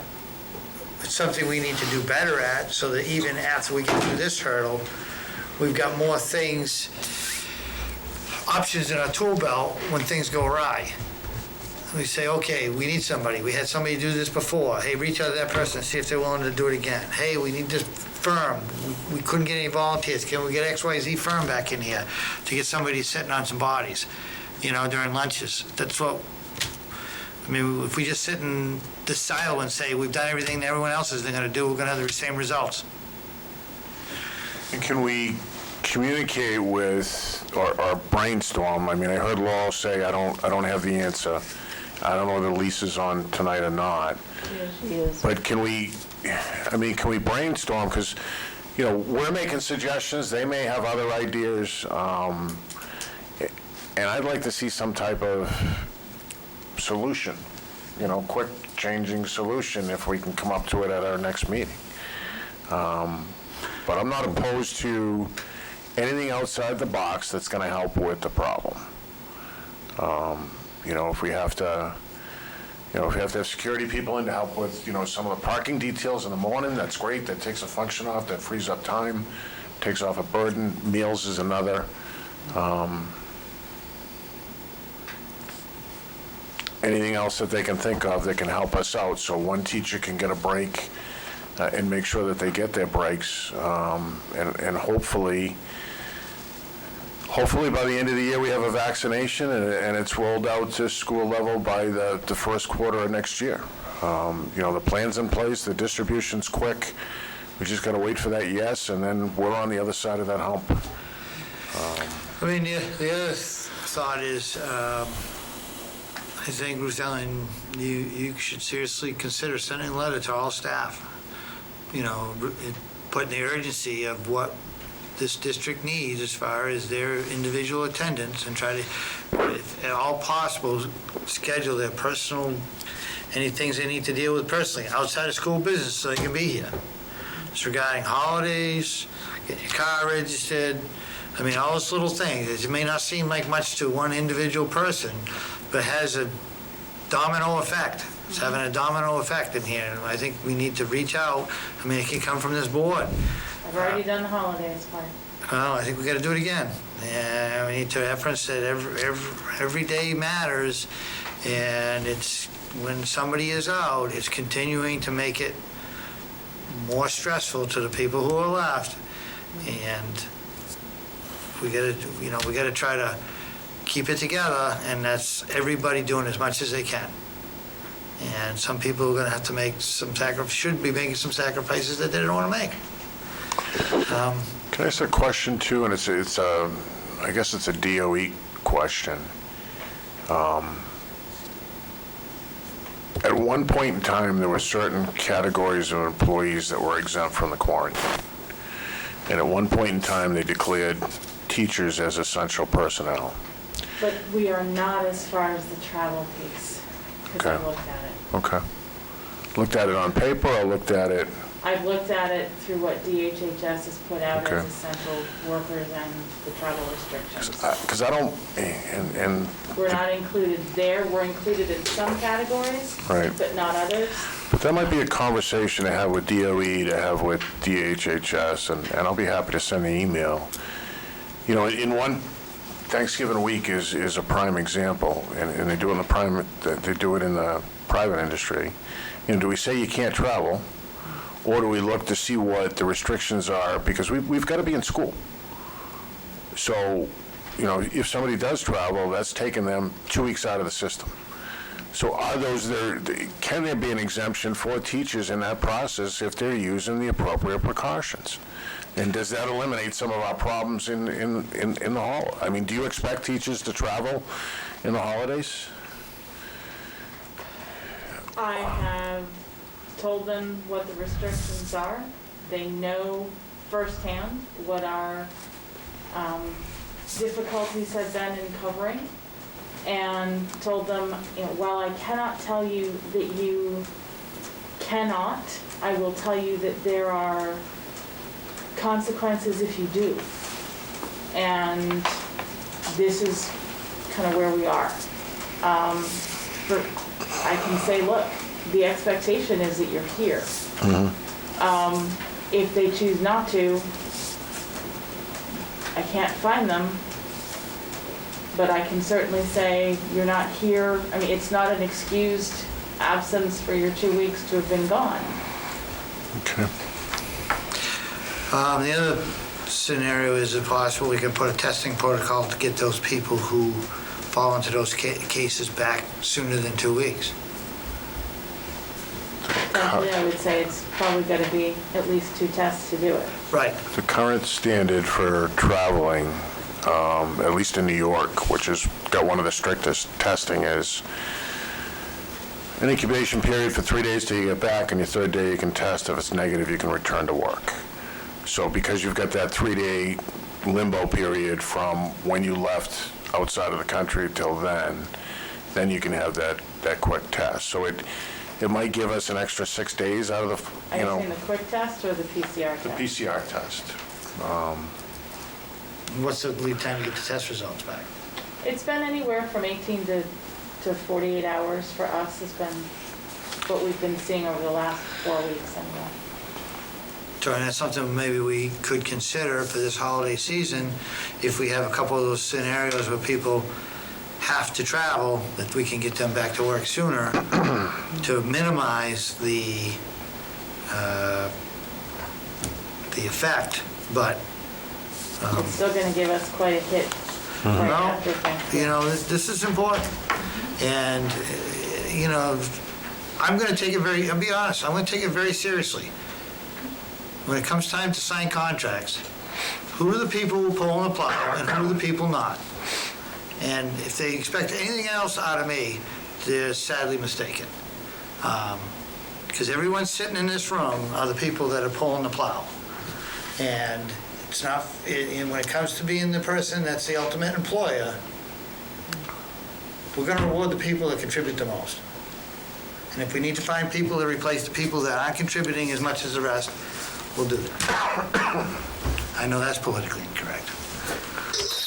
[SPEAKER 1] it's something we need to do better at, so that even after we get through this hurdle, we've got more things, options in our tool belt when things go awry. We say, okay, we need somebody. We had somebody do this before. Hey, reach out to that person and see if they're willing to do it again. Hey, we need this firm. We couldn't get any volunteers. Can we get XYZ firm back in here to get somebody sitting on some bodies, during lunches? That's what, I mean, if we just sit in the silo and say, we've done everything that everyone else is going to do, we're going to have the same results.
[SPEAKER 2] And can we communicate with or brainstorm? I mean, I heard Laurel say, I don't have the answer. I don't know whether Lisa's on tonight or not.
[SPEAKER 3] Yeah, she is.
[SPEAKER 2] But can we brainstorm? Because, we're making suggestions. They may have other ideas. And I'd like to see some type of solution, quick changing solution if we can come up to it at our next meeting. But I'm not opposed to anything outside the box that's going to help with the problem. If we have to, have security people in to help with, some of the parking details in the morning, that's great. That takes a function off, that frees up time, takes off a burden. Meals is another. Anything else that they can think of that can help us out, so one teacher can get a break and make sure that they get their breaks, and hopefully by the end of the year, we have a vaccination and it's rolled out to school level by the first quarter of next year. The plan's in place, the distribution's quick. We just got to wait for that yes, and then we're on the other side of that hump.
[SPEAKER 1] I mean, the other thought is, I think, Ruth Ellen, you should seriously consider sending a letter to all staff, putting the urgency of what this district needs as far as their individual attendance, and try to, if at all possible, schedule their personal, any things they need to deal with personally, outside of school business, so they can be here. It's regarding holidays, getting your car registered, I mean, all those little things. It may not seem like much to one individual person, but it has a domino effect. It's having a domino effect in here, and I think we need to reach out. I mean, it can come from this board.
[SPEAKER 3] I've already done the holidays part.
[SPEAKER 1] Well, I think we got to do it again. And we need to reference that every day matters, and it's, when somebody is out, it's continuing to make it more stressful to the people who are left. And we got to try to keep it together, and that's everybody doing as much as they can. And some people are going to have to make should be making some sacrifices that they don't want to make.
[SPEAKER 2] Can I ask a question too? And it's I guess it's a DOE question. At one point in time, there were certain categories of employees that were exempt from the quarantine. And at one point in time, they declared teachers as essential personnel.
[SPEAKER 3] But we are not as far as the travel piece, because
[SPEAKER 2] Okay.
[SPEAKER 3] I've looked at it.
[SPEAKER 2] Okay. Looked at it on paper, or looked at it?
[SPEAKER 3] I've looked at it through what DHHS has put out
[SPEAKER 2] Okay.
[SPEAKER 3] as essential workers and the travel restrictions.
[SPEAKER 2] Because I don't, and
[SPEAKER 3] We're not included there, we're included in some categories,
[SPEAKER 2] Right.
[SPEAKER 3] but not others.
[SPEAKER 2] but that might be a conversation to have with DOE, to have with DHHS, and I'll be happy to send the email. In one, Thanksgiving week is a prime example, and they do it in the private industry. Do we say you can't travel? Or do we look to see what the restrictions are? Because we've got to be in school. So, you know, if somebody does travel, that's taking them 2 weeks out of the system. So are those there, can there be an exemption for teachers in that process if they're using the appropriate precautions? And does that eliminate some of our problems in the hall? I mean, do you expect teachers to travel in the holidays?
[SPEAKER 3] I have told them what the restrictions are. They know firsthand what our difficulties have been in covering, and told them, you know, while I cannot tell you that you cannot, I will tell you that there are consequences if you do. And this is kind of where we are. I can say, look, the expectation is that you're here. If they choose not to, I can't find them, but I can certainly say you're not here. I mean, it's not an excused absence for your 2 weeks to have been gone.
[SPEAKER 2] Okay.
[SPEAKER 1] The other scenario is, if possible, we can put a testing protocol to get those people who fall into those cases back sooner than 2 weeks.
[SPEAKER 3] Essentially, I would say it's probably going to be at least 2 tests to do it.
[SPEAKER 1] Right.
[SPEAKER 2] The current standard for traveling, at least in New York, which has got one of the strictest testing, is an incubation period for 3 days till you get back, and your 3rd day you can test. If it's negative, you can return to work. So because you've got that 3-day limbo period from when you left outside of the country till then you can have that quick test. So it might give us an extra 6 days out of the,
[SPEAKER 3] Are
[SPEAKER 2] you
[SPEAKER 3] you
[SPEAKER 2] know,
[SPEAKER 3] saying the quick test or the PCR
[SPEAKER 2] the
[SPEAKER 3] test?
[SPEAKER 2] PCR test.
[SPEAKER 1] What's the lead time to get the test results back?
[SPEAKER 3] It's been anywhere from 18 to 48 hours for us has been what we've been seeing over the last 4 weeks anyway.
[SPEAKER 1] So, and that's something maybe we could consider for this holiday season, if we have a couple of those scenarios where people have to travel, that we can get them back to work sooner to minimize the effect, but
[SPEAKER 3] It's still going to give us quite a hit right
[SPEAKER 1] Well,
[SPEAKER 3] after Thanksgiving.
[SPEAKER 1] you know, this is important. And, you know, I'm going to take it I'll be honest, I'm going to take it very seriously. When it comes time to sign contracts, who are the people who pull on the plow and who are the people not? And if they expect anything else out of me, they're sadly mistaken. Because everyone sitting in this room are the people that are pulling the plow. And it's not, and when it comes to being the person that's the ultimate employer, we're going to reward the people that contribute the most. And if we need to find people to replace the people that aren't contributing as much as the rest, we'll do that. I know that's politically incorrect.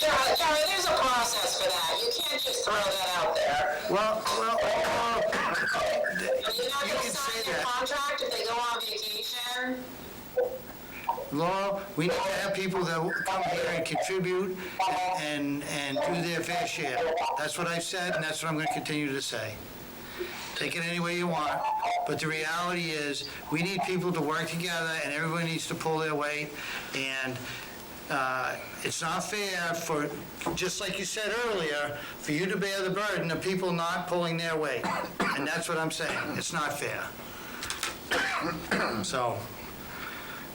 [SPEAKER 7] Charlie, there's a process for that. You can't just throw that out there.
[SPEAKER 1] Well,
[SPEAKER 7] You're not
[SPEAKER 1] you
[SPEAKER 7] going
[SPEAKER 1] can
[SPEAKER 7] to sign
[SPEAKER 1] say
[SPEAKER 7] their
[SPEAKER 1] that.
[SPEAKER 7] contract if they go on vacation.
[SPEAKER 1] Laura, we need to have people that will come here and contribute and do their fair share. That's what I've said, and that's what I'm going to continue to say. Take it any way you want, but the reality is, we need people to work together, and everybody needs to pull their weight, and it's not fair for, just like you said earlier, for you to bear the burden of people not pulling their weight, and that's what I'm saying. It's not fair. So,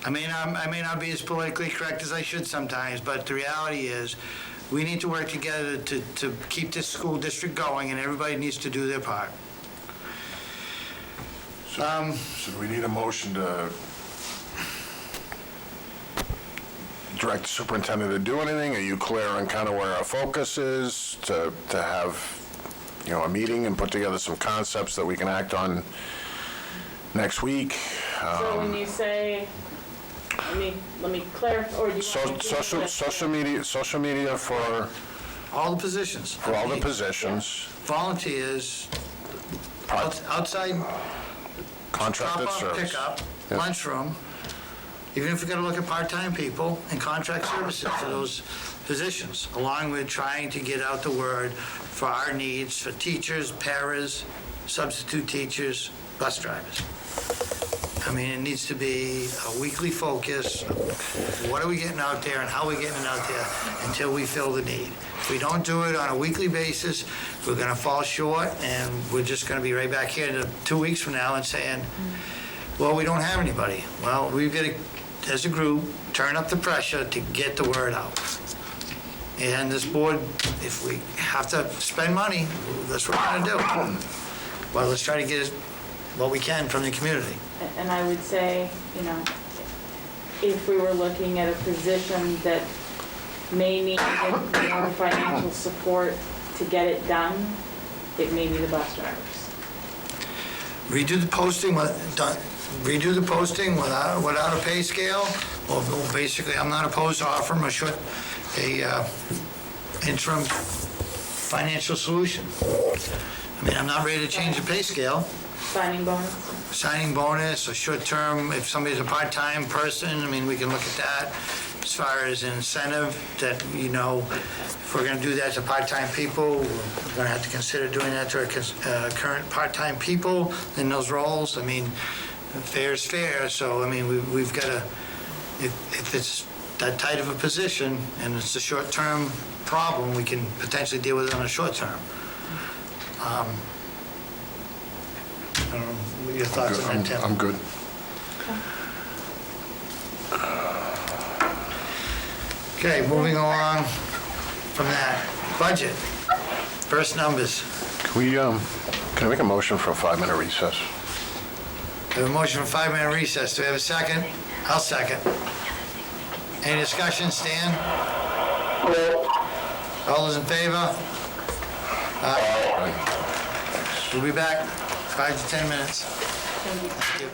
[SPEAKER 1] I may not be as politically correct as I should sometimes, but the reality is, we need to work together to keep this school district going, and everybody needs to do their part.
[SPEAKER 2] So we need a motion to direct the superintendent to do anything? Are you clear on kind of where our focus is, to have, you know, a meeting and put together some concepts that we can act on next week?
[SPEAKER 3] So when you say, let me clarify, or do you want me to?
[SPEAKER 2] Social media for
[SPEAKER 1] All the positions.
[SPEAKER 2] all the positions,
[SPEAKER 1] Volunteers, outside
[SPEAKER 2] contracted
[SPEAKER 1] drop-off,
[SPEAKER 2] service.
[SPEAKER 1] pickup,
[SPEAKER 2] Yeah.
[SPEAKER 1] lunchroom, even if we're gonna look at part-time people and contract services for those positions, along with trying to get out the word for our needs for teachers, paras, substitute teachers, bus drivers. I mean, it needs to be a weekly focus. What are we getting out there and how are we getting it out there until we fill the need? If we don't do it on a weekly basis, we're gonna fall short and we're just gonna be right back here in 2 weeks from now and saying, well, we don't have anybody. Well, we've got to, as a group, turn up the pressure to get the word out. And this board, if we have to spend money, that's what we're gonna do. Well, let's try to get what we can from the community.
[SPEAKER 3] And I would say, you know, if we were looking at a position that may need more financial support to get it done, it may be the bus drivers.
[SPEAKER 1] Redo the posting, without a pay scale. Well, basically, I'm not opposed to offering a interim financial solution. I mean, I'm not ready to change the pay scale. Signing bonus, or short-term, if somebody's a part-time person, I mean, we can look at that. As far as incentive, that, you know, if we're gonna do that to part-time people, we're gonna have to consider doing that to our current part-time people in those roles. I mean, fair is fair, so, I mean, we've gotta, if it's that tight of a position and it's a short-term problem, we can potentially deal with it on a short term. I don't know, what are your thoughts on that, Tim?
[SPEAKER 2] I'm good.
[SPEAKER 1] Okay, moving along from that, budget, first numbers.
[SPEAKER 2] Can I make a motion for a 5-minute recess?
[SPEAKER 1] We have a motion for 5-minute recess. Do we have a second? I'll second. Any discussion, Stan? All those in favor? We'll be back 5 to 10 minutes. Thank you.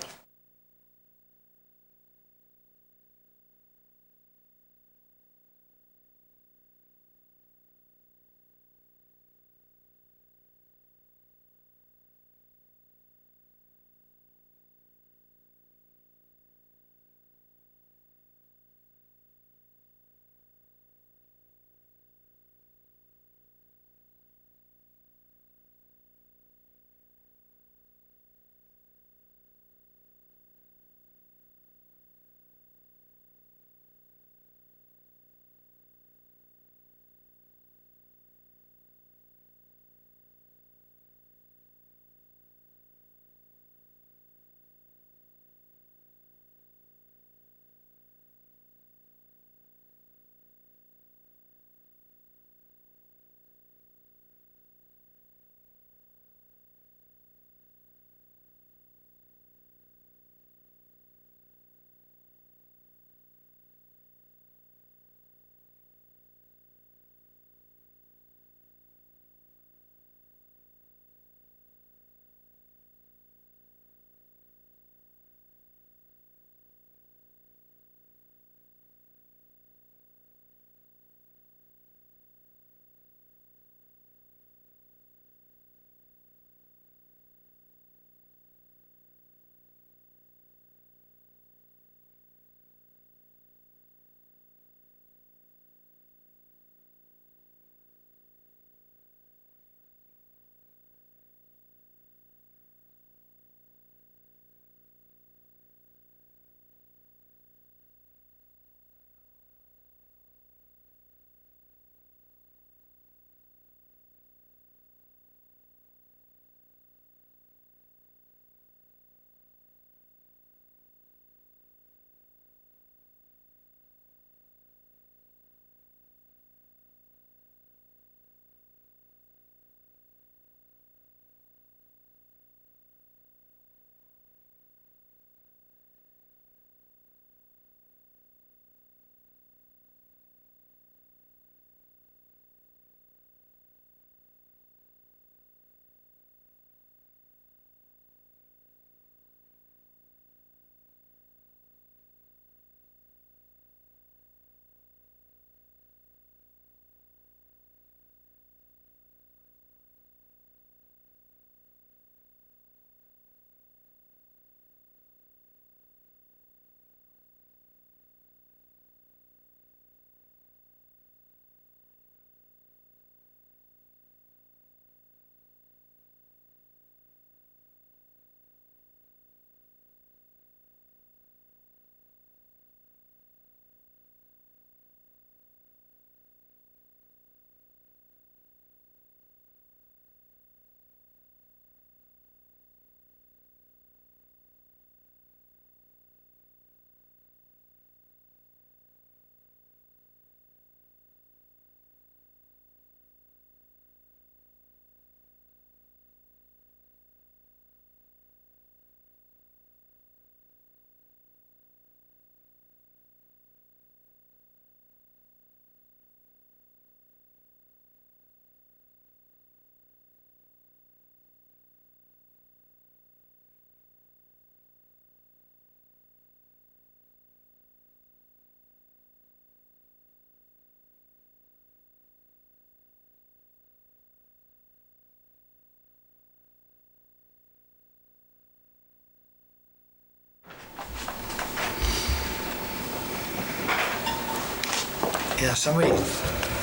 [SPEAKER 1] Yeah, somebody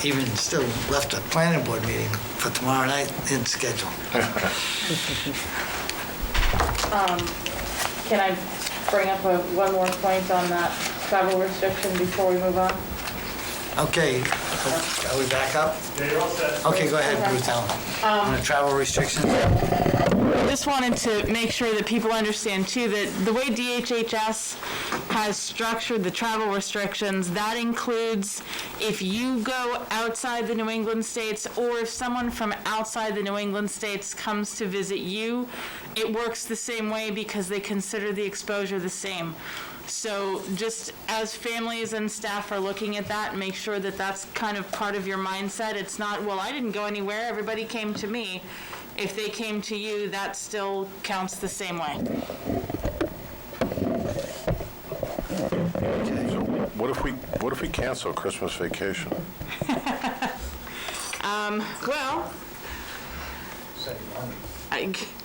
[SPEAKER 1] even still left a planning board meeting for tomorrow night in schedule.
[SPEAKER 3] Can I bring up one more point on that travel restriction before we move on?
[SPEAKER 1] Okay, are we back up?
[SPEAKER 11] Yeah, you're all set.
[SPEAKER 1] Okay, go ahead, Bruce Allen. On the travel restrictions?
[SPEAKER 3] Just wanted to make sure that people understand too that the way DHHS has structured the travel restrictions, that includes if you go outside the New England states or if someone from outside the New England states comes to visit you, it works the same way because they consider the exposure the same. So just as families and staff are looking at that, make sure that that's kind of part of your mindset. It's not, well, I didn't go anywhere, everybody came to me. If they came to you, that still counts the same way.
[SPEAKER 2] What if we cancel Christmas vacation?
[SPEAKER 3] Well,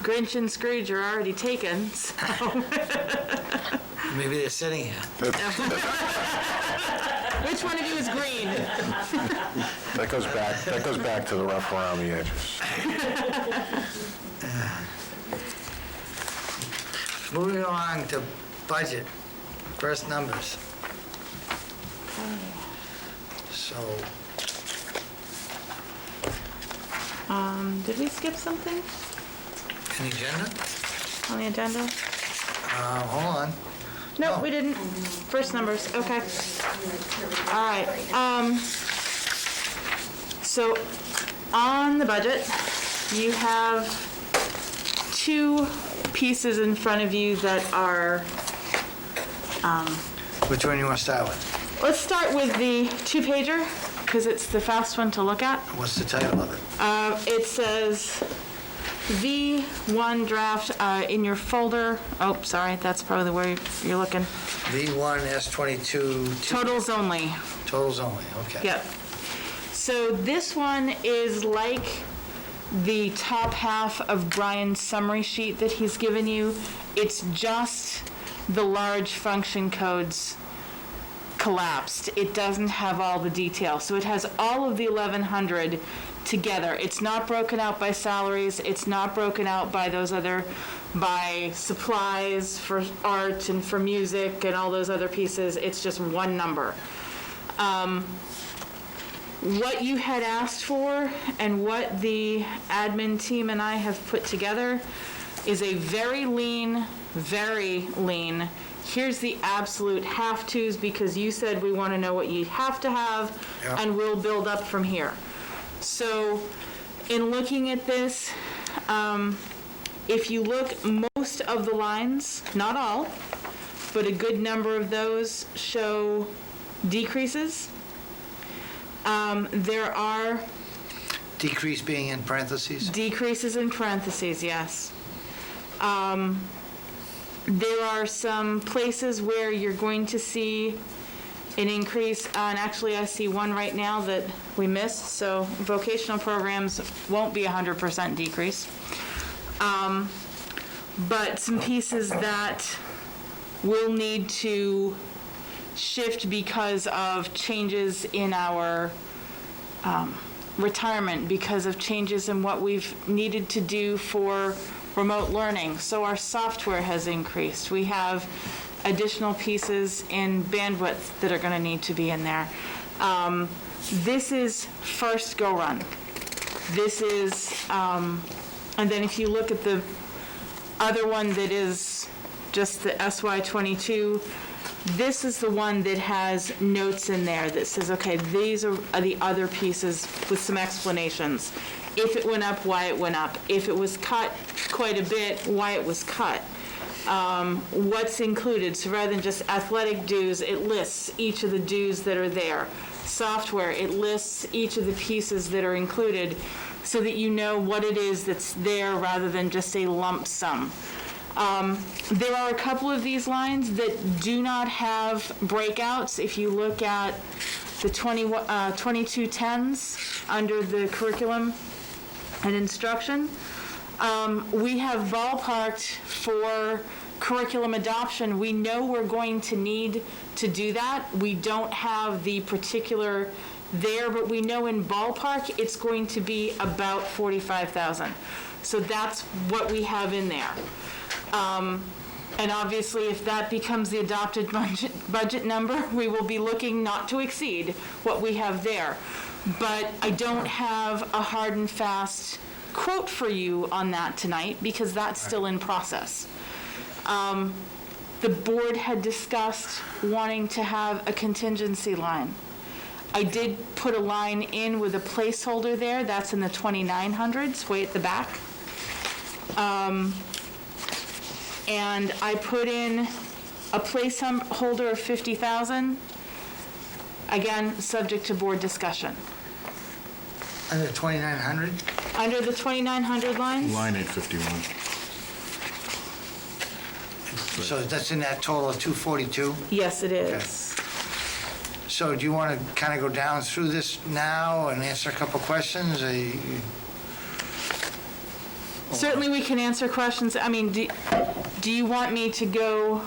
[SPEAKER 3] Grinch and Scrooge are already taken, so.
[SPEAKER 1] Maybe they're sitting here.
[SPEAKER 3] Which one of you is green?
[SPEAKER 2] That goes back to the rough around the edges.
[SPEAKER 1] Moving on to budget, first numbers. So,
[SPEAKER 3] Did we skip something
[SPEAKER 1] an agenda?
[SPEAKER 3] on the agenda?
[SPEAKER 1] Hold on.
[SPEAKER 3] No,
[SPEAKER 1] No.
[SPEAKER 3] we didn't. First numbers, okay. All right, so on the budget, you have two pieces in front of you that are,
[SPEAKER 1] Which one you want to start with?
[SPEAKER 3] let's start with the two-pager, because it's the fast one to look at.
[SPEAKER 1] What's the title of it?
[SPEAKER 3] It says V1 draft in your folder. Oh, sorry, that's probably where you're looking.
[SPEAKER 1] V1 S22
[SPEAKER 3] Totals only.
[SPEAKER 1] totals only, okay.
[SPEAKER 3] Yep. So this one is like the top half of Brian's summary sheet that he's given you. It's just the large function codes collapsed. It doesn't have all the detail. So it has all of the 1,100 together. It's not broken out by salaries. It's not broken out by by supplies for art and for music and all those other pieces. It's just one number. What you had asked for and what the admin team and I have put together is a very lean, here's the absolute have-tos because you said we want to know what you have to have,
[SPEAKER 1] Yep.
[SPEAKER 3] and we'll build up from here. So in looking at this, if you look, most of the lines, not all, but a good number of those show decreases. There are
[SPEAKER 1] Decrease being in parentheses?
[SPEAKER 3] decreases in parentheses, yes. There are some places where you're going to see an increase, and actually I see one right now that we missed, so vocational programs won't be 100% decrease. But some pieces that will need to shift because of changes in our retirement, because of changes in what we've needed to do for remote learning. So our software has increased. We have additional pieces in bandwidth that are going to need to be in there. This is first go run. This is, and then if you look at the other one that is just the SY22, this is the one that has notes in there that says, okay, these are the other pieces with some explanations. If it went up, why it went up. If it was cut quite a bit, why it was cut. What's included. So rather than just athletic dues, it lists each of the dues that are there. Software, it lists each of the pieces that are included so that you know what it is that's there rather than just a lump sum. There are a couple of these lines that do not have breakouts. If you look at the 2210s under the curriculum and instruction, we have ballparked for curriculum adoption, we know we're going to need to do that. We don't have the particular there, but we know in ballpark, it's going to be about 45,000. So that's what we have in there. And obviously, if that becomes the adopted budget number, we will be looking not to exceed what we have there. But I don't have a hard and fast quote for you on that tonight, because that's still in process. The board had discussed wanting to have a contingency line. I did put a line in with a placeholder there. That's in the 2900s, way at the back. And I put in a placeholder of 50,000, again, subject to board discussion.
[SPEAKER 1] Under 2,900?
[SPEAKER 3] Under the 2,900 lines?
[SPEAKER 9] Line 851.
[SPEAKER 1] So that's in that total of 242?
[SPEAKER 3] Yes, it is.
[SPEAKER 1] So do you want to kind of go down through this now and answer a couple questions?
[SPEAKER 3] Certainly, we can answer questions. I mean, do you want me to go,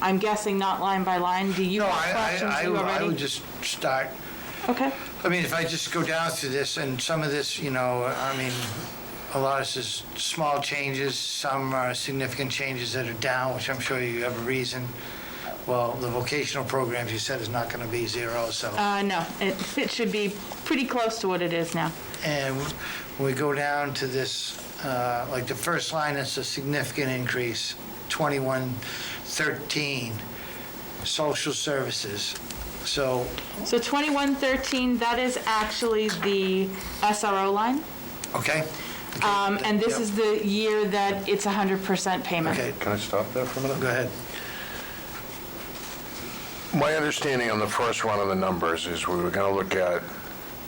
[SPEAKER 3] I'm guessing not line by line? Do you
[SPEAKER 1] No,
[SPEAKER 3] have questions
[SPEAKER 1] I
[SPEAKER 3] you already?
[SPEAKER 1] would just start.
[SPEAKER 3] Okay.
[SPEAKER 1] I mean, if I just go down through this, and some of this, you know, I mean, a lot of this is small changes, some are significant changes that are down, which I'm sure you have a reason. Well, the vocational programs, you said, is not going to be zero, so.
[SPEAKER 3] No, it should be pretty close to what it is now.
[SPEAKER 1] And when we go down to this, like the first line, it's a significant increase, 2113, social services. So,
[SPEAKER 3] So 2113, that is actually the SRO line.
[SPEAKER 1] okay?
[SPEAKER 3] And this
[SPEAKER 1] Yep.
[SPEAKER 3] is the year that it's 100% payment.
[SPEAKER 1] Okay,
[SPEAKER 2] Can I stop there for a minute?
[SPEAKER 1] go ahead.
[SPEAKER 2] My understanding on the first run of the numbers is we were going to look at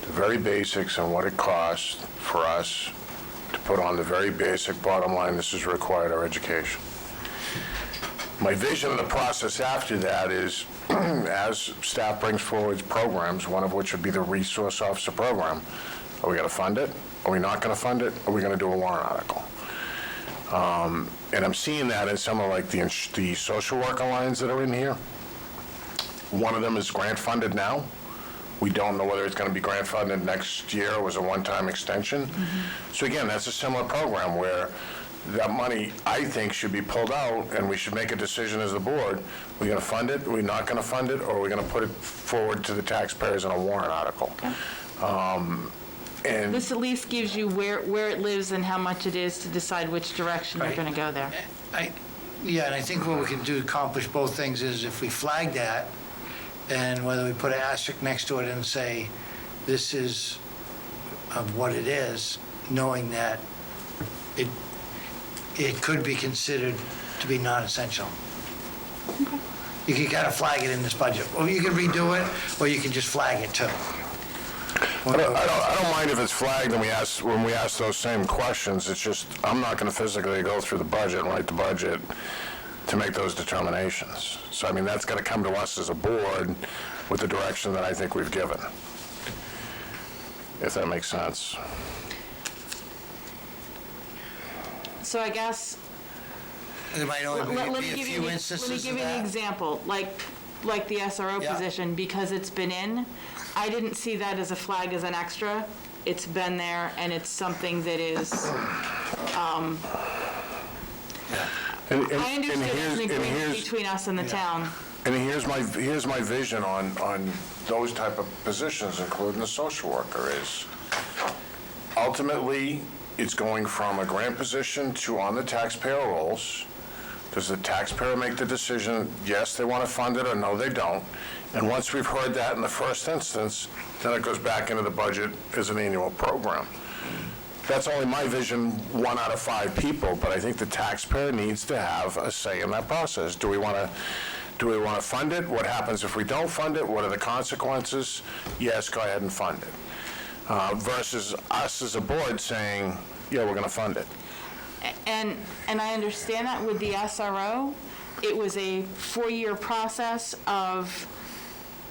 [SPEAKER 2] the very basics and what it costs for us to put on the very basic bottom line, this is required, our education. My vision of the process after that is, as staff brings forward programs, one of which would be the resource officer program, are we going to fund it? Are we not going to fund it? Are we going to do a warrant article? And I'm seeing that in some of like the social worker lines that are in here. One of them is grant funded now. We don't know whether it's going to be grant funded next year or was a one-time extension. So again, that's a similar program where that money, I think, should be pulled out, and we should make a decision as the board. We're going to fund it, we're not going to fund it, or we're going to put it forward to the taxpayers in a warrant article. And
[SPEAKER 3] This at least gives you where it lives and how much it is to decide which direction you're
[SPEAKER 1] Right.
[SPEAKER 3] going to go there.
[SPEAKER 1] Yeah, and I think what we can do to accomplish both things is if we flag that, and whether we put an asterisk next to it and say, this is of what it is, knowing that it could be considered to be non-essential. You can kind of flag it in this budget, or you can redo it, or you can just flag it too.
[SPEAKER 2] I don't mind if it's flagged and when we ask those same questions. It's just, I'm not going to physically go through the budget and write the budget to make those determinations. So, I mean, that's going to come to us as a board with the direction that I think we've given, if that makes sense.
[SPEAKER 3] So I guess,
[SPEAKER 1] There might
[SPEAKER 3] let
[SPEAKER 1] only
[SPEAKER 3] me
[SPEAKER 1] be a
[SPEAKER 3] give
[SPEAKER 1] few
[SPEAKER 3] you
[SPEAKER 1] instances of
[SPEAKER 3] an
[SPEAKER 1] that.
[SPEAKER 3] example, like the SRO
[SPEAKER 1] Yeah.
[SPEAKER 3] position, because it's been in, I didn't see that as a flag as an extra. It's been there, and it's something that is, I understood it's an agreement between us and the town.
[SPEAKER 2] And here's my vision on those type of positions, including the social worker, is ultimately, it's going from a grant position to on the taxpayer rolls. Does the taxpayer make the decision, yes, they want to fund it, or no, they don't? And once we've heard that in the first instance, then it goes back into the budget as an annual program. That's only my vision, 1 out of 5 people, but I think the taxpayer needs to have a say in that process. Do we want to fund it? What happens if we don't fund it? What are the consequences? Yes, go ahead and fund it. Versus us as a board saying, yeah, we're going to fund it.
[SPEAKER 3] And I understand that with the SRO, it was a 4-year process of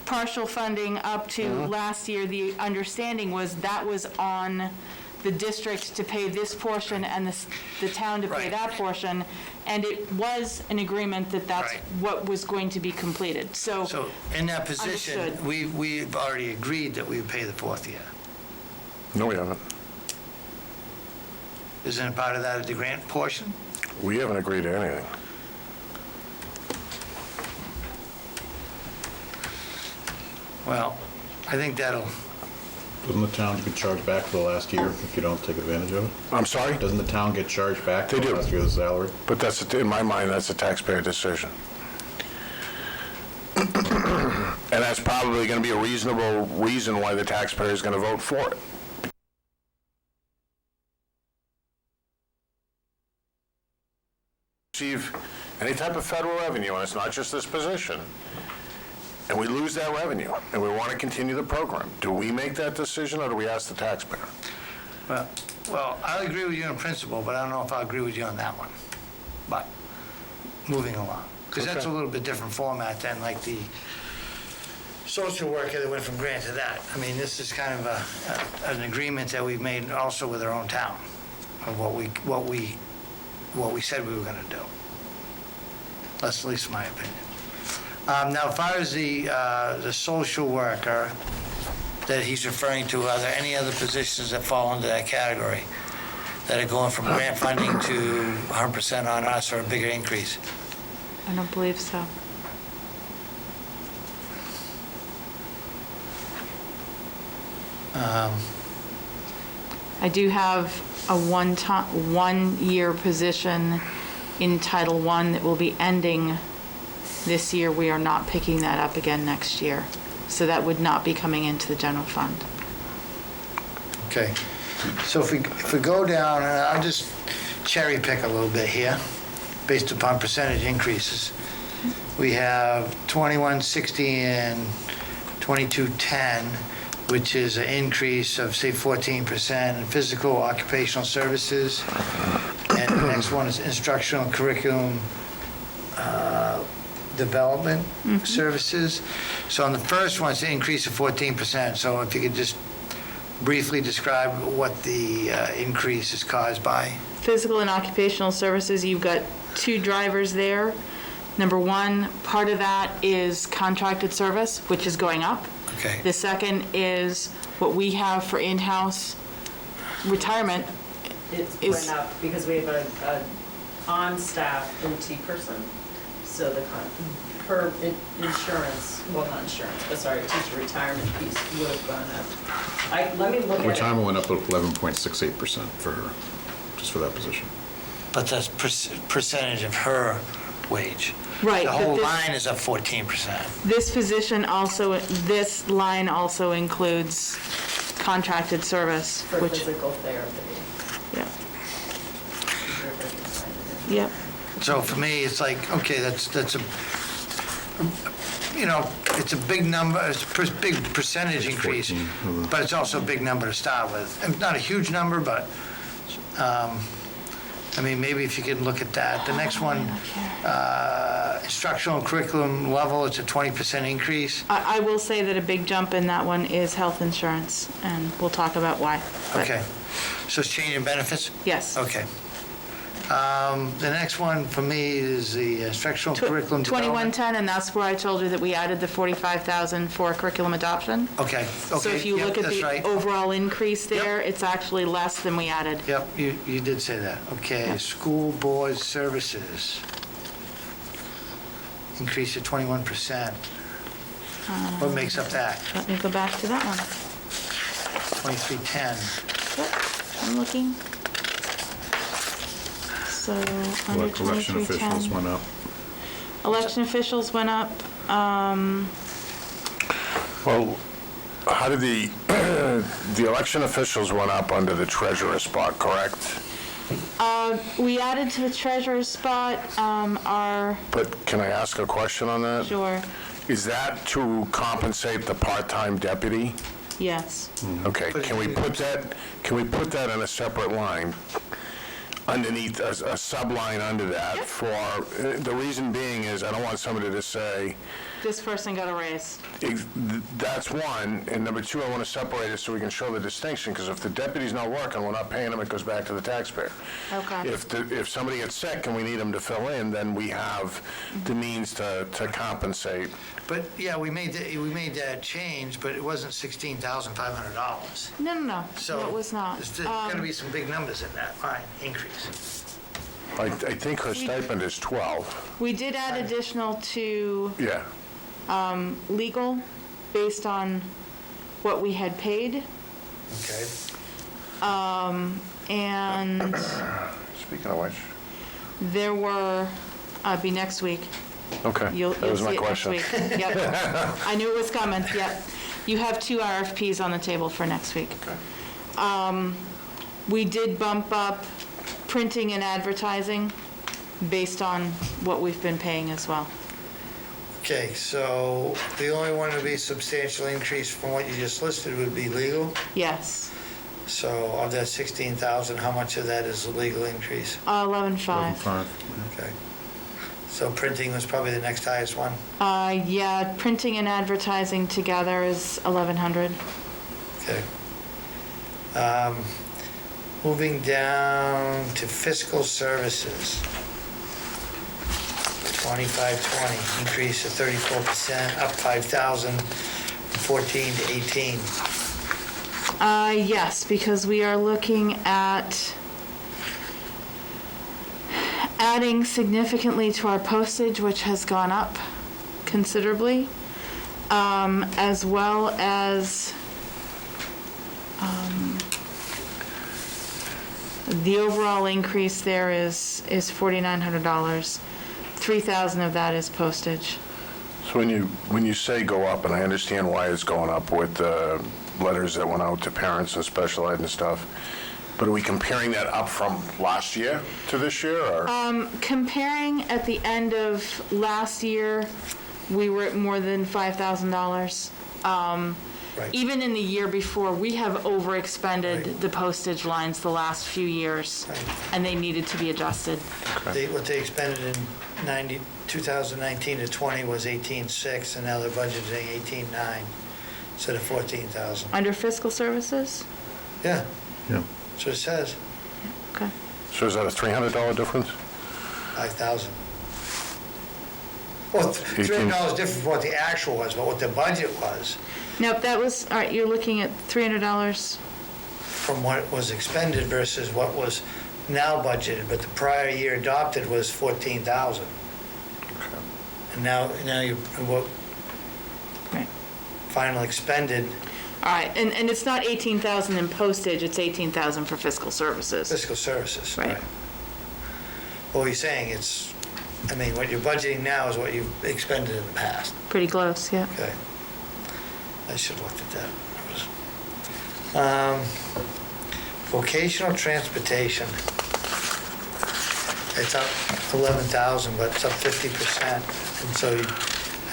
[SPEAKER 3] partial funding up to last year. The understanding was that was on the district to pay this portion and the town to pay
[SPEAKER 1] Right.
[SPEAKER 3] that portion, and it was an agreement that that's
[SPEAKER 1] Right.
[SPEAKER 3] what was going to be completed. So
[SPEAKER 1] in that position,
[SPEAKER 3] Understood.
[SPEAKER 1] we've already agreed that we would pay the fourth year.
[SPEAKER 2] No, we haven't.
[SPEAKER 1] Isn't it part of that, the grant portion?
[SPEAKER 2] We haven't agreed to anything.
[SPEAKER 1] Well, I think that'll,
[SPEAKER 9] Doesn't the town get charged back for the last year if you don't take advantage of it?
[SPEAKER 2] I'm sorry?
[SPEAKER 9] Doesn't the town get charged back for
[SPEAKER 2] They
[SPEAKER 9] the
[SPEAKER 2] do.
[SPEAKER 9] last year's salary?
[SPEAKER 2] But that's, in my mind, that's a taxpayer decision. And that's probably going to be a reasonable reason why the taxpayer is going to vote for it. Receive any type of federal revenue, and it's not just this position, and we lose that revenue, and we want to continue the program. Do we make that decision, or do we ask the taxpayer?
[SPEAKER 1] well, I'll agree with you in principle, but I don't know if I'll agree with you on that one. But, moving along. Because that's a
[SPEAKER 2] Okay.
[SPEAKER 1] little bit different format than like the social worker that went from grant to that. I mean, this is kind of an agreement that we've made also with our own town, of what we said we were gonna do. That's at least my opinion. Now, as far as the social worker that he's referring to, are there any other positions that fall into that category that are going from grant funding to 100% on us or a bigger increase?
[SPEAKER 3] I don't believe so. I do have a one-year position in Title I that will be ending this year. We are not picking that up again next year. So that would not be coming into the general fund.
[SPEAKER 1] Okay, so if we go down, and I'll just cherry pick a little bit here, based upon percentage increases. We have 2160 and 2210, which is an increase of, say, 14% in physical occupational services. And the next one is instructional curriculum development services. So on the first one, it's an increase of 14%. So if you could just briefly describe what the increase is caused by.
[SPEAKER 3] Physical and occupational services, you've got two drivers there. Number one, part of that is contracted service, which is going up.
[SPEAKER 1] Okay.
[SPEAKER 3] The second is what we have for in-house retirement.
[SPEAKER 4] It's
[SPEAKER 3] Is-
[SPEAKER 4] went up because we have a on-staff OT person, so her insurance, well, not insurance, but sorry, teacher retirement piece would have gone up. Let me look at it.
[SPEAKER 9] Retirement went up 11.68% for her, just for that position.
[SPEAKER 1] But that's percentage of her wage.
[SPEAKER 3] Right,
[SPEAKER 1] The
[SPEAKER 3] but
[SPEAKER 1] whole
[SPEAKER 3] this-
[SPEAKER 1] line is up 14%.
[SPEAKER 3] This position also, this line also includes contracted service,
[SPEAKER 4] For
[SPEAKER 3] which,
[SPEAKER 4] physical therapy.
[SPEAKER 3] yeah, yeah.
[SPEAKER 1] So for me, it's like, okay, that's a, you know, it's a big number, it's a big percentage increase,
[SPEAKER 9] 14.
[SPEAKER 1] but it's also a big number to start with. And not a huge number, but, I mean, maybe if you could look at that. The next one, instructional and curriculum level, it's a 20% increase.
[SPEAKER 3] I will say that a big jump in that one is health insurance, and we'll talk about why. But
[SPEAKER 1] Okay. So it's change in benefits?
[SPEAKER 3] Yes.
[SPEAKER 1] Okay. The next one for me is the instructional curriculum development.
[SPEAKER 3] 2110, and that's where I told you that we added the 45,000 for curriculum adoption.
[SPEAKER 1] Okay,
[SPEAKER 3] So
[SPEAKER 1] okay,
[SPEAKER 3] if you
[SPEAKER 1] yep,
[SPEAKER 3] look at
[SPEAKER 1] that's
[SPEAKER 3] the
[SPEAKER 1] right.
[SPEAKER 3] overall increase there, it's actually less than we added.
[SPEAKER 1] Yep, you did say that. Okay, school board services. Increase to 21%. What makes up that?
[SPEAKER 3] Let me go back to that one.
[SPEAKER 1] 2310.
[SPEAKER 3] Yep, I'm looking. So, under
[SPEAKER 9] Election officials
[SPEAKER 3] 2310.
[SPEAKER 9] went up.
[SPEAKER 3] Election officials went up.
[SPEAKER 2] Well, how did the election officials went up under the treasurer spot, correct?
[SPEAKER 3] We added to the treasurer's spot, our,
[SPEAKER 2] But can I ask a question on that?
[SPEAKER 3] sure,
[SPEAKER 2] Is that to compensate the part-time deputy?
[SPEAKER 3] yes.
[SPEAKER 2] Okay, can we put that in a separate line, underneath, a sub-line under that for, the reason being is, I don't want somebody to say,
[SPEAKER 3] this person got a raise.
[SPEAKER 2] That's one, and number two, I want to separate it so we can show the distinction, because if the deputy's not working, we're not paying him, it goes back to the taxpayer.
[SPEAKER 3] Okay.
[SPEAKER 2] If somebody gets sick and we need them to fill in, then we have the means to compensate.
[SPEAKER 1] But, yeah, we made that change, but it wasn't $16,500.
[SPEAKER 3] No,
[SPEAKER 1] So
[SPEAKER 3] it was not.
[SPEAKER 1] There's going to be some big numbers in that line increase.
[SPEAKER 2] I think her stipend is 12.
[SPEAKER 3] We did add additional to
[SPEAKER 2] Yeah.
[SPEAKER 3] legal based on what we had paid,
[SPEAKER 1] Okay.
[SPEAKER 3] and
[SPEAKER 2] Speaking of which,
[SPEAKER 3] there were, be next week.
[SPEAKER 2] okay,
[SPEAKER 3] You'll
[SPEAKER 2] that was
[SPEAKER 3] see
[SPEAKER 2] my
[SPEAKER 3] it next
[SPEAKER 2] question.
[SPEAKER 3] week. Yep. I knew it was coming, yep. You have 2 RFPs on the table for next week.
[SPEAKER 2] Okay.
[SPEAKER 3] We did bump up printing and advertising based on what we've been paying as well.
[SPEAKER 1] Okay, so the only one to be substantial increase from what you just listed would be legal.
[SPEAKER 3] Yes,
[SPEAKER 1] So of that 16,000, how much of that is the legal increase?
[SPEAKER 3] 11.5.
[SPEAKER 1] Okay. So printing was probably the next highest one?
[SPEAKER 3] Yeah, printing and advertising together is 1,100.
[SPEAKER 1] Okay. Moving down to fiscal services. 2520, increase of 34%, up 5,000, from 14 to 18.
[SPEAKER 3] Yes, because we are looking at adding significantly to our postage, which has gone up considerably, as well as the overall increase there is $4,900. 3,000 of that is postage.
[SPEAKER 2] So when you say go up, and I understand why it's going up with the letters that went out to parents and special ed and stuff, but are we comparing that up from last year to this year, or?
[SPEAKER 3] Comparing at the end of last year, we were at more than $5,000.
[SPEAKER 1] Right.
[SPEAKER 3] Even in the year before, we have overexpended
[SPEAKER 1] Right.
[SPEAKER 3] the postage lines the last few years,
[SPEAKER 1] Right.
[SPEAKER 3] and they needed to be adjusted.
[SPEAKER 1] What they expended in 2019 to 20 was 18.6, and now they're budgeting 18.9 instead of 14,000.
[SPEAKER 3] Under fiscal services?
[SPEAKER 1] Yeah,
[SPEAKER 9] Yeah.
[SPEAKER 1] that's what it says,
[SPEAKER 3] Okay.
[SPEAKER 2] So is that a $300 difference?
[SPEAKER 1] 5,000. Well, $300 different from what the actual was, but what the budget was
[SPEAKER 3] Nope, that was, all right, you're looking at $300.
[SPEAKER 1] from what was expended versus what was now budgeted, but the prior year adopted was 14,000. And now you, what
[SPEAKER 3] Right.
[SPEAKER 1] final expended
[SPEAKER 3] All right, and it's not 18,000 in postage, it's 18,000 for fiscal services.
[SPEAKER 1] fiscal services.
[SPEAKER 3] Right.
[SPEAKER 1] Well, you're saying what you're budgeting now is what you've expended in the past.
[SPEAKER 3] Pretty close, yeah.
[SPEAKER 1] Okay. I should have looked at that. Vocational transportation. It's up 11,000, but it's up 50%. And so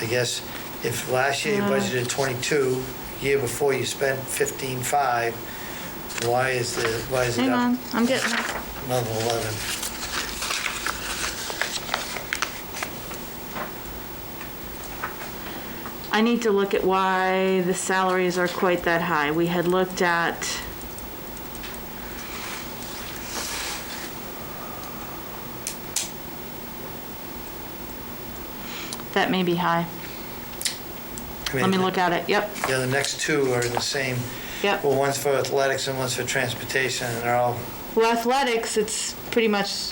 [SPEAKER 1] I guess if last year you budgeted 22, year before you spent 15.5, why is it
[SPEAKER 3] Hang
[SPEAKER 1] up
[SPEAKER 3] on, I'm getting there.
[SPEAKER 1] another 11?
[SPEAKER 3] I need to look at why the salaries are quite that high. We had looked at that may be high. Let me look at it. Yep,
[SPEAKER 1] Yeah, the next two are the same.
[SPEAKER 3] yep.
[SPEAKER 1] Well, one's for athletics and one's for transportation, and they're all,
[SPEAKER 3] Well, athletics, it's pretty much,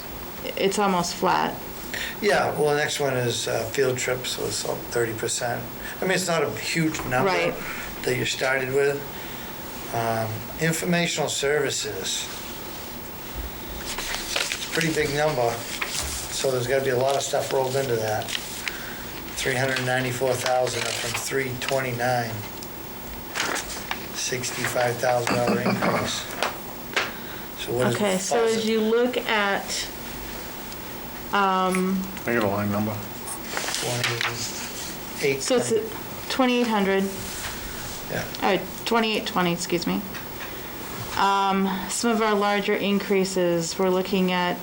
[SPEAKER 3] it's almost flat.
[SPEAKER 1] yeah, well, the next one is field trips, so it's up 30%. I mean, it's not a huge number
[SPEAKER 3] Right.
[SPEAKER 1] that you started with. Informational services. It's a pretty big number, so there's got to be a lot of stuff rolled into that. 394,000 up from 329. $65,000 increase. So what is?
[SPEAKER 3] Okay, so as you look at,
[SPEAKER 2] Can I get a line number?
[SPEAKER 1] 28.
[SPEAKER 3] so it's 2,800.
[SPEAKER 1] Yeah.
[SPEAKER 3] All right, 2820, excuse me. Some of our larger increases, we're looking at,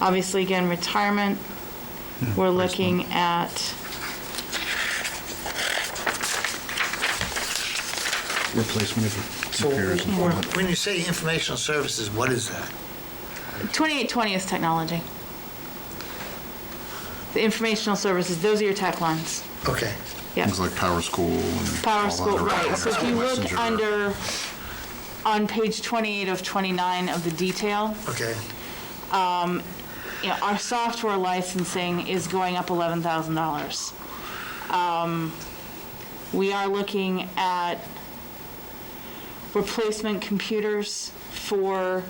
[SPEAKER 3] obviously, again, retirement. We're looking at
[SPEAKER 9] replacement of
[SPEAKER 1] So
[SPEAKER 9] computers and equipment.
[SPEAKER 1] when you say informational services, what is that?
[SPEAKER 3] 2820 is technology. The informational services, those are your tech lines.
[SPEAKER 1] Okay.
[SPEAKER 3] Yeah.
[SPEAKER 9] Things like Power School and
[SPEAKER 3] Power
[SPEAKER 9] all
[SPEAKER 3] School,
[SPEAKER 9] that.
[SPEAKER 3] right. So if you look
[SPEAKER 9] Messenger.
[SPEAKER 3] under, on page 28 of 29 of the detail,
[SPEAKER 1] Okay.
[SPEAKER 3] you know, our software licensing is going up $11,000. We are looking at replacement computers for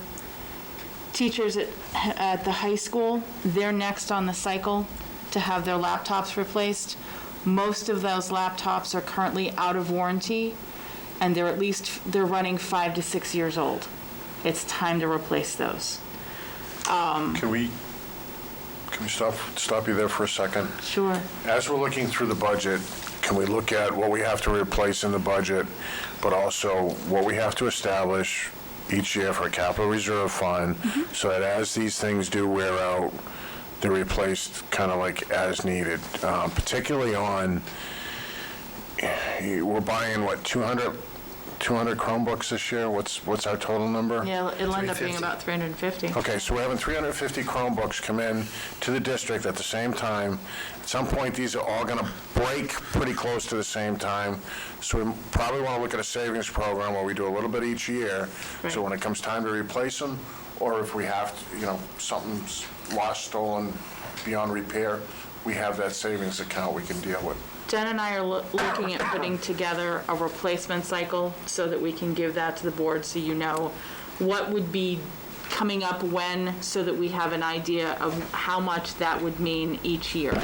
[SPEAKER 3] teachers at the high school. They're next on the cycle to have their laptops replaced. Most of those laptops are currently out of warranty, and they're running 5 to 6 years old. It's time to replace those.
[SPEAKER 2] Can we stop you there for a second?
[SPEAKER 3] Sure.
[SPEAKER 2] As we're looking through the budget, can we look at what we have to replace in the budget, but also what we have to establish each year for a capital reserve fund, so that as these things do wear out, they're replaced kind of like as needed, particularly on, we're buying, what, 200 Chromebooks this year? What's our total number?
[SPEAKER 3] Yeah, it'll end up being
[SPEAKER 1] 350.
[SPEAKER 3] about 350.
[SPEAKER 2] Okay, so we're having 350 Chromebooks come in to the district at the same time. At some point, these are all going to break pretty close to the same time. So we probably want to look at a savings program where we do a little bit each year.
[SPEAKER 3] Right.
[SPEAKER 2] So when it comes time to replace them, or if we have, to, something's lost, stolen, beyond repair, we have that savings account we can deal with.
[SPEAKER 3] Jen and I are looking at putting together a replacement cycle so that we can give that to the board, so you know what would be coming up when, so that we have an idea of how much that would mean each year.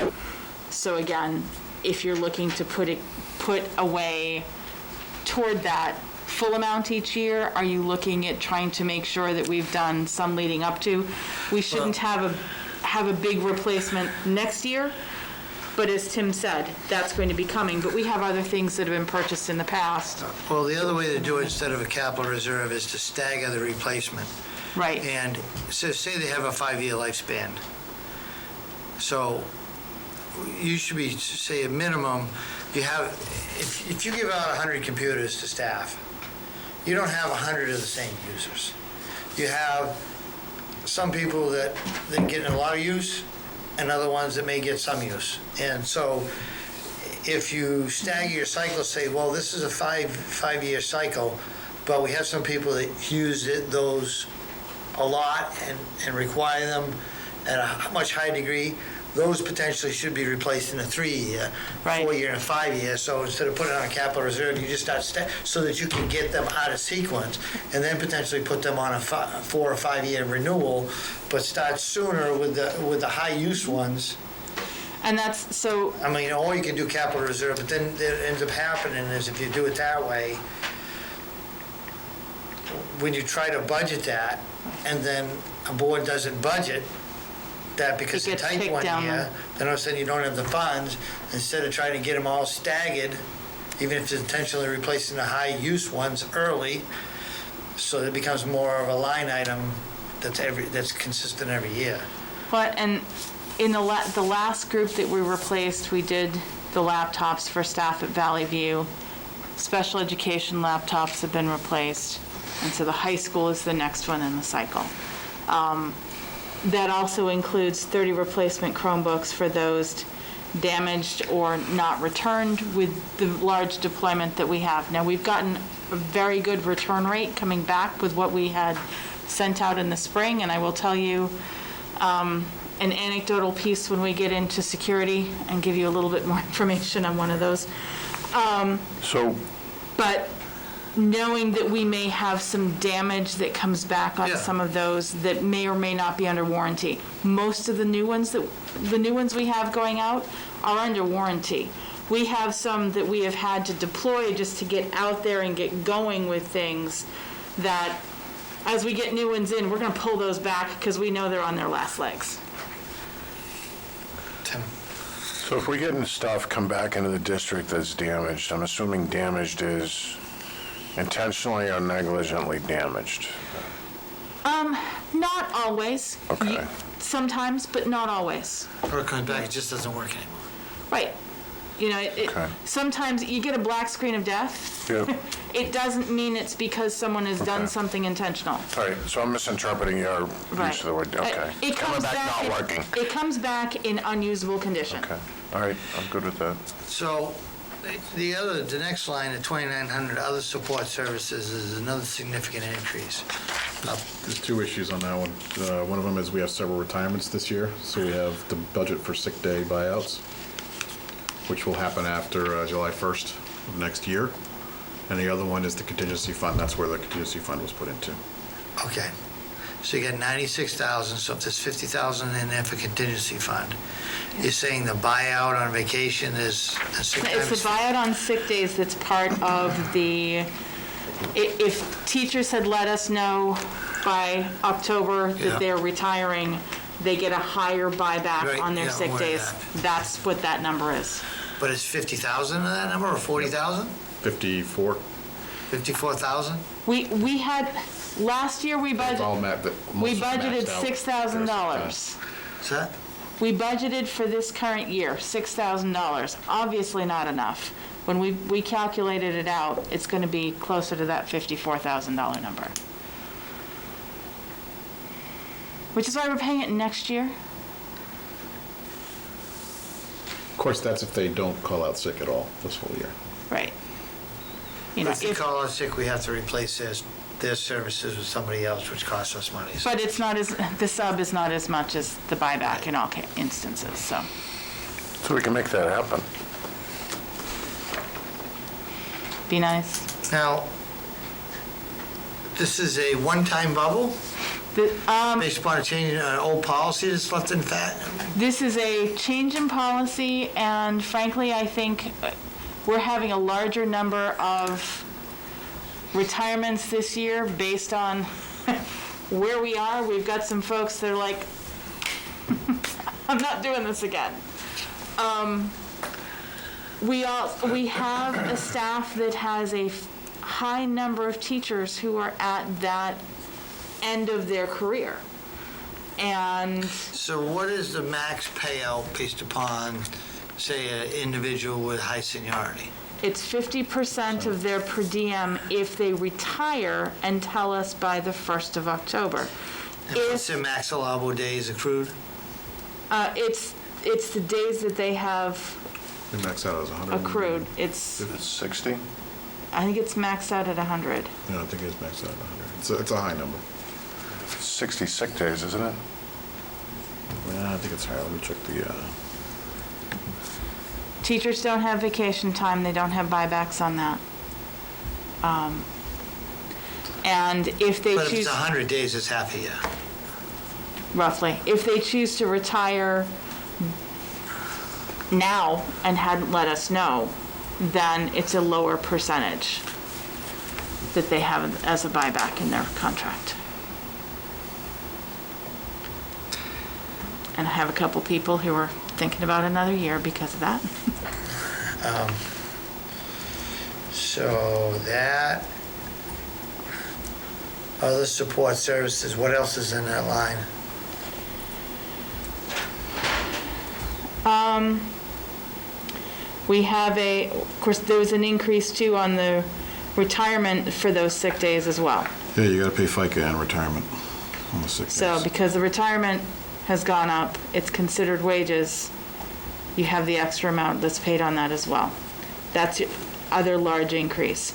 [SPEAKER 3] So again, if you're looking to put away toward that full amount each year, are you looking at trying to make sure that we've done some leading up to? We shouldn't have a big replacement next year. But as Tim said, that's going to be coming. But we have other things that have been purchased in the past.
[SPEAKER 1] Well, the other way to do it instead of a capital reserve is to stagger the replacement.
[SPEAKER 3] Right.
[SPEAKER 1] And so say they have a 5-year lifespan. So you should be, say, a minimum, you have, if you give out 100 computers to staff, you don't have 100 of the same users. You have some people that get a lot of use, and other ones that may get some use. And so if you stagger your cycle, say, well, this is a five-year cycle, but we have some people that use those a lot and require them at a much higher degree, those potentially should be replaced in a 3-year,
[SPEAKER 3] Right.
[SPEAKER 1] 4-year, and a 5-year. So instead of putting it on a capital reserve, you just start so that you can get them out of sequence, and then potentially put them on a 4 or 5-year renewal, but start sooner with the high use ones.
[SPEAKER 3] And that's, so,
[SPEAKER 1] I mean, or you can do capital reserve, but then what ends up happening is if you do it that way, when you try to budget that, and then a board doesn't budget that because
[SPEAKER 3] It
[SPEAKER 1] it's
[SPEAKER 3] gets
[SPEAKER 1] tight
[SPEAKER 3] kicked
[SPEAKER 1] one
[SPEAKER 3] down
[SPEAKER 1] year, then all of a sudden you don't have the funds, instead of trying to get them all staggered, even if it's intentionally replacing the high-use ones early, so that it becomes more of a line item that's consistent every year.
[SPEAKER 3] but, and in the last group that we replaced, we did the laptops for staff at Valley View. Special education laptops have been replaced, and so the high school is the next one in the cycle. That also includes 30 replacement Chromebooks for those damaged or not returned with the large deployment that we have. Now, we've gotten a very good return rate coming back with what we had sent out in the spring, and I will tell you an anecdotal piece when we get into security and give you a little bit more information on one of those. But knowing that we may have some damage that comes back on
[SPEAKER 1] Yeah.
[SPEAKER 3] some of those that may or may not be under warranty. Most of the new ones we have going out are under warranty. We have some that we have had to deploy just to get out there and get going with things that, as we get new ones in, we're gonna pull those back because we know they're on their last legs.
[SPEAKER 1] Tim?
[SPEAKER 2] So if we're getting stuff come back into the district that's damaged, I'm assuming damaged is intentionally or negligently damaged?
[SPEAKER 3] Not always.
[SPEAKER 2] Okay.
[SPEAKER 3] Sometimes, but not always.
[SPEAKER 1] Or it comes back, it just doesn't work anymore.
[SPEAKER 3] Right. You know,
[SPEAKER 2] Okay.
[SPEAKER 3] sometimes you get a black screen of death.
[SPEAKER 2] Yeah.
[SPEAKER 3] It doesn't mean it's because someone has done
[SPEAKER 2] Okay.
[SPEAKER 3] something intentional.
[SPEAKER 2] All right, so I'm misinterpreting your
[SPEAKER 3] Right.
[SPEAKER 2] use of the word, okay.
[SPEAKER 3] It comes
[SPEAKER 2] Coming back
[SPEAKER 3] back.
[SPEAKER 2] not working.
[SPEAKER 3] It comes back in unusable condition.
[SPEAKER 2] Okay, all right, I'm good with that.
[SPEAKER 1] So the next line at 2,900, other support services is another significant increase.
[SPEAKER 9] There's two issues on that one. One of them is we have several retirements this year, so we have the budget for sick day buyouts, which will happen after July 1st of next year. And the other one is the contingency fund. That's where the contingency fund was put into.
[SPEAKER 1] Okay. So you got 96,000, so if there's 50,000 in there for contingency fund, you're saying the buyout on vacation is a sick time?
[SPEAKER 3] It's the buyout on sick days that's part of the, if teachers had let us know by October
[SPEAKER 1] Yeah.
[SPEAKER 3] that they're retiring, they get a higher buyback
[SPEAKER 1] Right,
[SPEAKER 3] on their
[SPEAKER 1] yeah,
[SPEAKER 3] sick
[SPEAKER 1] aware of
[SPEAKER 3] days.
[SPEAKER 1] that.
[SPEAKER 3] That's what that number is.
[SPEAKER 1] But it's 50,000 of that number, or 40,000?
[SPEAKER 9] 54.
[SPEAKER 1] 54,000?
[SPEAKER 3] We had, last year we
[SPEAKER 9] It's all
[SPEAKER 3] budgeted,
[SPEAKER 9] met, but
[SPEAKER 3] we
[SPEAKER 9] most of it's
[SPEAKER 3] budgeted
[SPEAKER 9] maxed out.
[SPEAKER 3] $6,000.
[SPEAKER 1] Is that?
[SPEAKER 3] We budgeted for this current year, $6,000. Obviously not enough. When we calculated it out, it's going to be closer to that $54,000 number. Which is why we're paying it next year.
[SPEAKER 9] Of course, that's if they don't call out sick at all this whole year.
[SPEAKER 3] Right. You know,
[SPEAKER 1] If they call out sick, we have to replace their services with somebody else, which costs us money. So
[SPEAKER 3] but it's not as, the sub is not as much as the buyback in all instances, so.
[SPEAKER 2] So we can make that happen.
[SPEAKER 3] Be nice.
[SPEAKER 1] now, this is a one-time bubble based upon a change in an old policy that's left in fact?
[SPEAKER 3] This is a change in policy, and frankly, I think we're having a larger number of retirements this year based on where we are. We've got some folks that are like, I'm not doing this again. We have a staff that has a high number of teachers who are at that end of their career. And
[SPEAKER 1] So what is the max payout based upon, say, an individual with high seniority?
[SPEAKER 3] it's 50% of their per diem if they retire and tell us by the 1st of October.
[SPEAKER 1] And what's their max allowable days accrued?
[SPEAKER 3] It's the days that they have
[SPEAKER 9] They max out as 100.
[SPEAKER 3] accrued. It's,
[SPEAKER 2] It's 60?
[SPEAKER 3] I think it's maxed out at 100.
[SPEAKER 9] No, I think it's maxed out at 100. It's a high number.
[SPEAKER 2] 60 sick days, isn't it?
[SPEAKER 9] Yeah, I think it's higher. Let me check the,
[SPEAKER 3] Teachers don't have vacation time, they don't have buybacks on that. And if they
[SPEAKER 1] But if it's
[SPEAKER 3] choose,
[SPEAKER 1] 100 days, it's half a year.
[SPEAKER 3] roughly, if they choose to retire now and hadn't let us know, then it's a lower percentage that they have as a buyback in their contract. And I have a couple people who are thinking about another year because of that.
[SPEAKER 1] So that, other support services, what else is in that line?
[SPEAKER 3] We have of course, there was an increase too on the retirement for those sick days as well.
[SPEAKER 9] yeah, you gotta pay FICA and retirement on the sick days.
[SPEAKER 3] So because the retirement has gone up, it's considered wages, you have the extra amount that's paid on that as well. That's your other large increase.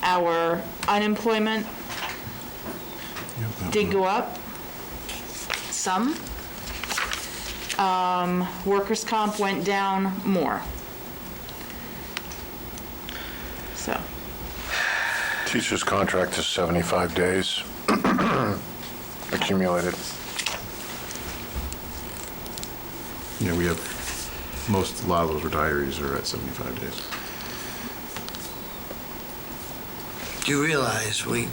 [SPEAKER 3] Our unemployment
[SPEAKER 9] Yep, that
[SPEAKER 3] did
[SPEAKER 9] one.
[SPEAKER 3] go up some. Workers' comp went down more. So,
[SPEAKER 2] Teacher's contract is 75 days accumulated.
[SPEAKER 9] Yeah, we have, a lot of those retirees are at 75 days.
[SPEAKER 1] Do you realize we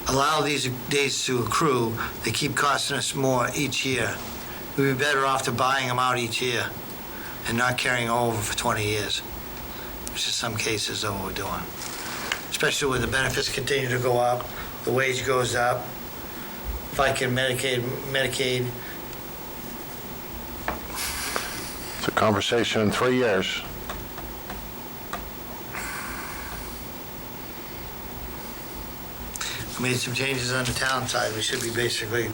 [SPEAKER 1] allow these days to accrue, they keep costing us more each year? We'd be better off to buying them out each year and not carrying over for 20 years, which is some cases of what we're doing. Especially when the benefits continue to go up, the wage goes up, FICA, Medicaid,
[SPEAKER 2] conversation in 3 years.
[SPEAKER 1] We made some changes on the town side. We should be basically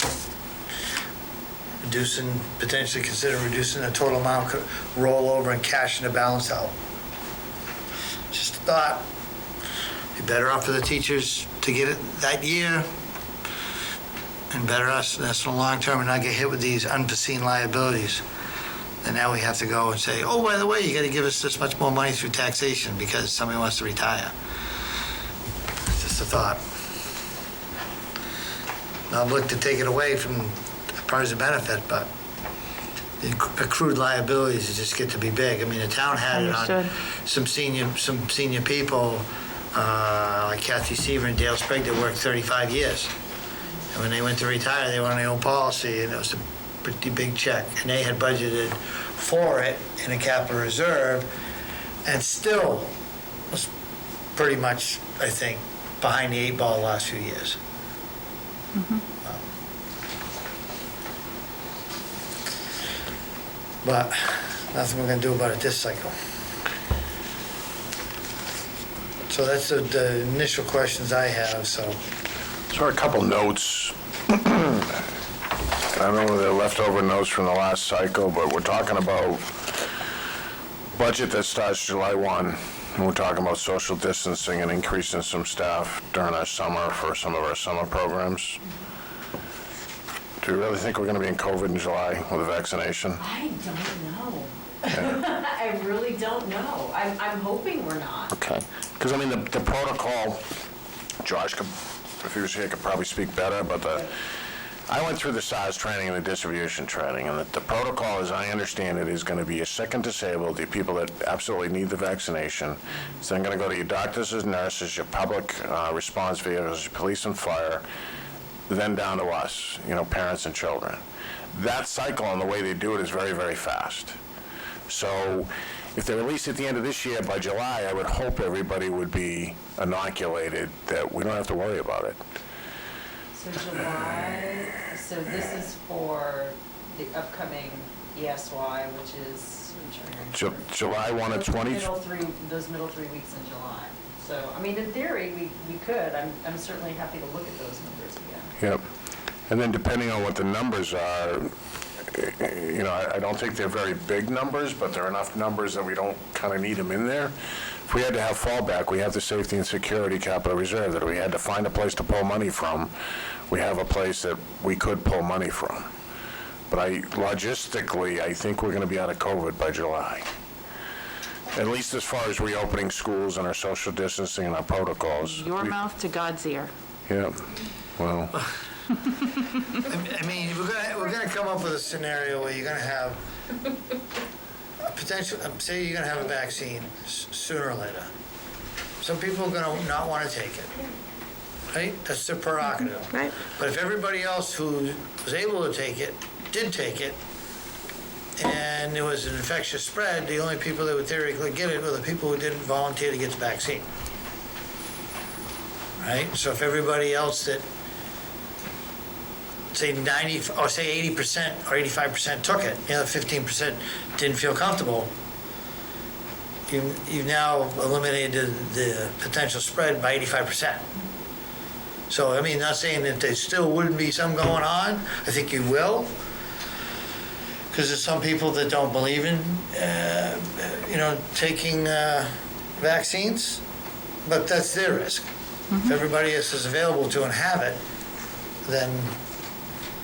[SPEAKER 1] potentially consider reducing the total amount rollover and cashing the balance out. Just a thought. Be better off for the teachers to get it that year, and better us in the long term and not get hit with these unforeseen liabilities. And now we have to go and say, oh, by the way, you got to give us this much more money through taxation because somebody wants to retire. Just a thought. I'd look to take it away from part of the benefit, but the accrued liabilities just get to be big. I mean, the town had it on some senior people, like Kathy Seaver and Dale Sprague, that worked 35 years. And when they went to retire, they were on their own policy, and it was a pretty big check. And they had budgeted for it in a capital reserve, and still was pretty much, I think, behind the 8 ball the last few years. But nothing we're going to do about it this cycle. So that's the initial questions I have, so.
[SPEAKER 2] So a couple notes. I don't know whether they're leftover notes from the last cycle, but we're talking about budget that starts July 1. And we're talking about social distancing and increasing some staff during our summer for some of our summer programs. Do you really think we're going to be in COVID in July with a vaccination?
[SPEAKER 4] I don't know.
[SPEAKER 2] Yeah.
[SPEAKER 4] I really don't know. I'm hoping we're not.
[SPEAKER 2] Okay. Because, I mean, the protocol, Josh, if he was here, could probably speak better, but I went through the SARS training and the distribution training, and the protocol, as I understand it, is going to be your sick and disabled, the people that absolutely need the vaccination. It's then going to go to your doctors and nurses, your public response vehicles, your police and fire, then down to us, parents and children. That cycle and the way they do it is very, very fast. So if they release at the end of this year, by July, I would hope everybody would be inoculated, that we don't have to worry about it.
[SPEAKER 11] So July, so this is for the upcoming ESY, which is
[SPEAKER 2] July 1 of 20.
[SPEAKER 11] Those middle 3 weeks in July. So, I mean, in theory, we could. I'm certainly happy to look at those numbers again.
[SPEAKER 2] Yep. And then depending on what the numbers are, I don't think they're very big numbers, but they're enough numbers that we don't kind of need them in there. If we had to have fallback, we have the safety and security capital reserve, that if we had to find a place to pull money from, we have a place that we could pull money from. But logistically, I think we're going to be out of COVID by July. At least as far as reopening schools and our social distancing and our protocols.
[SPEAKER 3] Your mouth to God's ear.
[SPEAKER 2] Yeah, well.
[SPEAKER 1] I mean, we're gonna come up with a scenario where you're gonna have a potential, say you're gonna have a vaccine sooner or later. Some people are gonna not want to take it, right? That's their prerogative.
[SPEAKER 4] Right.
[SPEAKER 1] But if everybody else who was able to take it, did take it, and there was an infectious spread, the only people that would theoretically get it were the people who didn't volunteer to get the vaccine. Right? So if everybody else that, say 90, or say 80% or 85% took it, the other 15% didn't feel comfortable, you've now eliminated the potential spread by 85%. So, I mean, not saying that there still wouldn't be some going on. I think you will. Because there's some people that don't believe in, taking vaccines, but that's their risk. If everybody else is available to and have it, then.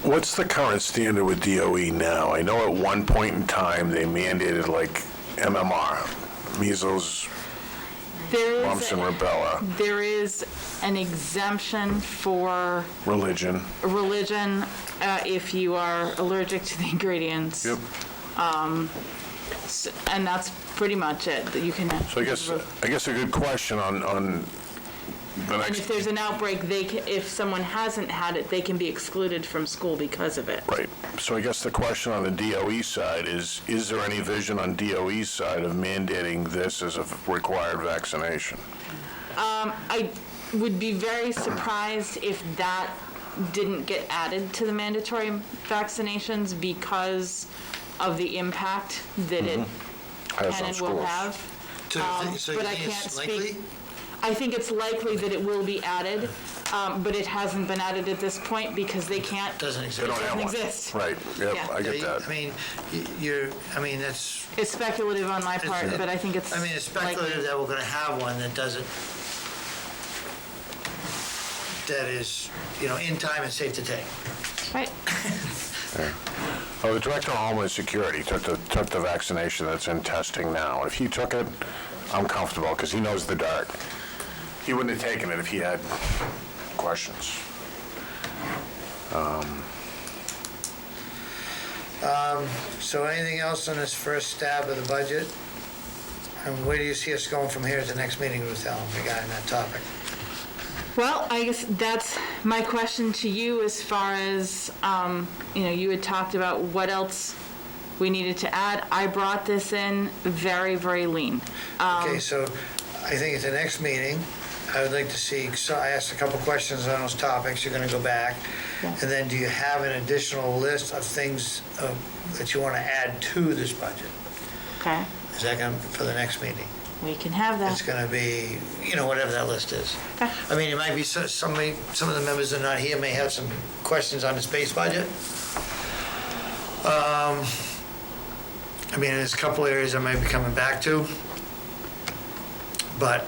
[SPEAKER 2] What's the current standard with DOE now? I know at one point in time they mandated like MMR, measles, mumps and rubella.
[SPEAKER 3] There is an exemption for
[SPEAKER 2] Religion.
[SPEAKER 3] If you are allergic to the ingredients.
[SPEAKER 2] Yep.
[SPEAKER 3] And that's pretty much it, that you can.
[SPEAKER 2] So I guess a good question on the
[SPEAKER 3] And
[SPEAKER 2] next.
[SPEAKER 3] if there's an outbreak, if someone hasn't had it, they can be excluded from school because of it.
[SPEAKER 2] Right. So I guess the question on the DOE side is there any vision on DOE's side of mandating this as a required vaccination?
[SPEAKER 3] I would be very surprised if that didn't get added to the mandatory vaccinations, because of the impact that it
[SPEAKER 2] Has
[SPEAKER 3] can
[SPEAKER 2] on
[SPEAKER 3] and will
[SPEAKER 2] schools.
[SPEAKER 3] have.
[SPEAKER 1] So you
[SPEAKER 3] But I
[SPEAKER 1] think
[SPEAKER 3] can't
[SPEAKER 1] it's
[SPEAKER 3] speak.
[SPEAKER 1] likely?
[SPEAKER 3] I think it's likely that it will be added, but it hasn't been added at this point because they can't.
[SPEAKER 1] Doesn't exist.
[SPEAKER 2] They don't have
[SPEAKER 3] Doesn't
[SPEAKER 2] one.
[SPEAKER 3] exist.
[SPEAKER 2] Right, yep,
[SPEAKER 3] Yeah.
[SPEAKER 2] I get that.
[SPEAKER 1] I mean, that's,
[SPEAKER 3] It's speculative on my part, but I think it's.
[SPEAKER 1] I mean, it's speculative
[SPEAKER 3] likely.
[SPEAKER 1] that we're gonna have one that doesn't, that is, in time and safe to take.
[SPEAKER 3] Right.
[SPEAKER 2] Well, the Director of Homeland Security took the vaccination that's in testing now. If he took it, I'm comfortable, because he knows the dirt. He wouldn't have taken it if he had questions.
[SPEAKER 1] So anything else on this first stab of the budget? And where do you see us going from here at the next meeting, Ruth Ellen, regarding that topic?
[SPEAKER 3] Well, I guess that's my question to you as far as, you had talked about what else we needed to add. I brought this in very, very lean.
[SPEAKER 1] Okay, so I think at the next meeting, I would like to see, so I asked a couple questions on those topics, you're gonna go back.
[SPEAKER 3] Yes.
[SPEAKER 1] And then do you have an additional list of things that you wanna add to this budget?
[SPEAKER 3] Okay,
[SPEAKER 1] Is that gonna, for the next meeting?
[SPEAKER 3] we can have
[SPEAKER 1] It's
[SPEAKER 3] that.
[SPEAKER 1] gonna be, whatever that list is.
[SPEAKER 3] Okay.
[SPEAKER 1] I mean, it might be some of the members that are not here may have some questions on the space budget. I mean, there's a couple areas I might be coming back to. But,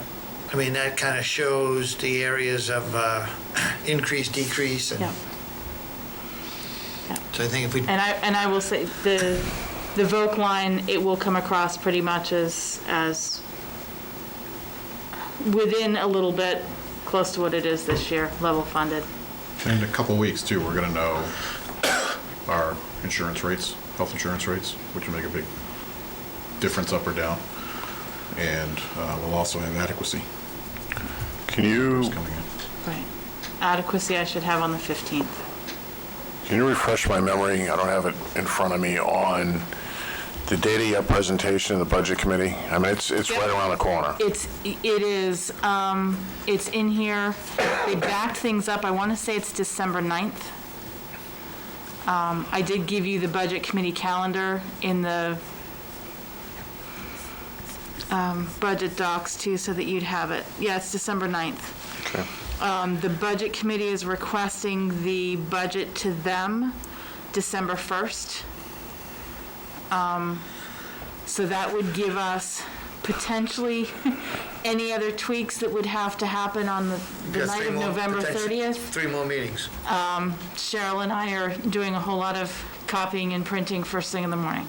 [SPEAKER 1] I mean, that kind of shows the areas of increase, decrease. And
[SPEAKER 3] Yeah.
[SPEAKER 1] so I think if we,
[SPEAKER 3] And I will say, the VOC line, it will come across pretty much as within a little bit, close to what it is this year, level funded.
[SPEAKER 9] In a couple weeks, too, we're going to know our insurance rates, health insurance rates, which will make a big difference up or down. And we'll also have adequacy
[SPEAKER 2] Can you
[SPEAKER 9] coming in.
[SPEAKER 3] Right. Adequacy I should have on the 15th.
[SPEAKER 2] refresh my memory? I don't have it in front of me on the date of your presentation of the Budget Committee. I mean, it's right around the corner.
[SPEAKER 3] It is, it's in here. They backed things up. I want to say it's December 9th. I did give you the Budget Committee calendar in the budget docs too, so that you'd have it. Yeah, it's December 9th.
[SPEAKER 2] Okay.
[SPEAKER 3] The Budget Committee is requesting the budget to them December 1st. So that would give us potentially any other tweaks that would have to happen on the
[SPEAKER 1] got
[SPEAKER 3] night
[SPEAKER 1] three
[SPEAKER 3] of
[SPEAKER 1] more-
[SPEAKER 3] November
[SPEAKER 1] potentially
[SPEAKER 3] 30th.
[SPEAKER 1] 3 more meetings.
[SPEAKER 3] Cheryl and I are doing a whole lot of copying and printing first thing in the morning.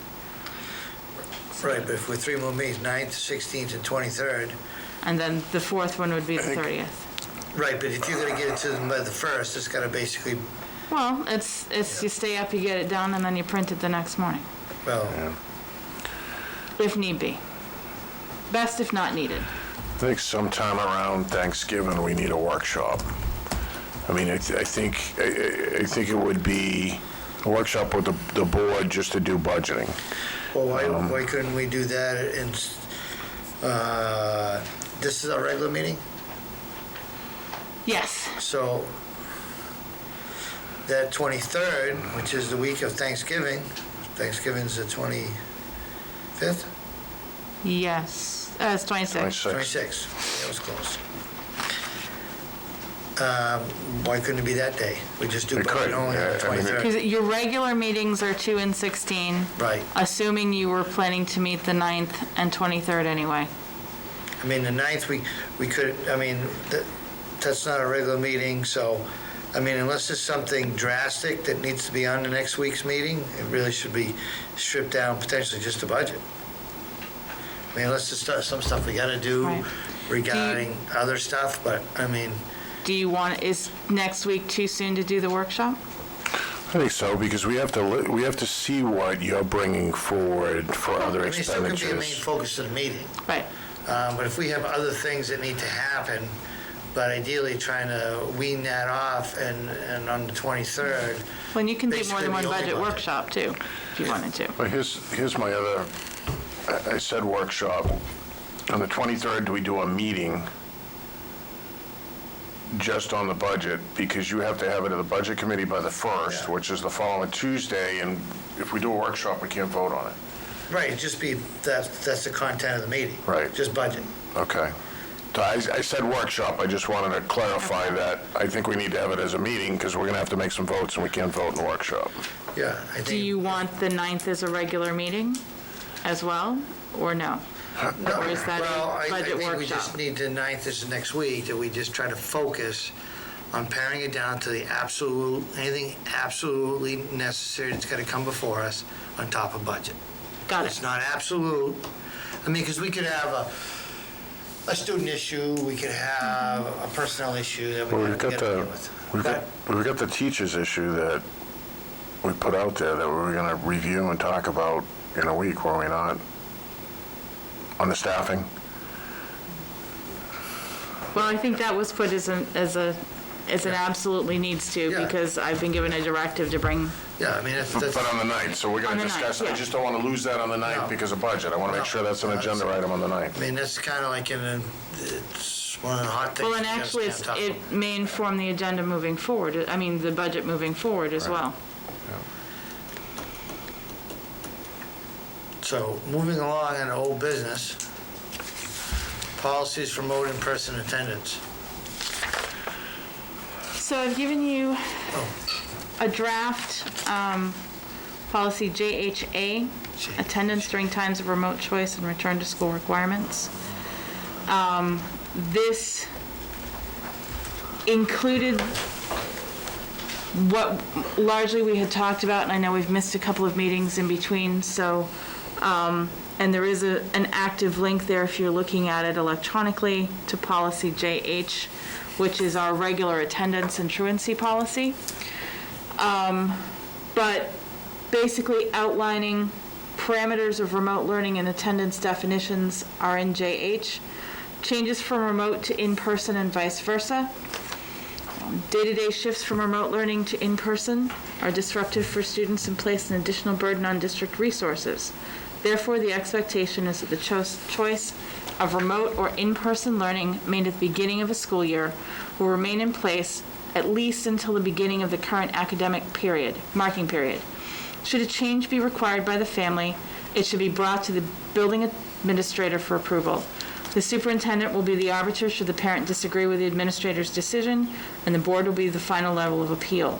[SPEAKER 1] Right, but if we're 3 more meetings, 9th, 16th, and 23rd.
[SPEAKER 3] And then the fourth one would be the 30th.
[SPEAKER 1] Right, but if you're gonna get it to them by the 1st, it's gotta basically,
[SPEAKER 3] Well, it's you stay up, you get it done, and then you print it the next morning,
[SPEAKER 1] well,
[SPEAKER 3] if need be. Best if not needed.
[SPEAKER 2] I think sometime around Thanksgiving, we need a workshop. I mean, I think it would be a workshop with the board just to do budgeting.
[SPEAKER 1] well, why couldn't we do that in, this is our regular meeting?
[SPEAKER 3] Yes.
[SPEAKER 1] So that 23rd, which is the week of Thanksgiving, Thanksgiving's the 25th?
[SPEAKER 3] Yes. It's 26.
[SPEAKER 1] 26th, that was close. Why couldn't it be that day? We just do
[SPEAKER 2] It could,
[SPEAKER 1] budget only on the
[SPEAKER 2] yeah, I mean,
[SPEAKER 1] 23rd.
[SPEAKER 3] Because your regular meetings are 2 and 16.
[SPEAKER 1] Right.
[SPEAKER 3] Assuming you were planning to meet the 9th and 23rd anyway.
[SPEAKER 1] I mean, the 9th, we could, I mean, that's not a regular meeting, so, I mean, unless there's something drastic that needs to be on the next week's meeting, it really should be stripped down potentially just to budget. I mean, unless there's some stuff we gotta do
[SPEAKER 3] Right.
[SPEAKER 1] regarding other stuff, but, I mean,
[SPEAKER 3] Do you want, is next week too soon to do the workshop?
[SPEAKER 2] I think so, because we have to see what you're bringing forward for other
[SPEAKER 1] I mean, it still could be a main
[SPEAKER 2] expenditures.
[SPEAKER 1] focus of the meeting.
[SPEAKER 3] Right.
[SPEAKER 1] But if we have other things that need to happen, but ideally trying to wean that off and on the 23rd.
[SPEAKER 3] Well, you can do more
[SPEAKER 1] Basically,
[SPEAKER 3] than one
[SPEAKER 1] the only
[SPEAKER 3] budget
[SPEAKER 1] budget.
[SPEAKER 3] workshop too, if you wanted to.
[SPEAKER 2] But here's my other, I said workshop. On the 23rd, do we do a meeting just on the budget, because you have to have it at the budget committee by the 1st,
[SPEAKER 1] Yeah.
[SPEAKER 2] which is the following Tuesday, and if we do a workshop, we can't vote on it.
[SPEAKER 1] Right, just be, that's the content of the meeting.
[SPEAKER 2] Right.
[SPEAKER 1] Just budget.
[SPEAKER 2] Okay. So I said workshop, I just wanted to clarify that I think we need to have it as a meeting, because we're going to have to make some votes, and we can't vote in the workshop.
[SPEAKER 1] Yeah, I think.
[SPEAKER 3] Do you want the 9th as a regular meeting as well, or no? Or is that
[SPEAKER 1] Well,
[SPEAKER 3] a
[SPEAKER 1] I
[SPEAKER 3] budget
[SPEAKER 1] think we just
[SPEAKER 3] workshop?
[SPEAKER 1] need the 9th is next week, that we just try to focus on paring it down to the absolute, anything absolutely necessary that's got to come before us on top of budget.
[SPEAKER 3] Got
[SPEAKER 1] It's
[SPEAKER 3] it.
[SPEAKER 1] not absolute. I mean, because we could have a student issue, we could have a personnel issue that
[SPEAKER 2] Well,
[SPEAKER 1] we
[SPEAKER 2] we've
[SPEAKER 1] got
[SPEAKER 2] got
[SPEAKER 1] to deal
[SPEAKER 2] the,
[SPEAKER 1] with.
[SPEAKER 2] we've got the teachers issue that we put out there that we're going to review and talk about in a week, were we not? On the staffing?
[SPEAKER 3] Well, I think that was put as an absolutely needs to,
[SPEAKER 1] Yeah.
[SPEAKER 3] because I've been given a directive to bring,
[SPEAKER 1] Yeah, I mean, that's,
[SPEAKER 2] But on the 9th, so we're going
[SPEAKER 3] On
[SPEAKER 2] to
[SPEAKER 3] the 9th,
[SPEAKER 2] discuss, I
[SPEAKER 3] yeah.
[SPEAKER 2] just don't want to lose that on the 9th
[SPEAKER 1] No.
[SPEAKER 2] because of budget. I want to make
[SPEAKER 1] No.
[SPEAKER 2] sure that's an agenda item on the 9th.
[SPEAKER 1] I mean, that's kind of like it's one of the hot things.
[SPEAKER 3] well, and
[SPEAKER 1] you just
[SPEAKER 3] actually,
[SPEAKER 1] can't talk
[SPEAKER 3] it may inform the agenda moving forward, I mean, the budget moving forward as well.
[SPEAKER 1] So, moving along on old business, policies for remote in-person attendance.
[SPEAKER 3] So I've given you a draft policy JHA, attendance during times of remote choice and return to school requirements. This included what largely we had talked about, and I know we've missed a couple of meetings in between, so, and there is an active link there if you're looking at it electronically to policy JH, which is our regular attendance and truancy policy. But basically outlining parameters of remote learning and attendance definitions are in JH. Changes from remote to in-person and vice versa. Day-to-day shifts from remote learning to in-person are disruptive for students and place an additional burden on district resources. Therefore, the expectation is that the choice of remote or in-person learning made at the beginning of a school year will remain in place at least until the beginning of the current academic period, marking period. Should a change be required by the family, it should be brought to the building administrator for approval. The superintendent will be the arbiter should the parent disagree with the administrator's decision, and the board will be the final level of appeal.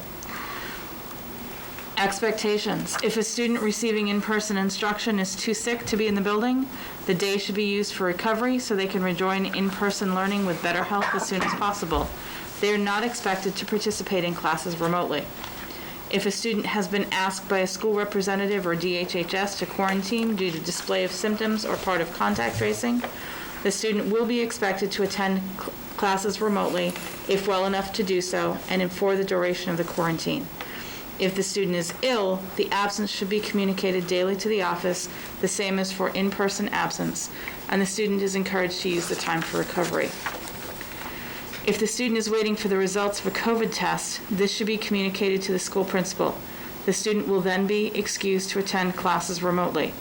[SPEAKER 3] Expectations. If a student receiving in-person instruction is too sick to be in the building, the day should be used for recovery so they can rejoin in-person learning with better health as soon as possible. They are not expected to participate in classes remotely. If a student has been asked by a school representative or DHHS to quarantine due to display of symptoms or part of contact tracing, the student will be expected to attend classes remotely if well enough to do so and for the duration of the quarantine. If the student is ill, the absence should be communicated daily to the office, the same as for in-person absence, and the student is encouraged to use the time for recovery. If the student is waiting for the results of a COVID test, this should be communicated to the school principal. The student will then be excused to attend classes remotely.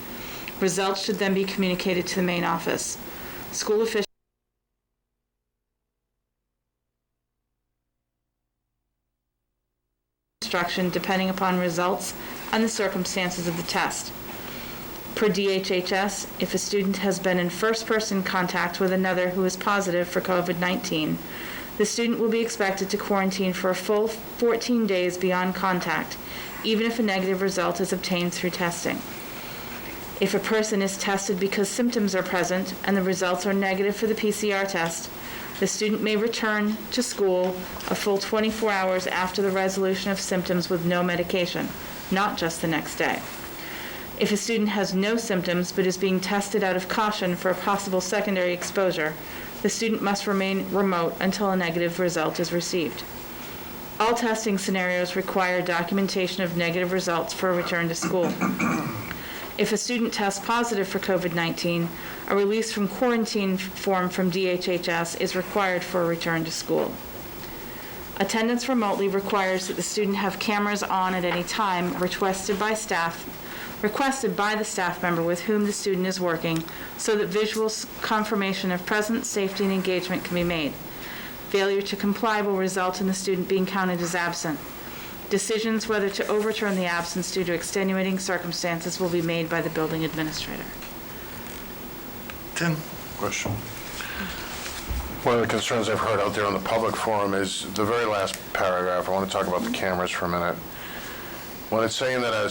[SPEAKER 3] Results should then be communicated to the main office. School officials instruction depending upon results and the circumstances of the test. Per DHHS, if a student has been in first-person contact with another who is positive for COVID-19, the student will be expected to quarantine for a full 14 days beyond contact, even if a negative result is obtained through testing. If a person is tested because symptoms are present and the results are negative for the PCR test, the student may return to school a full 24 hours after the resolution of symptoms with no medication, not just the next day. If a student has no symptoms but is being tested out of caution for a possible secondary exposure, the student must remain remote until a negative result is received. All testing scenarios require documentation of negative results for a return to school. If a student tests positive for COVID-19, a release from quarantine form from DHHS is required for a return to school. Attendance remotely requires that the student have cameras on at any time requested by the staff member with whom the student is working so that visual confirmation of presence, safety, and engagement can be made. Failure to comply will result in the student being counted as absent. Decisions whether to overturn the absence due to extenuating circumstances will be made by the building administrator.
[SPEAKER 1] Tim?
[SPEAKER 2] Question. One of the concerns I've heard out there on the public forum is the very last paragraph. I want to talk about the cameras for a minute. When it's saying that a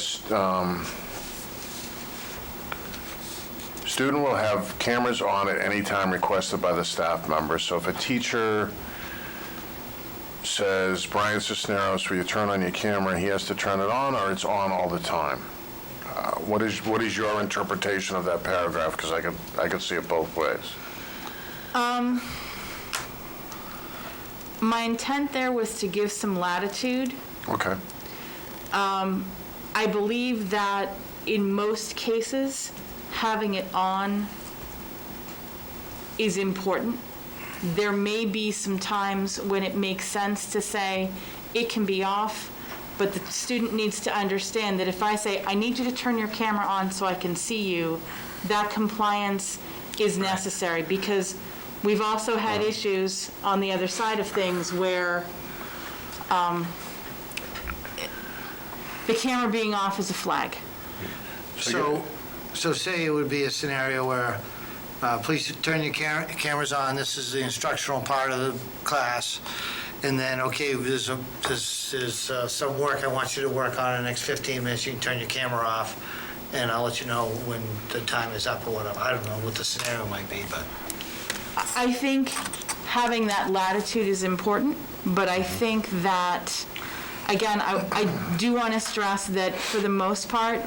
[SPEAKER 2] student will have cameras on at any time requested by the staff member. So if a teacher says, Brian Cisneros, will you turn on your camera, he has to turn it on, or it's on all the time? What is your interpretation of that paragraph? Because I could see it both ways.
[SPEAKER 3] My intent there was to give some latitude.
[SPEAKER 2] Okay.
[SPEAKER 3] I believe that in most cases, having it on is important. There may be some times when it makes sense to say it can be off, but the student needs to understand that if I say, I need you to turn your camera on so I can see you, that compliance is necessary, because we've also had issues on the other side of things where the camera being off is a flag.
[SPEAKER 1] So say it would be a scenario where, please turn your cameras on, this is the instructional part of the class, and then, okay, there's some work I want you to work on in the next 15 minutes, you can turn your camera off, and I'll let you know when the time is up or whatever. I don't know what the scenario might be, but.
[SPEAKER 3] I think having that latitude is important, but I think that, again, I do want to stress that for the most part,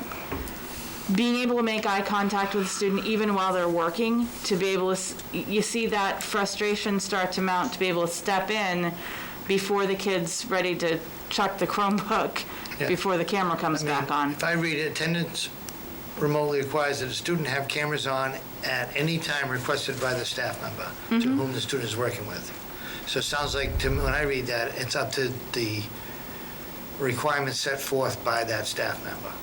[SPEAKER 3] being able to make eye contact with a student even while they're working, to be able to, you see that frustration start to mount, to be able to step in before the kid's ready to chuck the Chromebook,
[SPEAKER 1] Yeah.
[SPEAKER 3] before the camera comes back on.
[SPEAKER 1] If I read it, attendance remotely requires that a student have cameras on at any time requested by the staff member to whom the student is working with. So it sounds like, to me, when I read that, it's up to the requirements set forth by that staff member.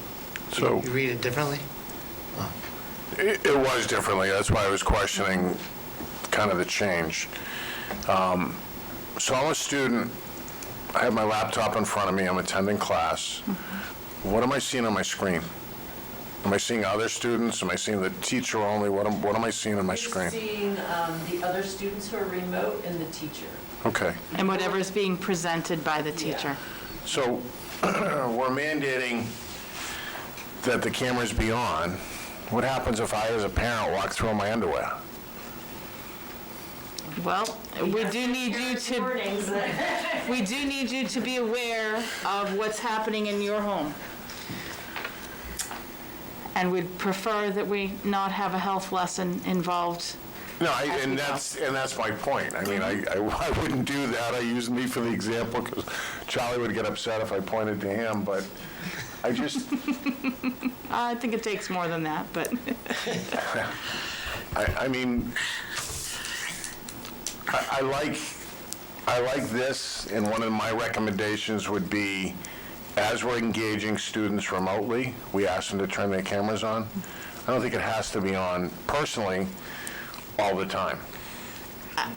[SPEAKER 2] So
[SPEAKER 1] You read it differently?
[SPEAKER 2] it was differently. That's why I was questioning kind of the change. So I'm a student. I have my laptop in front of me. I'm attending class. What am I seeing on my screen? Am I seeing other students? Am I seeing the teacher only? What am I seeing on my screen?
[SPEAKER 11] You're seeing the other students who are remote and the teacher.
[SPEAKER 2] Okay.
[SPEAKER 3] And whatever is being presented by the teacher.
[SPEAKER 2] So we're mandating that the cameras be on. What happens if I, as a parent, walk through in my underwear?
[SPEAKER 3] Well, we do need you to,
[SPEAKER 11] Warnings.
[SPEAKER 3] we do need you to be aware of what's happening in your home. And we'd prefer that we not have a health lesson involved.
[SPEAKER 2] No, and that's my point. I mean, I wouldn't do that. I use me for the example because Charlie would get upset if I pointed to him, but I just,
[SPEAKER 3] I think it takes more than that, but.
[SPEAKER 2] I mean, I like this, and one of my recommendations would be, as we're engaging students remotely, we ask them to turn their cameras on. I don't think it has to be on, personally, all the time.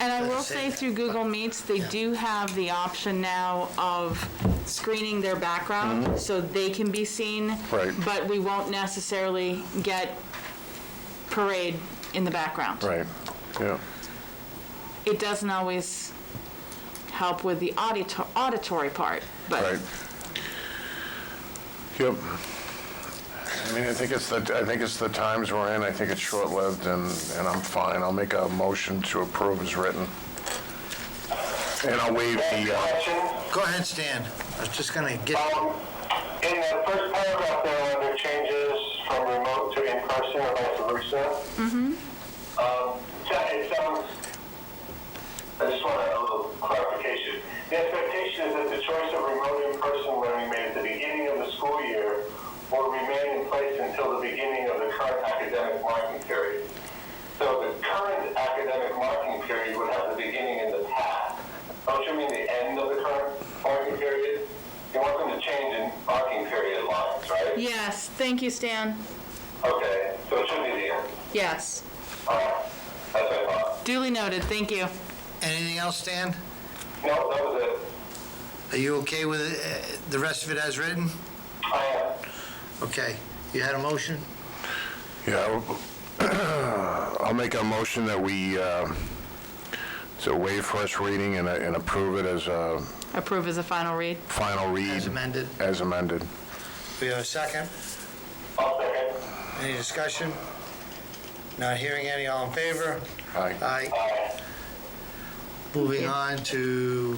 [SPEAKER 3] And I will say through Google Meets, they do have the option now of screening their background so they can be seen.
[SPEAKER 2] Right.
[SPEAKER 3] But we won't necessarily get parade in the background.
[SPEAKER 2] Right, yeah.
[SPEAKER 3] It doesn't always help with the auditory part, but.
[SPEAKER 2] Right. Yep. I mean, I think it's the times we're in. I think it's short-lived, and I'm fine. I'll make a motion to approve as written. And I'll waive the,
[SPEAKER 1] Go ahead, Stan. I was just gonna get,
[SPEAKER 5] In the first paragraph there, under changes from remote to in-person or vice versa. It sounds, I just want a little clarification. The expectation is that the choice of remote in-person learning made at the beginning of the school year will remain in place until the beginning of the current academic marking period. So the current academic marking period would have the beginning in the past. Don't you mean the end of the current marking period? You want them to change in marking period lines, right?
[SPEAKER 3] Yes, thank you, Stan.
[SPEAKER 5] Okay, so it should be the end.
[SPEAKER 3] Yes.
[SPEAKER 5] All right, that's what I thought.
[SPEAKER 3] Duly noted, thank you.
[SPEAKER 1] anything else, Stan?
[SPEAKER 5] No, that was it.
[SPEAKER 1] Are you okay with the rest of it as written?
[SPEAKER 5] I am.
[SPEAKER 1] Okay. You had a motion?
[SPEAKER 2] Yeah, I'll make a motion that we, so waive first reading and approve it as a
[SPEAKER 3] Approve as a final read.
[SPEAKER 2] final read.
[SPEAKER 1] As amended.
[SPEAKER 2] As amended.
[SPEAKER 1] We have a second?
[SPEAKER 5] I'll second.
[SPEAKER 1] Any discussion? Not hearing any, all in favor?
[SPEAKER 2] Aye.
[SPEAKER 1] Aye.
[SPEAKER 5] Aye.
[SPEAKER 1] Moving on to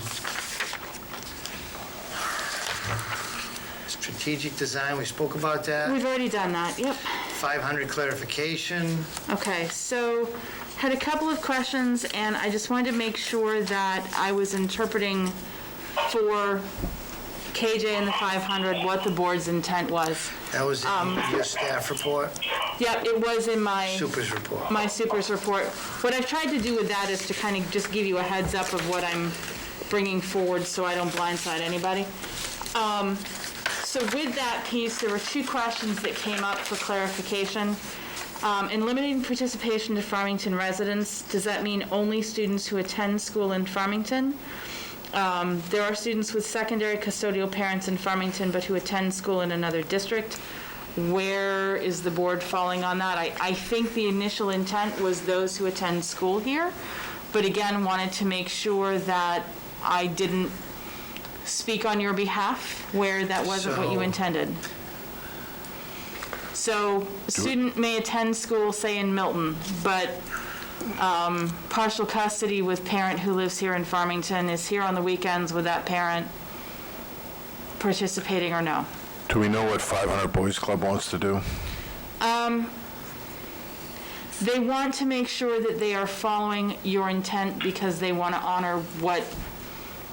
[SPEAKER 1] strategic design, we spoke about that.
[SPEAKER 3] We've already done that, yep.
[SPEAKER 1] 500 clarification.
[SPEAKER 3] Okay, so had a couple of questions, and I just wanted to make sure that I was interpreting for KJ and the 500 what the board's intent was.
[SPEAKER 1] That was in your staff report,
[SPEAKER 3] Yep, it was in my
[SPEAKER 1] super's report.
[SPEAKER 3] my supers report. What I've tried to do with that is to kind of just give you a heads up of what I'm bringing forward so I don't blindside anybody. So with that piece, there were two questions that came up for clarification. In limiting participation to Farmington residents, does that mean only students who attend school in Farmington? There are students with secondary custodial parents in Farmington but who attend school in another district. Where is the board falling on that? I think the initial intent was those who attend school here, but again, wanted to make sure that I didn't speak on your behalf where that wasn't what you
[SPEAKER 1] So-
[SPEAKER 3] intended. So a student may attend school, say in Milton, but partial custody with parent who lives here in Farmington is here on the weekends with that parent participating or no.
[SPEAKER 2] Do we know what 500 Boys Club wants to do?
[SPEAKER 3] They want to make sure that they are following your intent because they want to honor what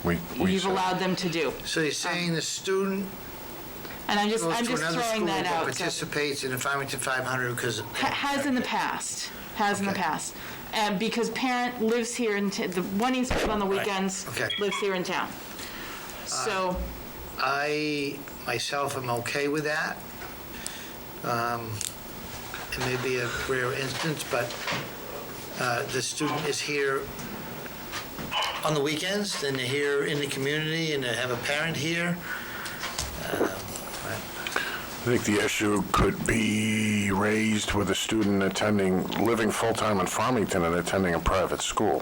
[SPEAKER 2] We
[SPEAKER 3] you've
[SPEAKER 2] said-
[SPEAKER 3] allowed them to do.
[SPEAKER 1] So you're saying the student
[SPEAKER 3] And I'm
[SPEAKER 1] goes
[SPEAKER 3] just
[SPEAKER 1] to another
[SPEAKER 3] throwing
[SPEAKER 1] school
[SPEAKER 3] that
[SPEAKER 1] but
[SPEAKER 3] out.
[SPEAKER 1] participates in the Farmington 500 because...
[SPEAKER 3] Has in the past, has in the
[SPEAKER 1] Okay.
[SPEAKER 3] past. And because parent lives here in, the one he's on the weekends,
[SPEAKER 1] Okay.
[SPEAKER 3] lives here in town. So,
[SPEAKER 1] I, myself, am okay with that. It may be a rare instance, but the student is here on the weekends, then they're here in the community, and they have a parent here.
[SPEAKER 2] I think the issue could be raised with a student living full-time in Farmington and attending a private school.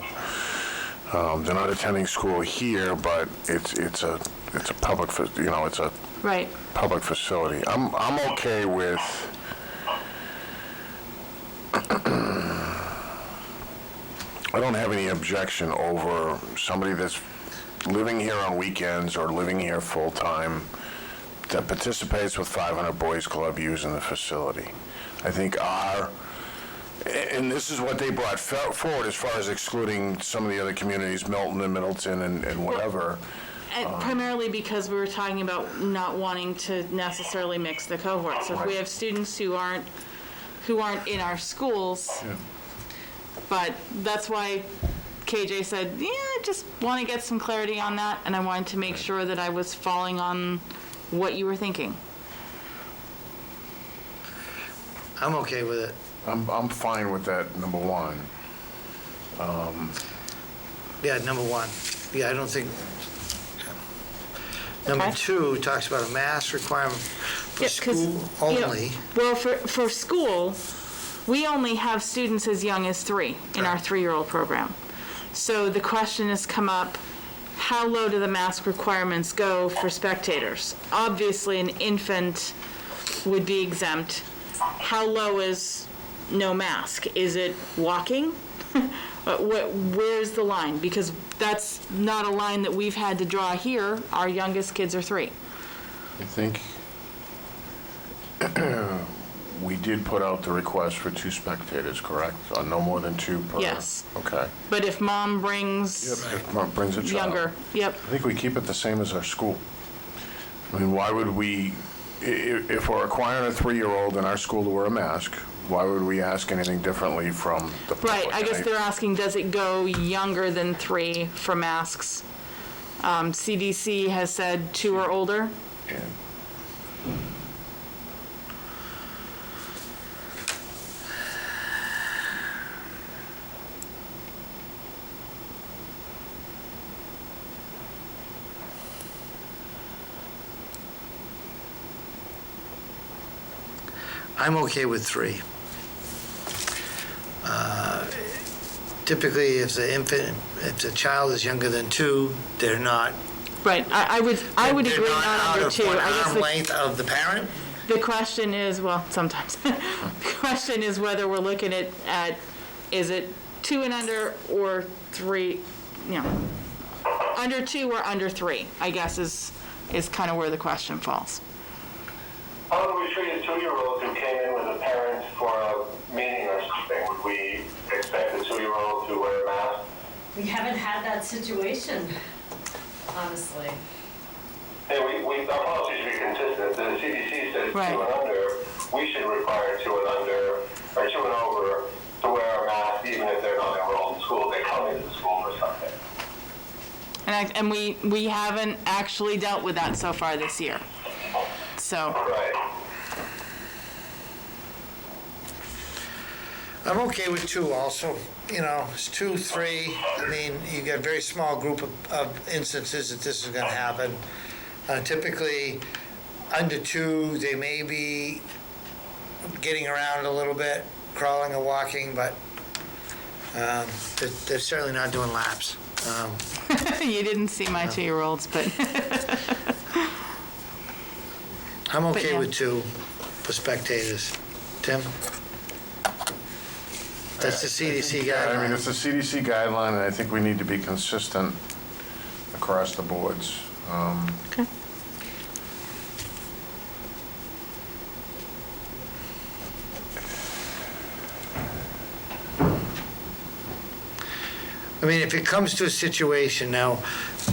[SPEAKER 2] They're not attending school here, but it's a public, it's a
[SPEAKER 3] right.
[SPEAKER 2] public facility. I'm okay with, I don't have any objection over somebody that's living here on weekends or living here full-time that participates with 500 Boys Club using the facility. I think and this is what they brought forward as far as excluding some of the other communities, Milton and Middleton and whatever.
[SPEAKER 3] And primarily because we were talking about not wanting to necessarily mix the cohorts. So if we
[SPEAKER 2] Right.
[SPEAKER 3] have students who aren't in our schools, but that's why KJ said, yeah, I just want to get some clarity on that, and I wanted to make sure that I was falling on what you were thinking.
[SPEAKER 1] I'm okay with it.
[SPEAKER 2] I'm fine with that, number one.
[SPEAKER 1] Yeah, number one. Yeah, I don't think... Number
[SPEAKER 3] Okay.
[SPEAKER 1] two talks about a mask requirement for
[SPEAKER 3] Yeah, 'cause,
[SPEAKER 1] school
[SPEAKER 3] you know,
[SPEAKER 1] only.
[SPEAKER 3] Well, for school, we only have students as young as 3 in our 3-year-old program. So the question has come up, how low do the mask requirements go for spectators? Obviously, an infant would be exempt. How low is no mask? Is it walking? Where's the line? Because that's not a line that we've had to draw here. Our youngest kids are 3.
[SPEAKER 2] I think we did put out the request for 2 spectators, correct? No more than 2 per?
[SPEAKER 3] Yes.
[SPEAKER 2] Okay.
[SPEAKER 3] But if mom brings
[SPEAKER 2] If Mark brings a child.
[SPEAKER 3] younger, yep.
[SPEAKER 2] I think we keep it the same as our school. I mean, why would we, if we're requiring a 3-year-old in our school to wear a mask, why would we ask anything differently from the public?
[SPEAKER 3] Right, I guess they're asking, does it go younger than 3 for masks? CDC has said 2 or older.
[SPEAKER 2] And
[SPEAKER 1] I'm okay with 3. Typically, if the child is younger than 2, they're not.
[SPEAKER 4] Right, I would agree
[SPEAKER 1] They're
[SPEAKER 4] not under 2.
[SPEAKER 1] out
[SPEAKER 4] I
[SPEAKER 1] of
[SPEAKER 4] guess
[SPEAKER 1] arm length of the parent?
[SPEAKER 4] the question is, well, sometimes. The question is whether we're looking at, is it 2 and under or 3, under 2 or under 3, I guess is kind of where the question falls.
[SPEAKER 5] How would we treat a 2-year-old who came in with a parent for a meeting or something? Would we expect a 2-year-old to wear a mask?
[SPEAKER 11] We haven't had that situation, honestly.
[SPEAKER 5] Hey, our policy should be consistent. The CDC says 2
[SPEAKER 4] Right.
[SPEAKER 5] and under. We should require 2 and under, or 2 and over, to wear a mask, even if they're not enrolled in school. They come into the school for something.
[SPEAKER 3] And we haven't actually dealt with that so far this year. So,
[SPEAKER 5] Right.
[SPEAKER 1] I'm okay with 2 also. It's 2, 3. I mean, you got a very small group of instances that this is going to happen. Typically, under 2, they may be getting around a little bit, crawling or walking, but they're certainly not doing laps.
[SPEAKER 3] you didn't see my 2-year-olds, but
[SPEAKER 1] I'm okay
[SPEAKER 3] yeah.
[SPEAKER 1] with 2 for spectators. Tim? That's the CDC
[SPEAKER 2] I mean,
[SPEAKER 1] guideline.
[SPEAKER 2] it's a CDC guideline, and I think we need to be consistent across the boards.
[SPEAKER 4] Okay.
[SPEAKER 1] I mean, if it comes to a situation now,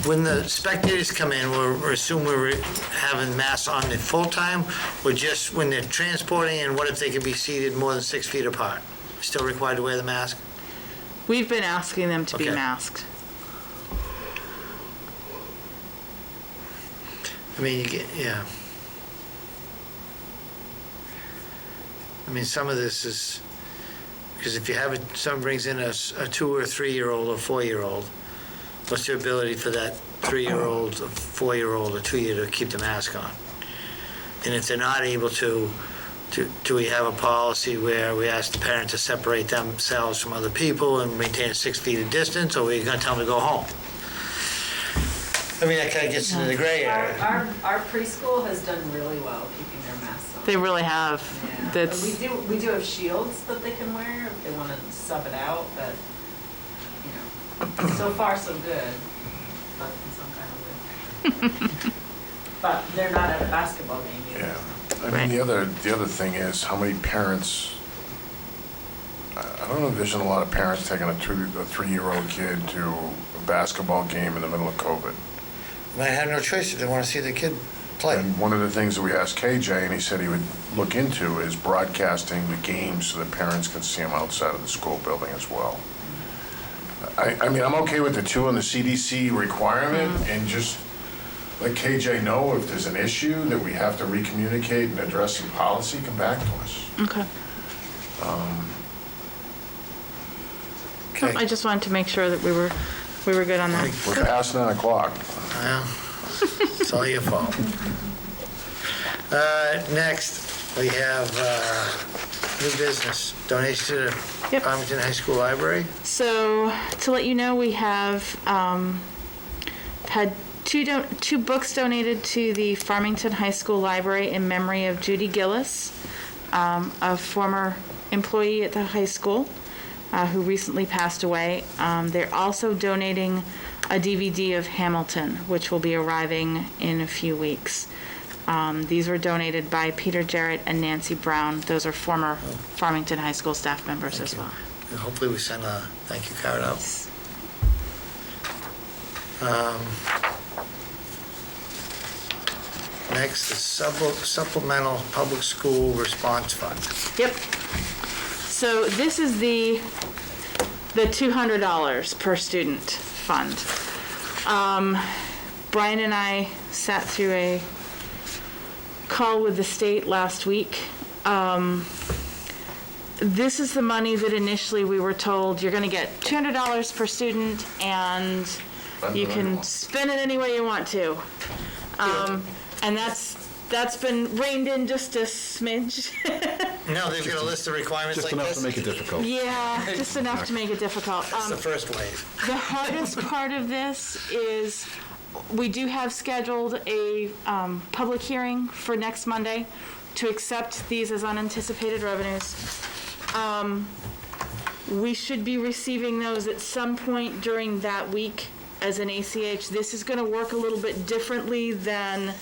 [SPEAKER 1] when the spectators come in, we're assuming we're having masks on the full-time, or just when they're transporting, and what if they could be seated more than 6 feet apart? Still required to wear the mask?
[SPEAKER 3] we've been asking them to be
[SPEAKER 1] Okay.
[SPEAKER 3] masked.
[SPEAKER 1] I mean, yeah. I mean, some of this is, because if you have someone brings in a 2 or 3-year-old or 4-year-old, what's the ability for that 3-year-old, 4-year-old, or 2-year to keep the mask on? And if they're not able to, do we have a policy where we ask the parent to separate themselves from other people and maintain 6 feet of distance, or are we going to tell them to go home? I mean, that kind of gets into the gray area.
[SPEAKER 11] Our preschool has done really well keeping their masks on.
[SPEAKER 3] They really have.
[SPEAKER 11] Yeah.
[SPEAKER 3] That's,
[SPEAKER 11] We do have shields that they can wear if they want to sub it out, but, so far so good. But in some kind of way. But they're not at a basketball game either.
[SPEAKER 2] Yeah. I mean, the other thing is how many parents, I don't envision a lot of parents taking a 3-year-old kid to a basketball game in the middle of COVID.
[SPEAKER 1] They might have no choice if they want to see the kid play.
[SPEAKER 2] And one of the things that we asked KJ, and he said he would look into, is broadcasting the games so that parents can see them outside of the school building as well. I mean, I'm okay with the 2 on the CDC requirement, and just let KJ know if there's an issue that we have to recommunicate and address in policy, come back to us.
[SPEAKER 3] okay.
[SPEAKER 1] Okay.
[SPEAKER 3] I just wanted to make sure that we were good on that.
[SPEAKER 2] We're past 9 o'clock.
[SPEAKER 1] Well, it's all your fault. Next, we have new business, donation to the
[SPEAKER 3] Yep.
[SPEAKER 1] Farmington High School Library.
[SPEAKER 3] So, to let you know, we have had two books donated to the Farmington High School Library in memory of Judy Gillis, a former employee at the high school who recently passed away. They're also donating a DVD of Hamilton, which will be arriving in a few weeks. These were donated by Peter Jarrett and Nancy Brown. Those are former Farmington High School staff members as well.
[SPEAKER 1] And hopefully we send a thank you card out. Next is supplemental public school response fund.
[SPEAKER 3] Yep. So this is the $200 per student fund. Brian and I sat through a call with the state last week. This is the money that initially we were told you're going to get $200 per student and you can spend it any way you want to. And that's been reined in just a smidge.
[SPEAKER 1] No, they've got a list of requirements
[SPEAKER 9] Just
[SPEAKER 1] like
[SPEAKER 9] enough
[SPEAKER 1] this.
[SPEAKER 9] to make it difficult.
[SPEAKER 4] Yeah, just enough to make it difficult.
[SPEAKER 1] That's the first wave.
[SPEAKER 3] The hardest part of this is we do have scheduled a public hearing for next Monday to accept these as unanticipated revenues. We should be receiving those at some point during that week as an ACH. This is going to work a little bit differently than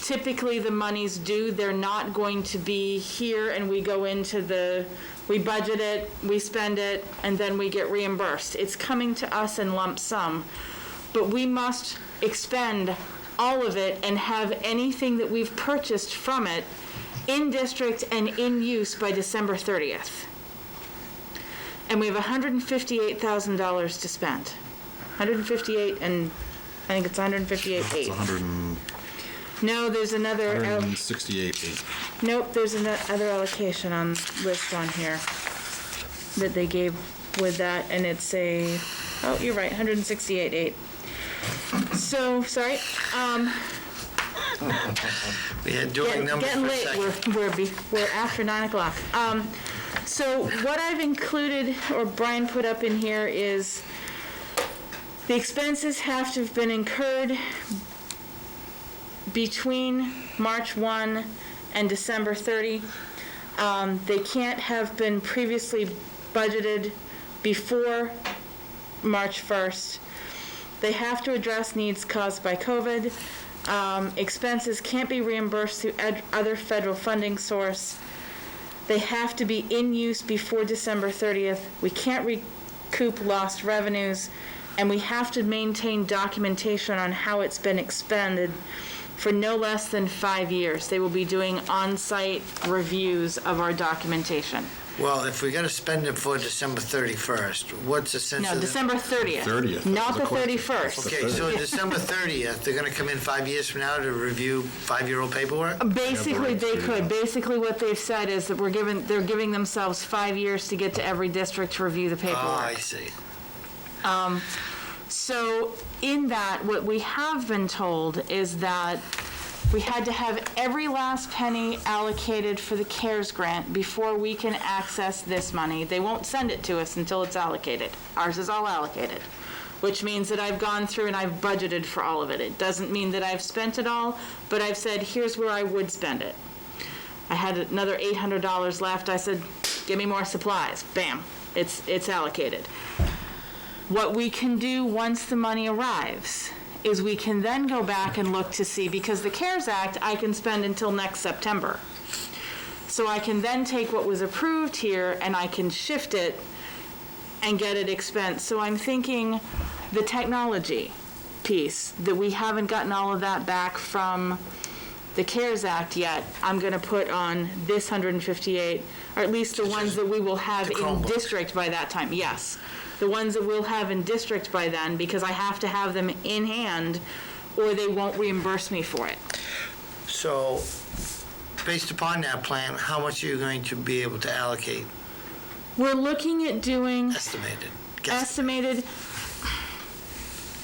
[SPEAKER 3] typically the monies do. They're not going to be here and we go into we budget it, we spend it, and then we get reimbursed. It's coming to us in lump sum, but we must expend all of it and have anything that we've purchased from it in district and in use by December 30th. And we have $158,000 to spend. 158 and I think it's 158.8.
[SPEAKER 9] It's 100 and
[SPEAKER 3] No, there's another,
[SPEAKER 9] 168.8.
[SPEAKER 3] nope, there's another allocation on, list on here that they gave with that, and it's oh, you're right, 168.8. So, sorry,
[SPEAKER 1] We had doing numbers
[SPEAKER 3] getting
[SPEAKER 1] for a
[SPEAKER 3] late,
[SPEAKER 1] second.
[SPEAKER 3] we're after 9 o'clock. So what I've included, or Brian put up in here, is the expenses have to have been incurred between March 1 and December 30. They can't have been previously budgeted before March 1st. They have to address needs caused by COVID. Expenses can't be reimbursed through other federal funding source. They have to be in use before December 30th. We can't recoup lost revenues, and we have to maintain documentation on how it's been expended for no less than 5 years. They will be doing on-site reviews of our documentation.
[SPEAKER 1] Well, if we got to spend it for December 31st, what's the sense
[SPEAKER 3] No,
[SPEAKER 1] of the...
[SPEAKER 3] December 30th.
[SPEAKER 9] 30th,
[SPEAKER 3] Not the
[SPEAKER 9] that was a question.
[SPEAKER 3] 31st.
[SPEAKER 1] Okay, so December 30th, they're going to come in 5 years from now to review 5-year-old paperwork?
[SPEAKER 3] Basically, they could. Basically, what they've said is that they're giving themselves 5 years to get to every district to review the
[SPEAKER 1] Oh,
[SPEAKER 3] paperwork.
[SPEAKER 1] I see.
[SPEAKER 3] So in that, what we have been told is that we had to have every last penny allocated for the CARES grant before we can access this money. They won't send it to us until it's allocated. Ours is all allocated, which means that I've gone through and I've budgeted for all of it. It doesn't mean that I've spent it all, but I've said, here's where I would spend it. I had another $800 left. I said, give me more supplies. Bam, it's allocated. What we can do once the money arrives is we can then go back and look to see, because the CARES Act I can spend until next September. So I can then take what was approved here and I can shift it and get it expensed. So I'm thinking the technology piece, that we haven't gotten all of that back from the CARES Act yet, I'm gonna put on this 158, or at least the ones that we will have
[SPEAKER 1] The
[SPEAKER 3] in
[SPEAKER 1] Chromebooks.
[SPEAKER 3] district by that time, yes. The ones that we'll have in district by then, because I have to have them in hand or they won't reimburse me for it.
[SPEAKER 1] So, based upon that plan, how much are you going to be able to allocate,
[SPEAKER 3] We're looking at doing
[SPEAKER 1] estimated? Guess.
[SPEAKER 3] estimated,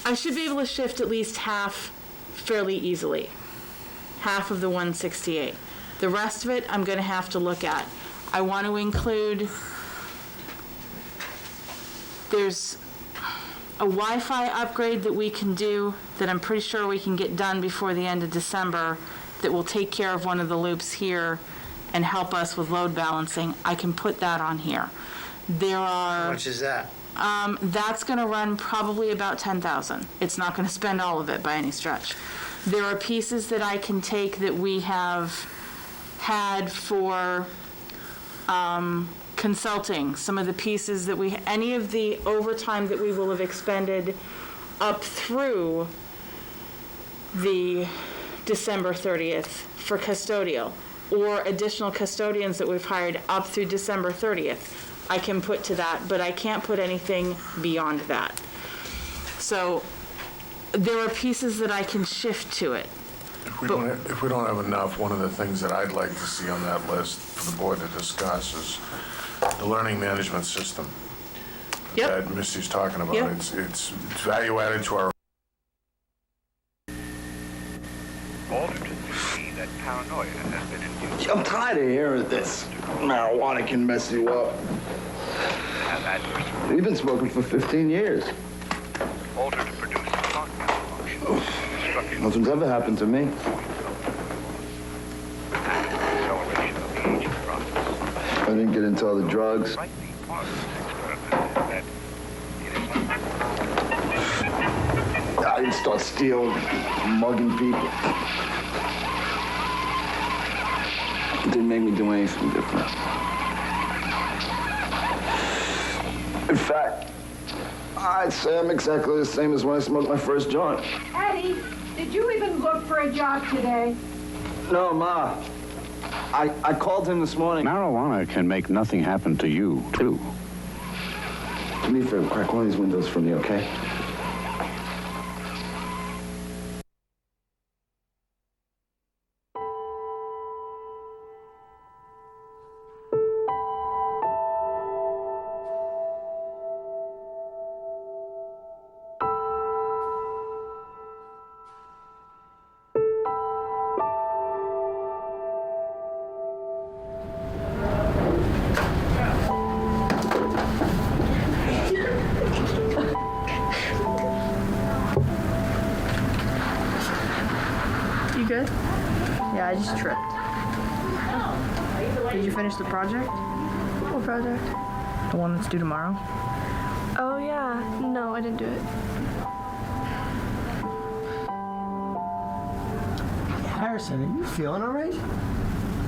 [SPEAKER 3] I should be able to shift at least half fairly easily. Half of the 168. The rest of it, I'm gonna have to look at. I want to include, there's a Wi-Fi upgrade that we can do that I'm pretty sure we can get done before the end of December that will take care of one of the loops here and help us with load balancing. I can put that on here. There
[SPEAKER 1] How
[SPEAKER 3] are,
[SPEAKER 1] much is that?
[SPEAKER 3] that's gonna run probably about 10,000. It's not gonna spend all of it by any stretch. There are pieces that I can take that we have had for consulting, some of the pieces that any of the overtime that we will have expended up through the December 30th for custodial, or additional custodians that we've hired up through December 30th. I can put to that, but I can't put anything beyond that. So there are pieces that I can shift to it.
[SPEAKER 2] If we don't have enough, one of the things that I'd like to see on that list for the board to discuss is the learning management system
[SPEAKER 3] Yep.
[SPEAKER 2] that Missy's talking about.
[SPEAKER 3] Yep.
[SPEAKER 2] It's value added to our
[SPEAKER 12] Altered to the machine. that paranoia has been induced.
[SPEAKER 13] I'm tired of hearing this. Marijuana can mess you up.
[SPEAKER 12] Have adverse
[SPEAKER 13] We've been smoking for 15 years.
[SPEAKER 12] alter to produce thought malfunction, destruction
[SPEAKER 13] Nothing's ever happened to me.
[SPEAKER 12] acceleration of the aging process.
[SPEAKER 13] I didn't get into all the drugs.
[SPEAKER 12] Might be part of this experiment that it is
[SPEAKER 13] I didn't start stealing, mugging people. It didn't make me do anything different. In fact, I'd say I'm exactly the same as when I smoked my first joint.
[SPEAKER 14] Eddie, did you even look for a job today?
[SPEAKER 13] No, Ma. I called him this morning.
[SPEAKER 15] Marijuana can make nothing happen to you, too.
[SPEAKER 13] Do me a favor, crack one of these windows for me, okay?
[SPEAKER 16] You good? Yeah, I just tripped. Did you finish the project?
[SPEAKER 14] What project?
[SPEAKER 16] The one that's due tomorrow?
[SPEAKER 14] Oh, yeah. No, I didn't do it.
[SPEAKER 17] Harrison, are you feeling all right?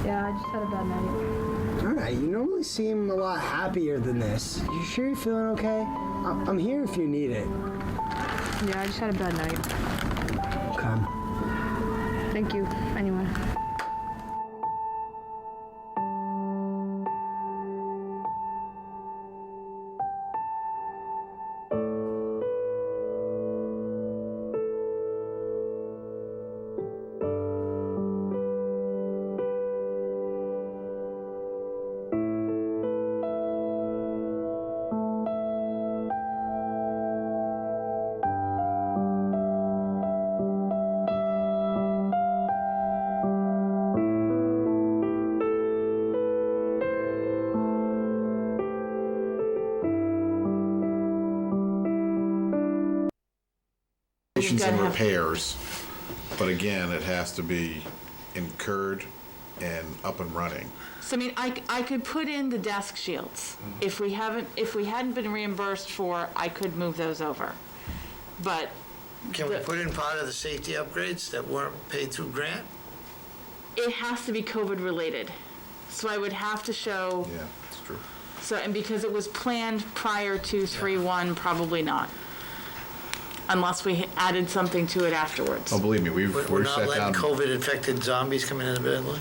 [SPEAKER 14] Yeah, I just had a bad night.
[SPEAKER 17] All right, you normally seem a lot happier than this. You sure you're feeling okay? I'm here if you need it.
[SPEAKER 14] Yeah, I just had a bad night.
[SPEAKER 17] Okay.
[SPEAKER 14] Thank you, anyway.
[SPEAKER 9] And repairs, but again, it has to be incurred and up and running.
[SPEAKER 3] So I mean, I could put in the desk shields. If we hadn't been reimbursed for, I could move those over. But
[SPEAKER 1] Can we put in part of the safety upgrades that weren't paid through grant?
[SPEAKER 3] it has to be COVID related. So I would have to show,
[SPEAKER 9] Yeah, that's true.
[SPEAKER 3] so, and because it was planned prior to 3/1, probably not. Unless we added something to it afterwards.
[SPEAKER 9] Oh, believe me,
[SPEAKER 1] We're
[SPEAKER 9] we're
[SPEAKER 1] not
[SPEAKER 9] sat
[SPEAKER 1] letting
[SPEAKER 9] down.
[SPEAKER 1] COVID-infected zombies come into the building?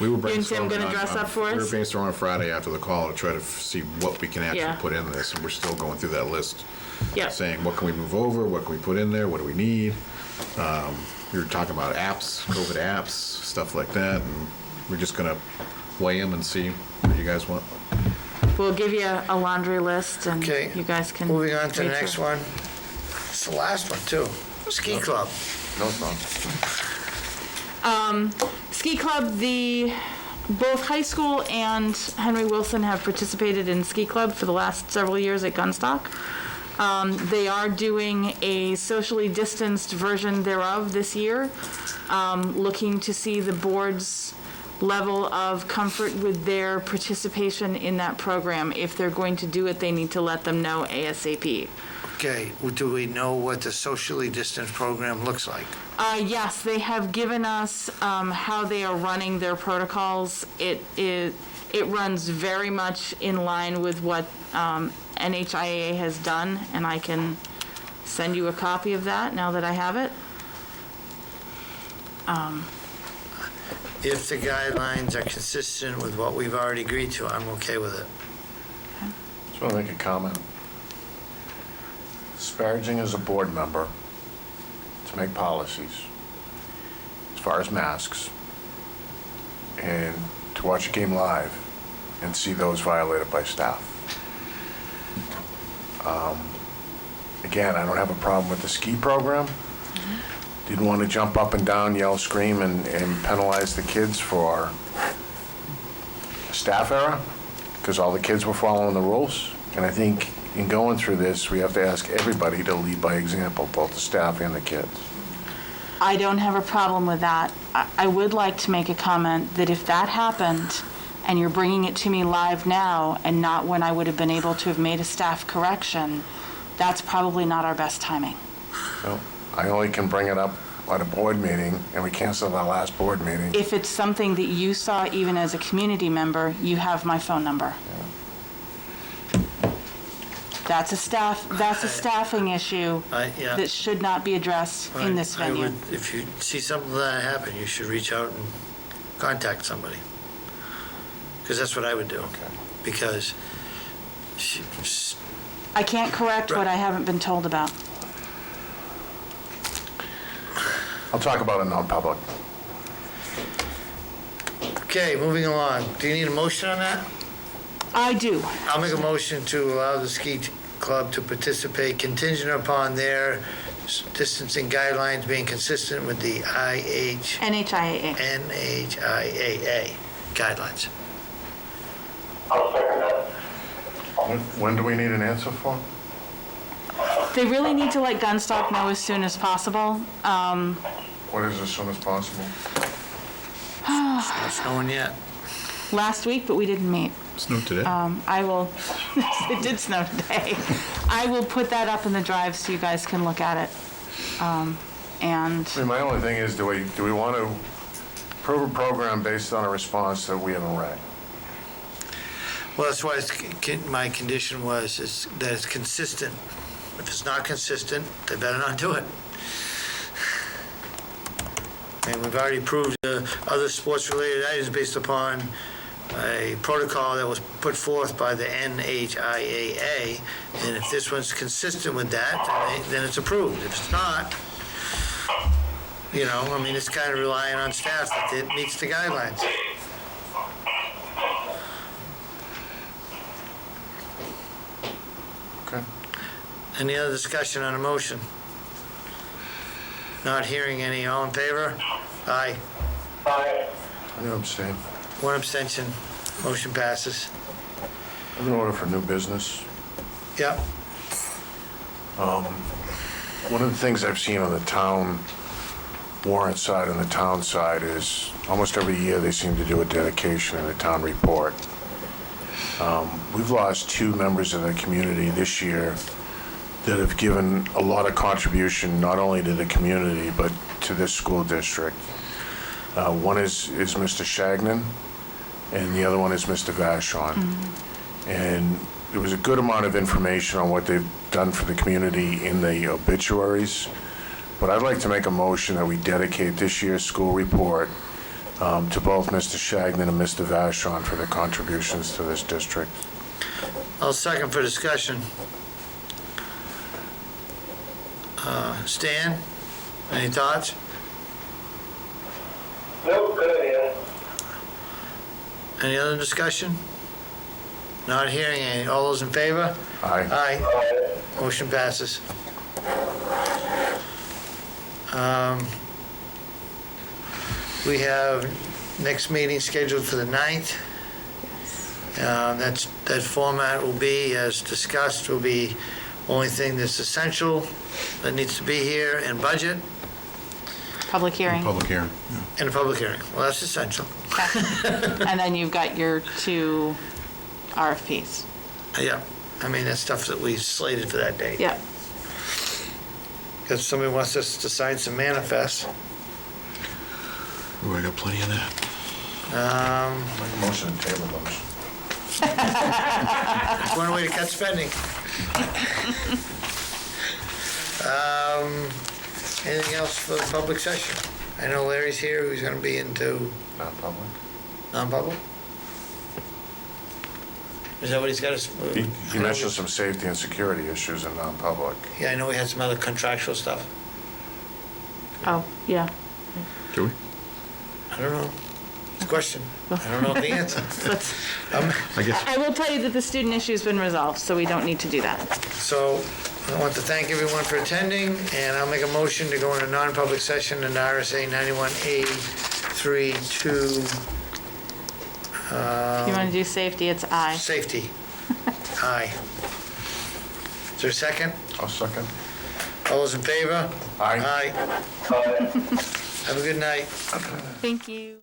[SPEAKER 9] We were
[SPEAKER 3] You and Tim
[SPEAKER 9] brainstorming
[SPEAKER 3] gonna dress up for
[SPEAKER 9] We were
[SPEAKER 3] us?
[SPEAKER 9] brainstorming on Friday after the call to try to see what we can actually
[SPEAKER 3] Yeah.
[SPEAKER 9] put in this, and we're still going through that list.
[SPEAKER 3] Yep.
[SPEAKER 9] Saying, what can we move over, what can we put in there, what do we need? We were talking about apps, COVID apps, stuff like that, and we're just gonna weigh them and see what you guys want.
[SPEAKER 3] We'll give you a laundry list and
[SPEAKER 1] Okay.
[SPEAKER 3] you guys can.
[SPEAKER 1] Moving on to the
[SPEAKER 3] read
[SPEAKER 1] next
[SPEAKER 3] through.
[SPEAKER 1] one. It's the last one, too. Ski club.
[SPEAKER 2] No, it's not.
[SPEAKER 3] Ski club, both high school and Henry Wilson have participated in ski club for the last several years at Gunstock. They are doing a socially distanced version thereof this year, looking to see the board's level of comfort with their participation in that program. If they're going to do it, they need to let them know ASAP.
[SPEAKER 1] Okay, well, do we know what the socially distanced program looks like?
[SPEAKER 3] Yes, they have given us how they are running their protocols. It runs very much in line with what NHIA has done, and I can send you a copy of that now that I have it.
[SPEAKER 1] If the guidelines are consistent with what we've already agreed to, I'm okay with it.
[SPEAKER 2] Just want to make a comment. Disparaging as a board member to make policies as far as masks and to watch a game live and see those violated by staff. Again, I don't have a problem with the ski program. didn't want to jump up and down, yell, scream, and penalize the kids for staff error, because all the kids were following the rules. And I think in going through this, we have to ask everybody to lead by example, both the staff and the kids.
[SPEAKER 3] I don't have a problem with that. I would like to make a comment that if that happened, and you're bringing it to me live now, and not when I would have been able to have made a staff correction, that's probably not our best timing.
[SPEAKER 2] So I only can bring it up at a board meeting, and we canceled our last board meeting.
[SPEAKER 3] If it's something that you saw even as a community member, you have my phone number. That's a staffing issue
[SPEAKER 1] Yeah.
[SPEAKER 3] that should not be addressed in this
[SPEAKER 1] I
[SPEAKER 3] venue.
[SPEAKER 1] would- If you see something like that happen, you should reach out and contact somebody. Because that's what I would do.
[SPEAKER 2] Okay.
[SPEAKER 1] Because
[SPEAKER 3] I can't correct what I haven't been told about.
[SPEAKER 2] I'll talk about it in non-public.
[SPEAKER 1] Okay, moving along. Do you need a motion on that?
[SPEAKER 3] I do.
[SPEAKER 1] I'll make a motion to allow the ski club to participate contingent upon their distancing guidelines being consistent with the
[SPEAKER 3] NHIAA.
[SPEAKER 1] NHIAA guidelines.
[SPEAKER 5] I'll second that.
[SPEAKER 2] When do we need an answer for?
[SPEAKER 3] They really need to let Gunstock know as soon as possible.
[SPEAKER 2] What is as soon as possible?
[SPEAKER 1] It's not snowing yet.
[SPEAKER 3] Last week, but we didn't meet.
[SPEAKER 9] Snowed today.
[SPEAKER 3] I will, it did snow today. I will put that up in the drive so you guys can look at it. And
[SPEAKER 2] I mean, my only thing is, do we want to approve a program based on a response that we haven't read?
[SPEAKER 1] Well, that's why my condition was that it's consistent. If it's not consistent, they better not do it. And we've already approved other sports-related items based upon a protocol that was put forth by the NHIAA. And if this one's consistent with that, then it's approved. If it's not, it's kind of relying on staff that it meets the guidelines.
[SPEAKER 2] Okay.
[SPEAKER 1] Any other discussion on a motion? Not hearing any. All in favor? Aye.
[SPEAKER 5] Aye.
[SPEAKER 2] I'm going to abstain.
[SPEAKER 1] One abstention. Motion passes.
[SPEAKER 2] I'm in order for new business.
[SPEAKER 1] Yep.
[SPEAKER 2] One of the things I've seen on the town warrant side and the town side is almost every year they seem to do a dedication in the town report. We've lost 2 members of the community this year that have given a lot of contribution, not only to the community, but to this school district. One is Mr. Shagnon, and the other one is Mr. Vashon. Mm-hmm. And there was a good amount of information on what they've done for the community in the obituaries, but I'd like to make a motion that we dedicate this year's school report to both Mr. Shagnon and Mr. Vashon for their contributions to this district.
[SPEAKER 1] I'll second for discussion. Stan, any thoughts?
[SPEAKER 5] Nope, good idea.
[SPEAKER 1] Any other discussion? Not hearing any. All those in favor?
[SPEAKER 2] Aye.
[SPEAKER 1] Aye. Motion passes. We have next meeting scheduled for the 9th. That format will be, as discussed, will be only thing that's essential that needs to be here, and budget,
[SPEAKER 3] public hearing.
[SPEAKER 9] Public hearing. Yeah.
[SPEAKER 1] and a public hearing. Well, that's essential.
[SPEAKER 3] And then you've got your 2 RFPs.
[SPEAKER 1] Yeah, that's stuff that we slated for that date.
[SPEAKER 3] Yep.
[SPEAKER 1] If somebody wants us to sign some manifests.
[SPEAKER 9] Ooh, I got plenty of that.
[SPEAKER 2] Make a motion to table those.
[SPEAKER 1] It's one way to cut spending. Anything else for the public session? I know Larry's here, who's going to be into
[SPEAKER 2] Non-public?
[SPEAKER 1] non-public. Is that what he's got?
[SPEAKER 2] He mentioned some safety and security issues in non-public.
[SPEAKER 1] Yeah, I know we had some other contractual stuff.
[SPEAKER 3] Oh, yeah.
[SPEAKER 9] Do we?
[SPEAKER 1] I don't know. It's a question. I don't know the answer.
[SPEAKER 9] I guess.
[SPEAKER 3] I will tell you that the student issue's been resolved, so we don't need to do that.
[SPEAKER 1] So I want to thank everyone for attending, and I'll make a motion to go into non-public session in RSA 91A32.
[SPEAKER 3] If you want to do safety, it's I.
[SPEAKER 1] Safety. Aye. Is there a second?
[SPEAKER 2] I'll second.
[SPEAKER 1] All those in favor?
[SPEAKER 2] Aye.
[SPEAKER 1] Aye. Have a good night.
[SPEAKER 3] Thank you.